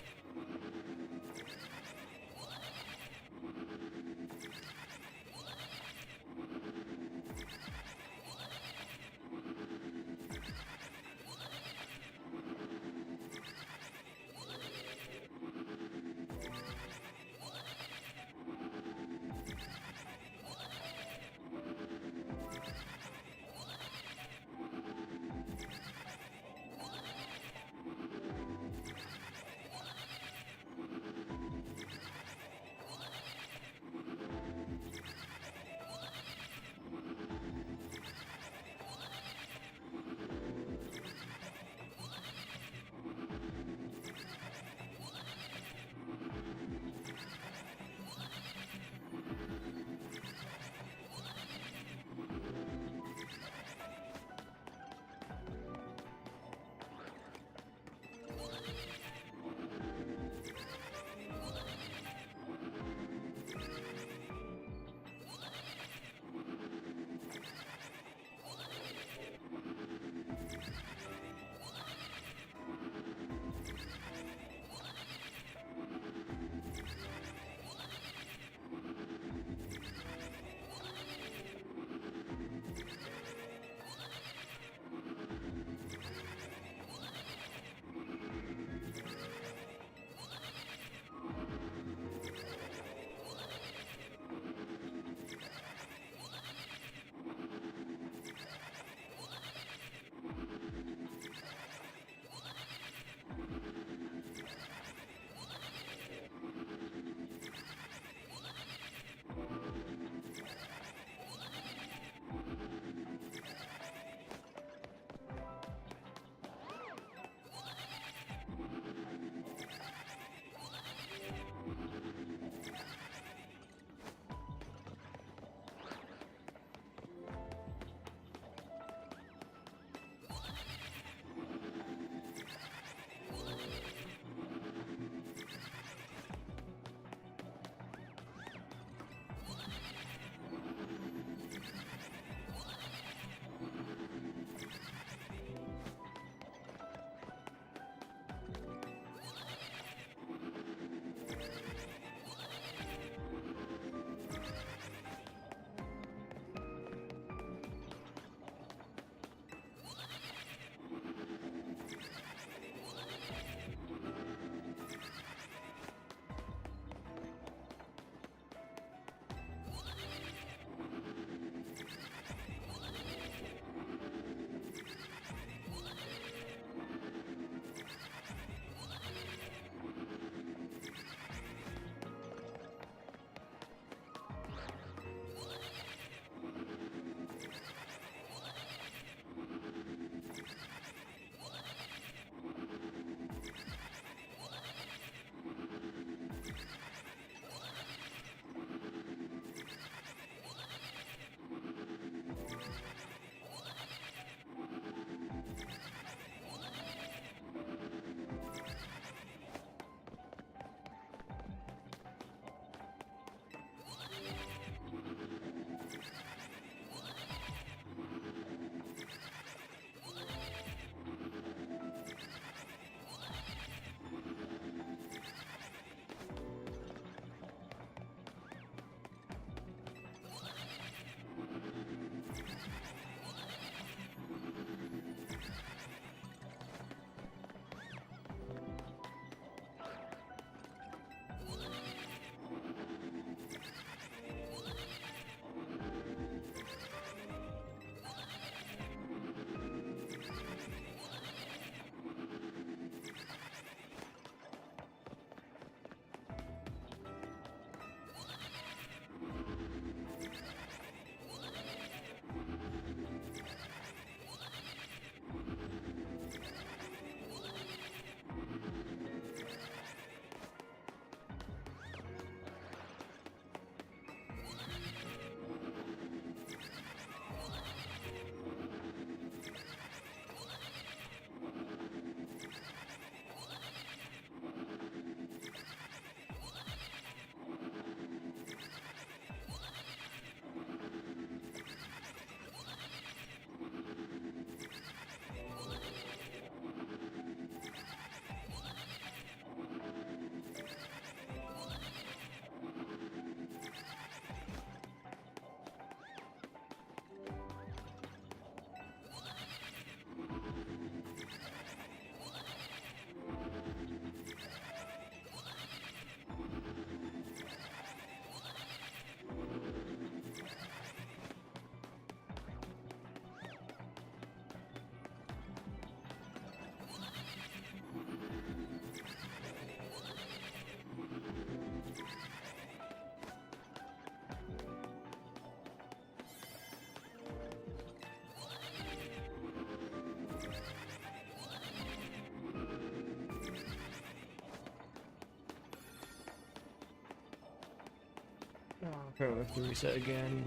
Okay, we have to reset again.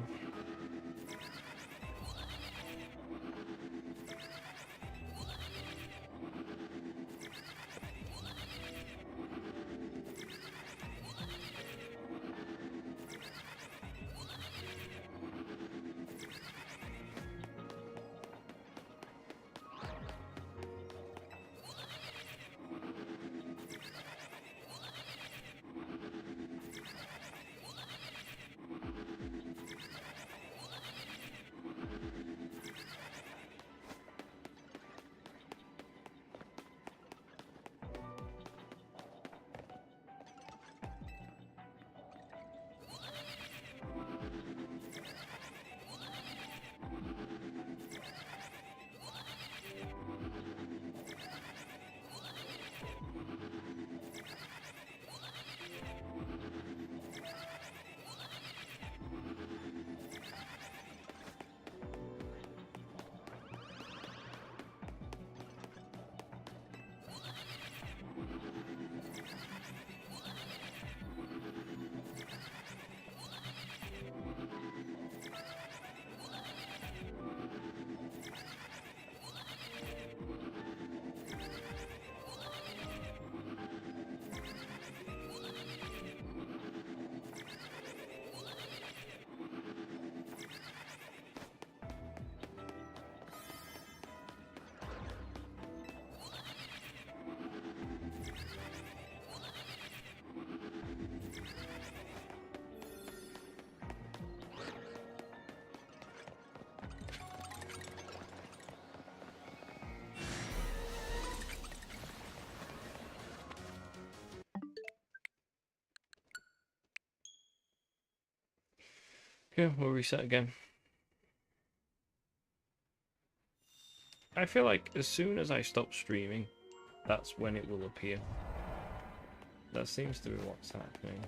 Okay, we'll reset again. I feel like as soon as I stop streaming, that's when it will appear. That seems to be what's happening.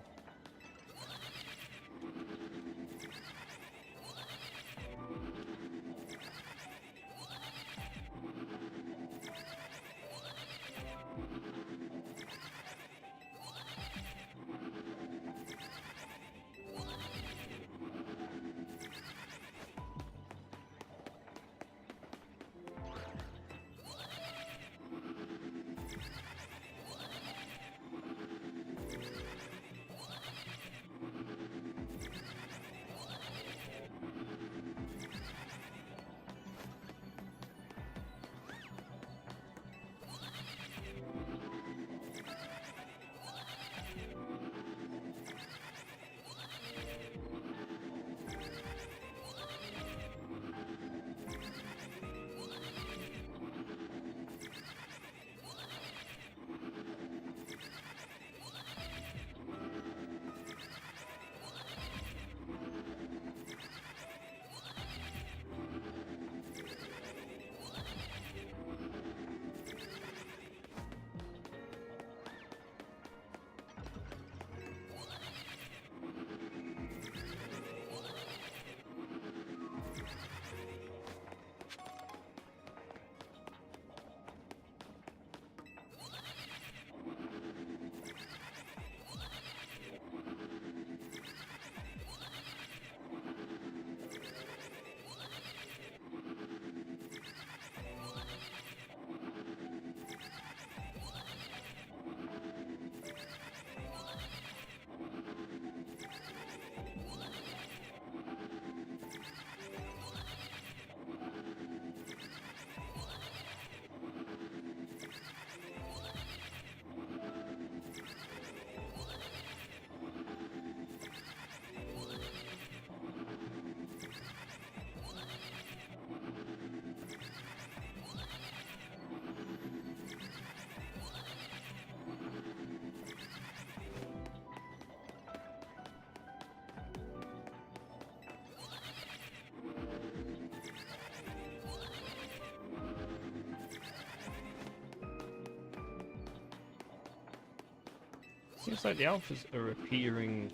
Seems like the alphas are appearing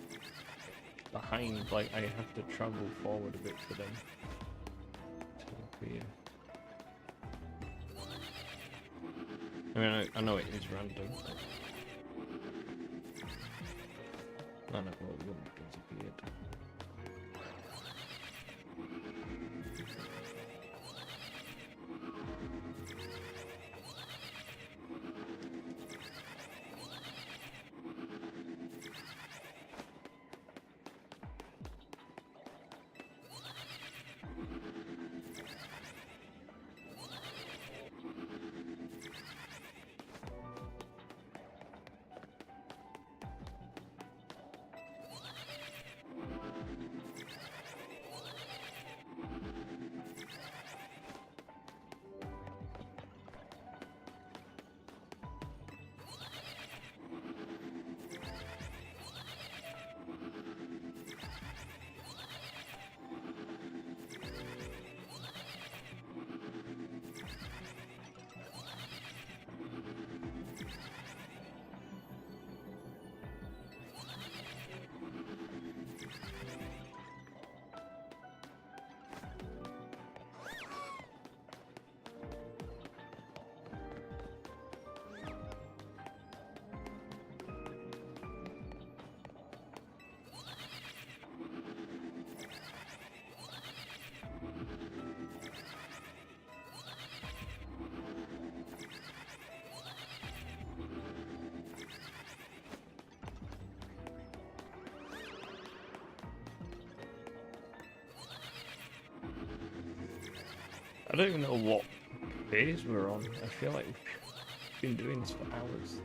behind, like I have to travel forward a bit for them to appear. I mean, I know it is random. I know, well, it wouldn't have disappeared. I don't even know what phase we're on. I feel like we've been doing this for hours.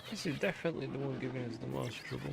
This is definitely the one giving us the most trouble.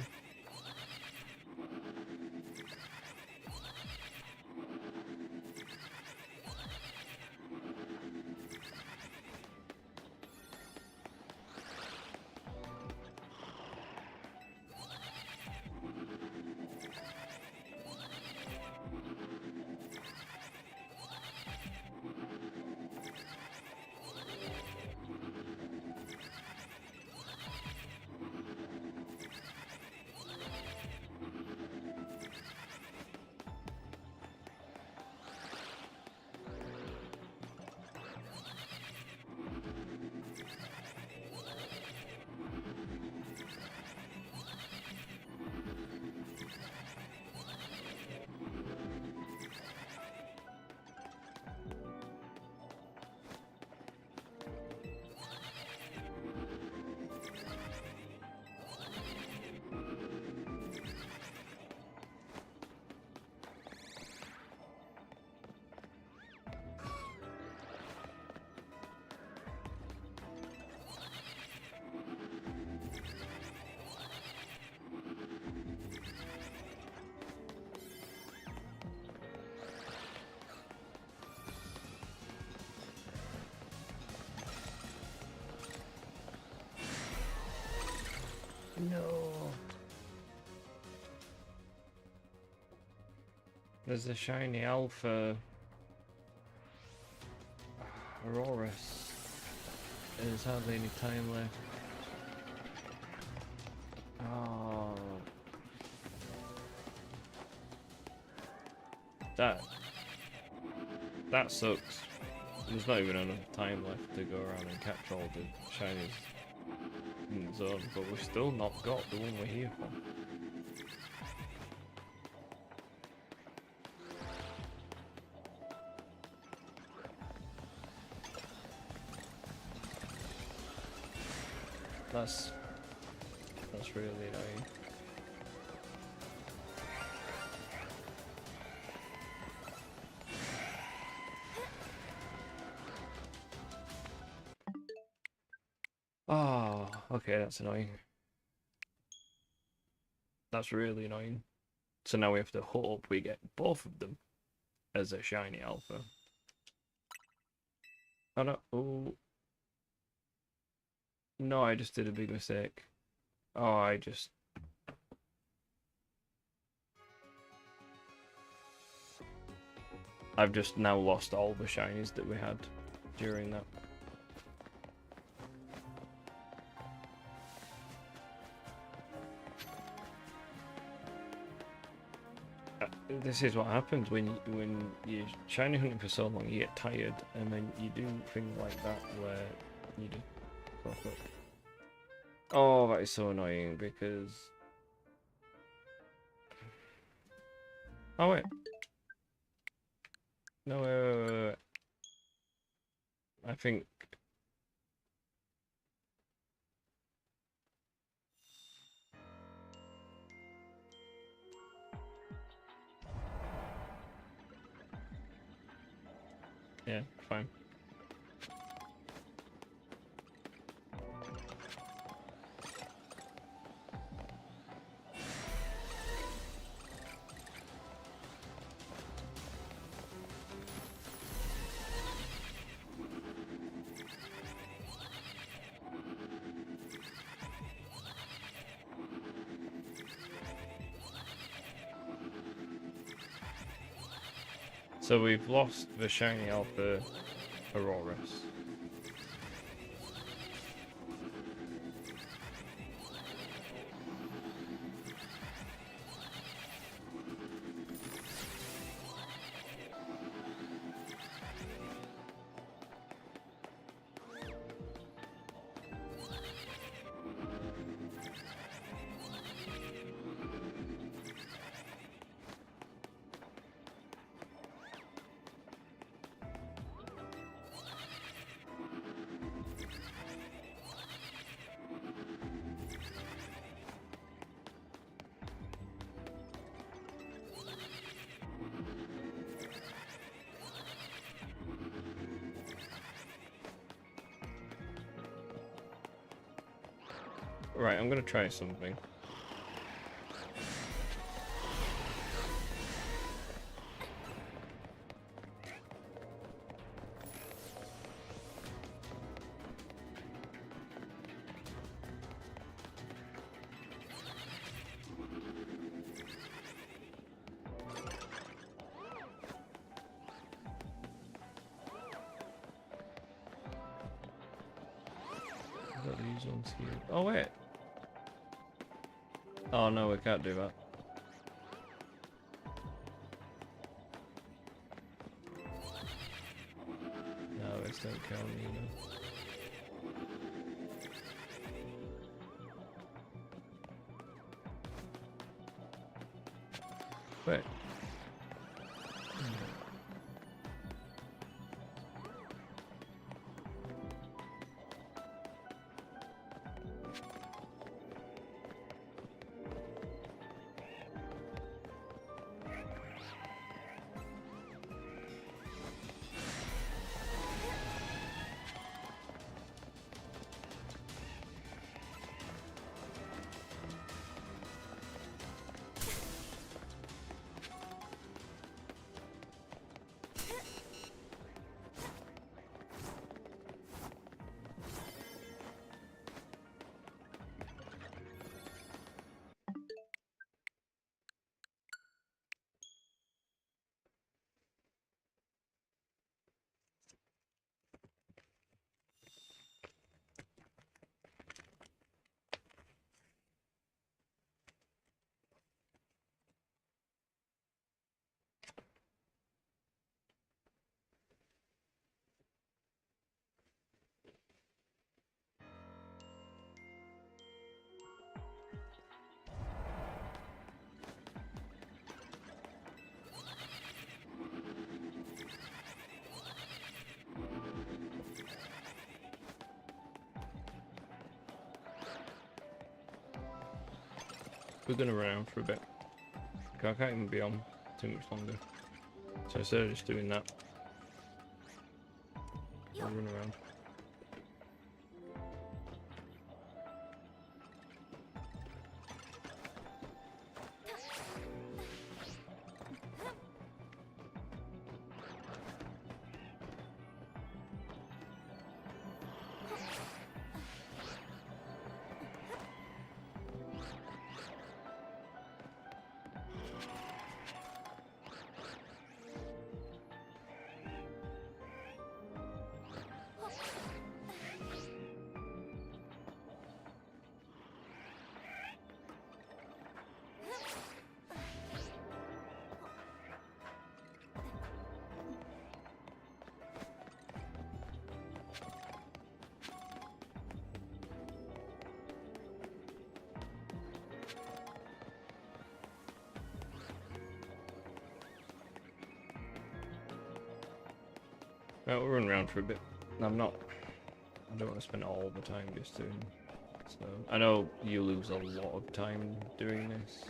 No. There's a shiny alpha. Aurora. There's hardly any time left. Oh. That sucks. There's not even enough time left to go around and catch all the shinies in the zone, but we've still not got the one we're here for. That's really annoying. Oh, okay, that's annoying. That's really annoying. So now we have to hope we get both of them as a shiny alpha. Oh no, oh. No, I just did a big mistake. Oh, I've just now lost all the shinies that we had during that. This is what happens when you're shiny hunting for so long. You get tired, and then you do things like that where you just fuck up. Oh, that is so annoying because Oh wait. No, wait. I think. Yeah, fine. So we've lost the shiny Alpha Auroras. Right, I'm gonna try something. Got these ones here. Oh wait. Oh no, we can't do that. No, it's don't count either. Wait. We're gonna run around for a bit. I can't even be on too much longer. So instead of just doing that, I'll run around. Right, we'll run around for a bit. I don't want to spend all the time just doing. So I know you lose a lot of time doing this.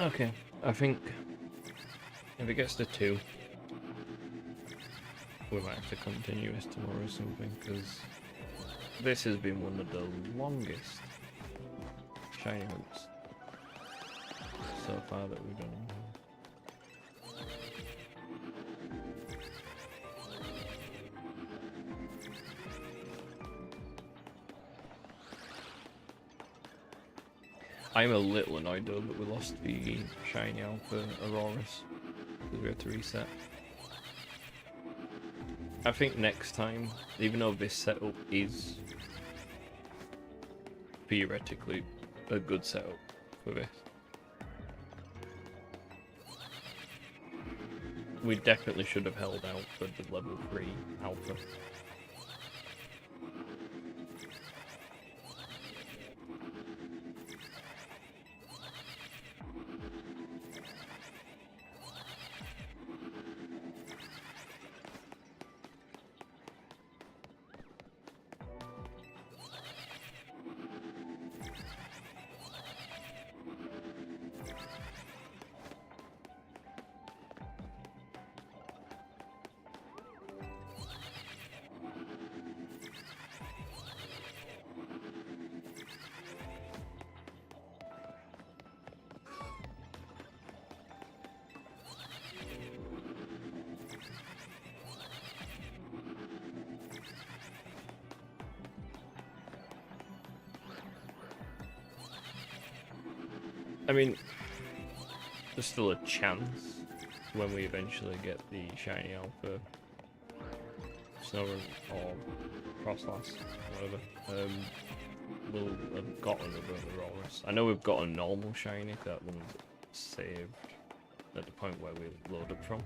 Okay, I think if it gets to 2, we might have to continue this tomorrow or something, because this has been one of the longest shiny hunts so far that we've done. I'm a little annoyed though that we lost the shiny alpha Auroras because we had to reset. I think next time, even though this setup is theoretically a good setup for this, we definitely should have held out for the level 3 alpha. I mean, there's still a chance when we eventually get the shiny alpha Snorunt or Frostlass, whatever, we'll have got another Aurorus. I know we've got a normal shiny, that one's saved at the point where we load up from,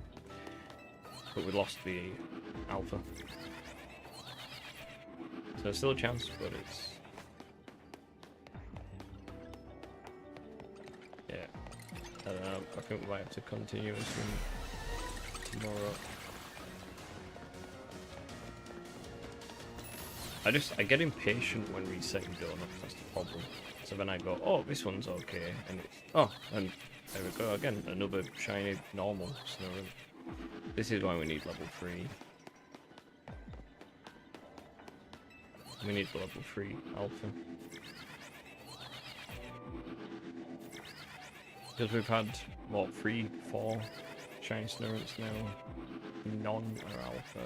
but we lost the alpha. So there's still a chance, but it's... yeah, I don't know, I think we might have to continue this one tomorrow. I get impatient when resetting donuts, that's the problem. So then I go, oh, this one's okay, and it's, oh, and there we go again, another shiny normal Snorunt. This is why we need level 3. We need the level 3 alpha. Because we've had, what, 3, 4 shiny Snurunts now. None are alpha.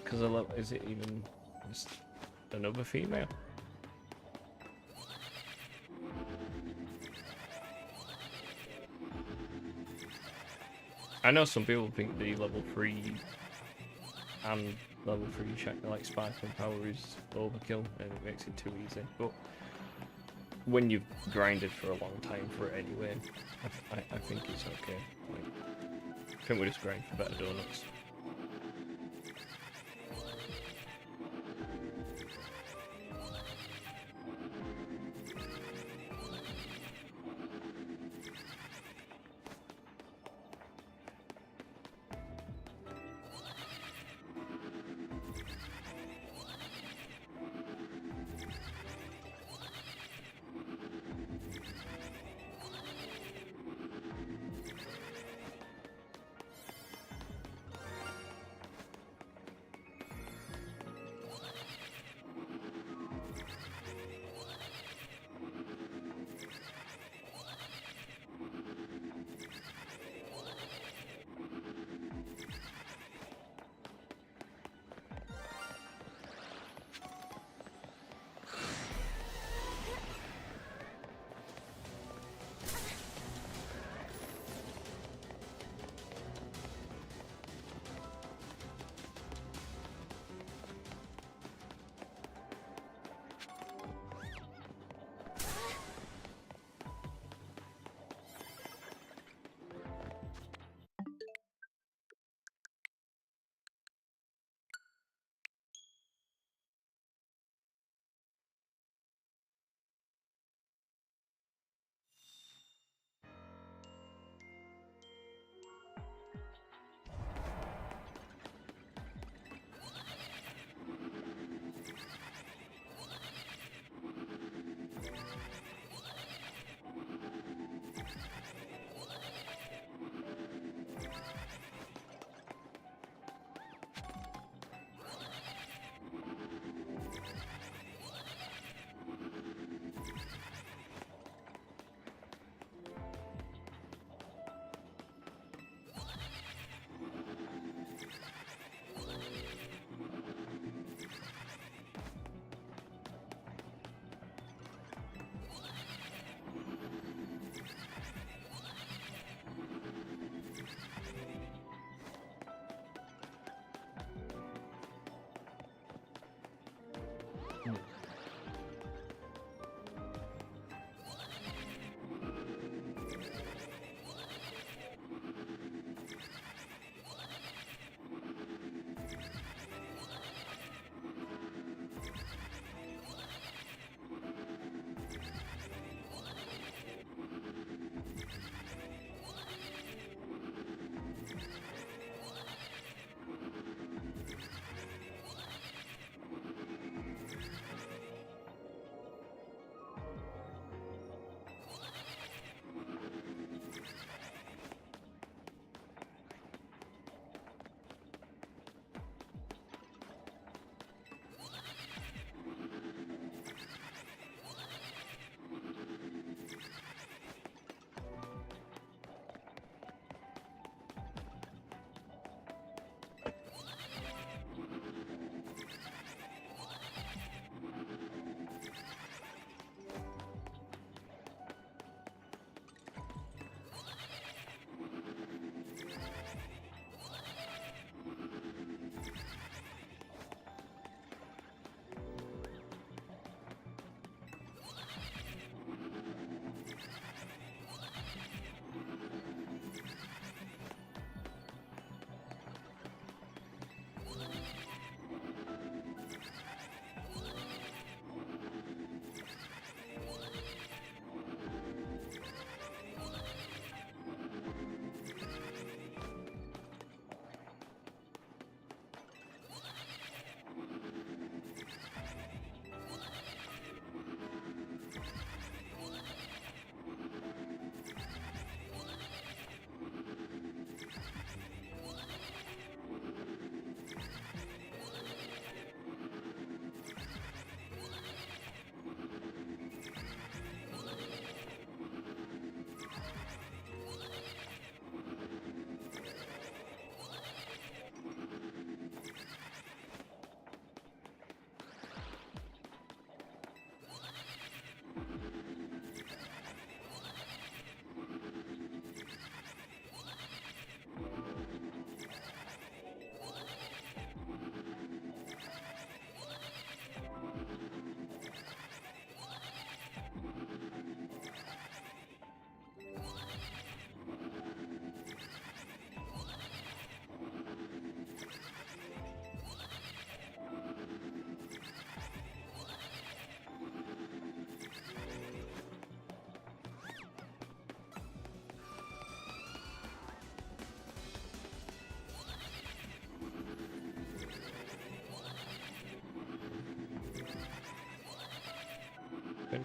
Because is it even just another female? I know some people think the level 3 and level 3 like Sparkling Power is overkill and it makes it too easy, but when you've grinded for a long time for it anyway, I think it's okay. Like, I think we just grind for better donuts.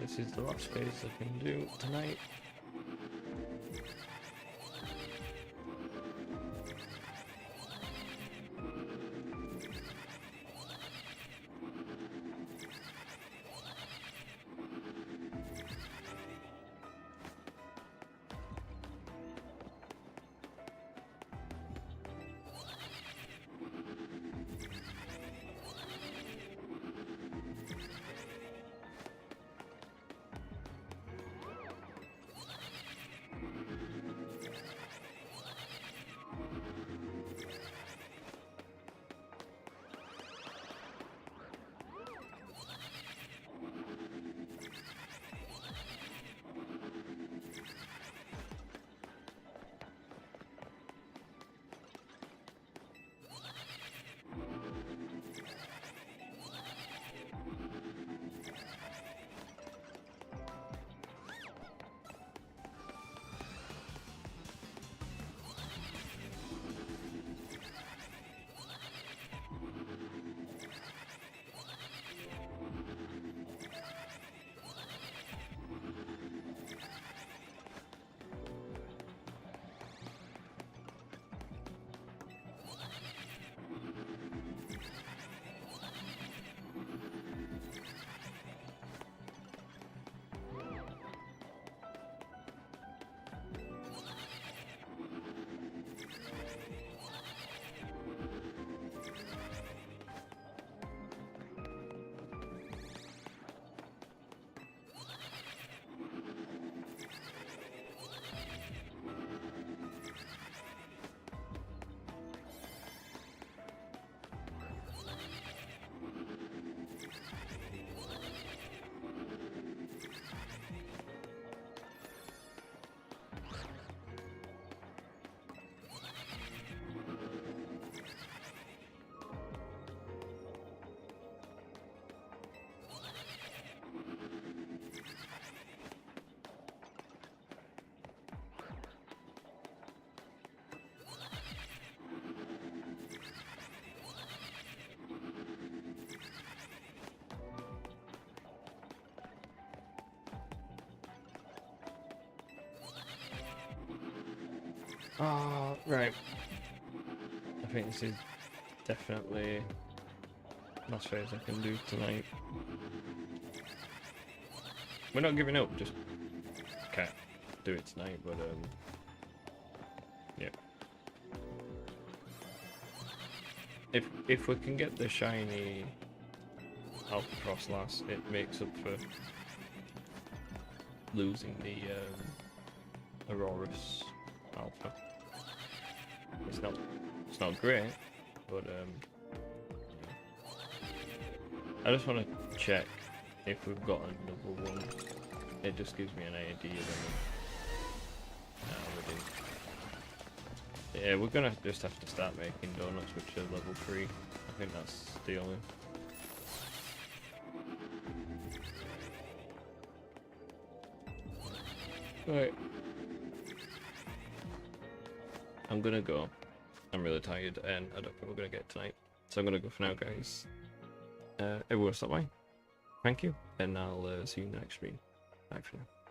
this is the last phase I can do tonight. Ah, right. I think this is definitely last phase I can do tonight. We're not giving up, just can't do it tonight, but yeah. If we can get the shiny Alpha Cross last, it makes up for losing the Aurora's Alpha. It's not great, but I just want to check if we've got another one. It just gives me an idea. No, we didn't. Yeah, we're gonna just have to start making donuts, which are level 3. I think that's the only. Right. I'm gonna go. I'm really tired and I don't think we're gonna get it tonight. So I'm gonna go for now, guys. Everyone stop by. Thank you, and I'll see you next stream. Bye for now.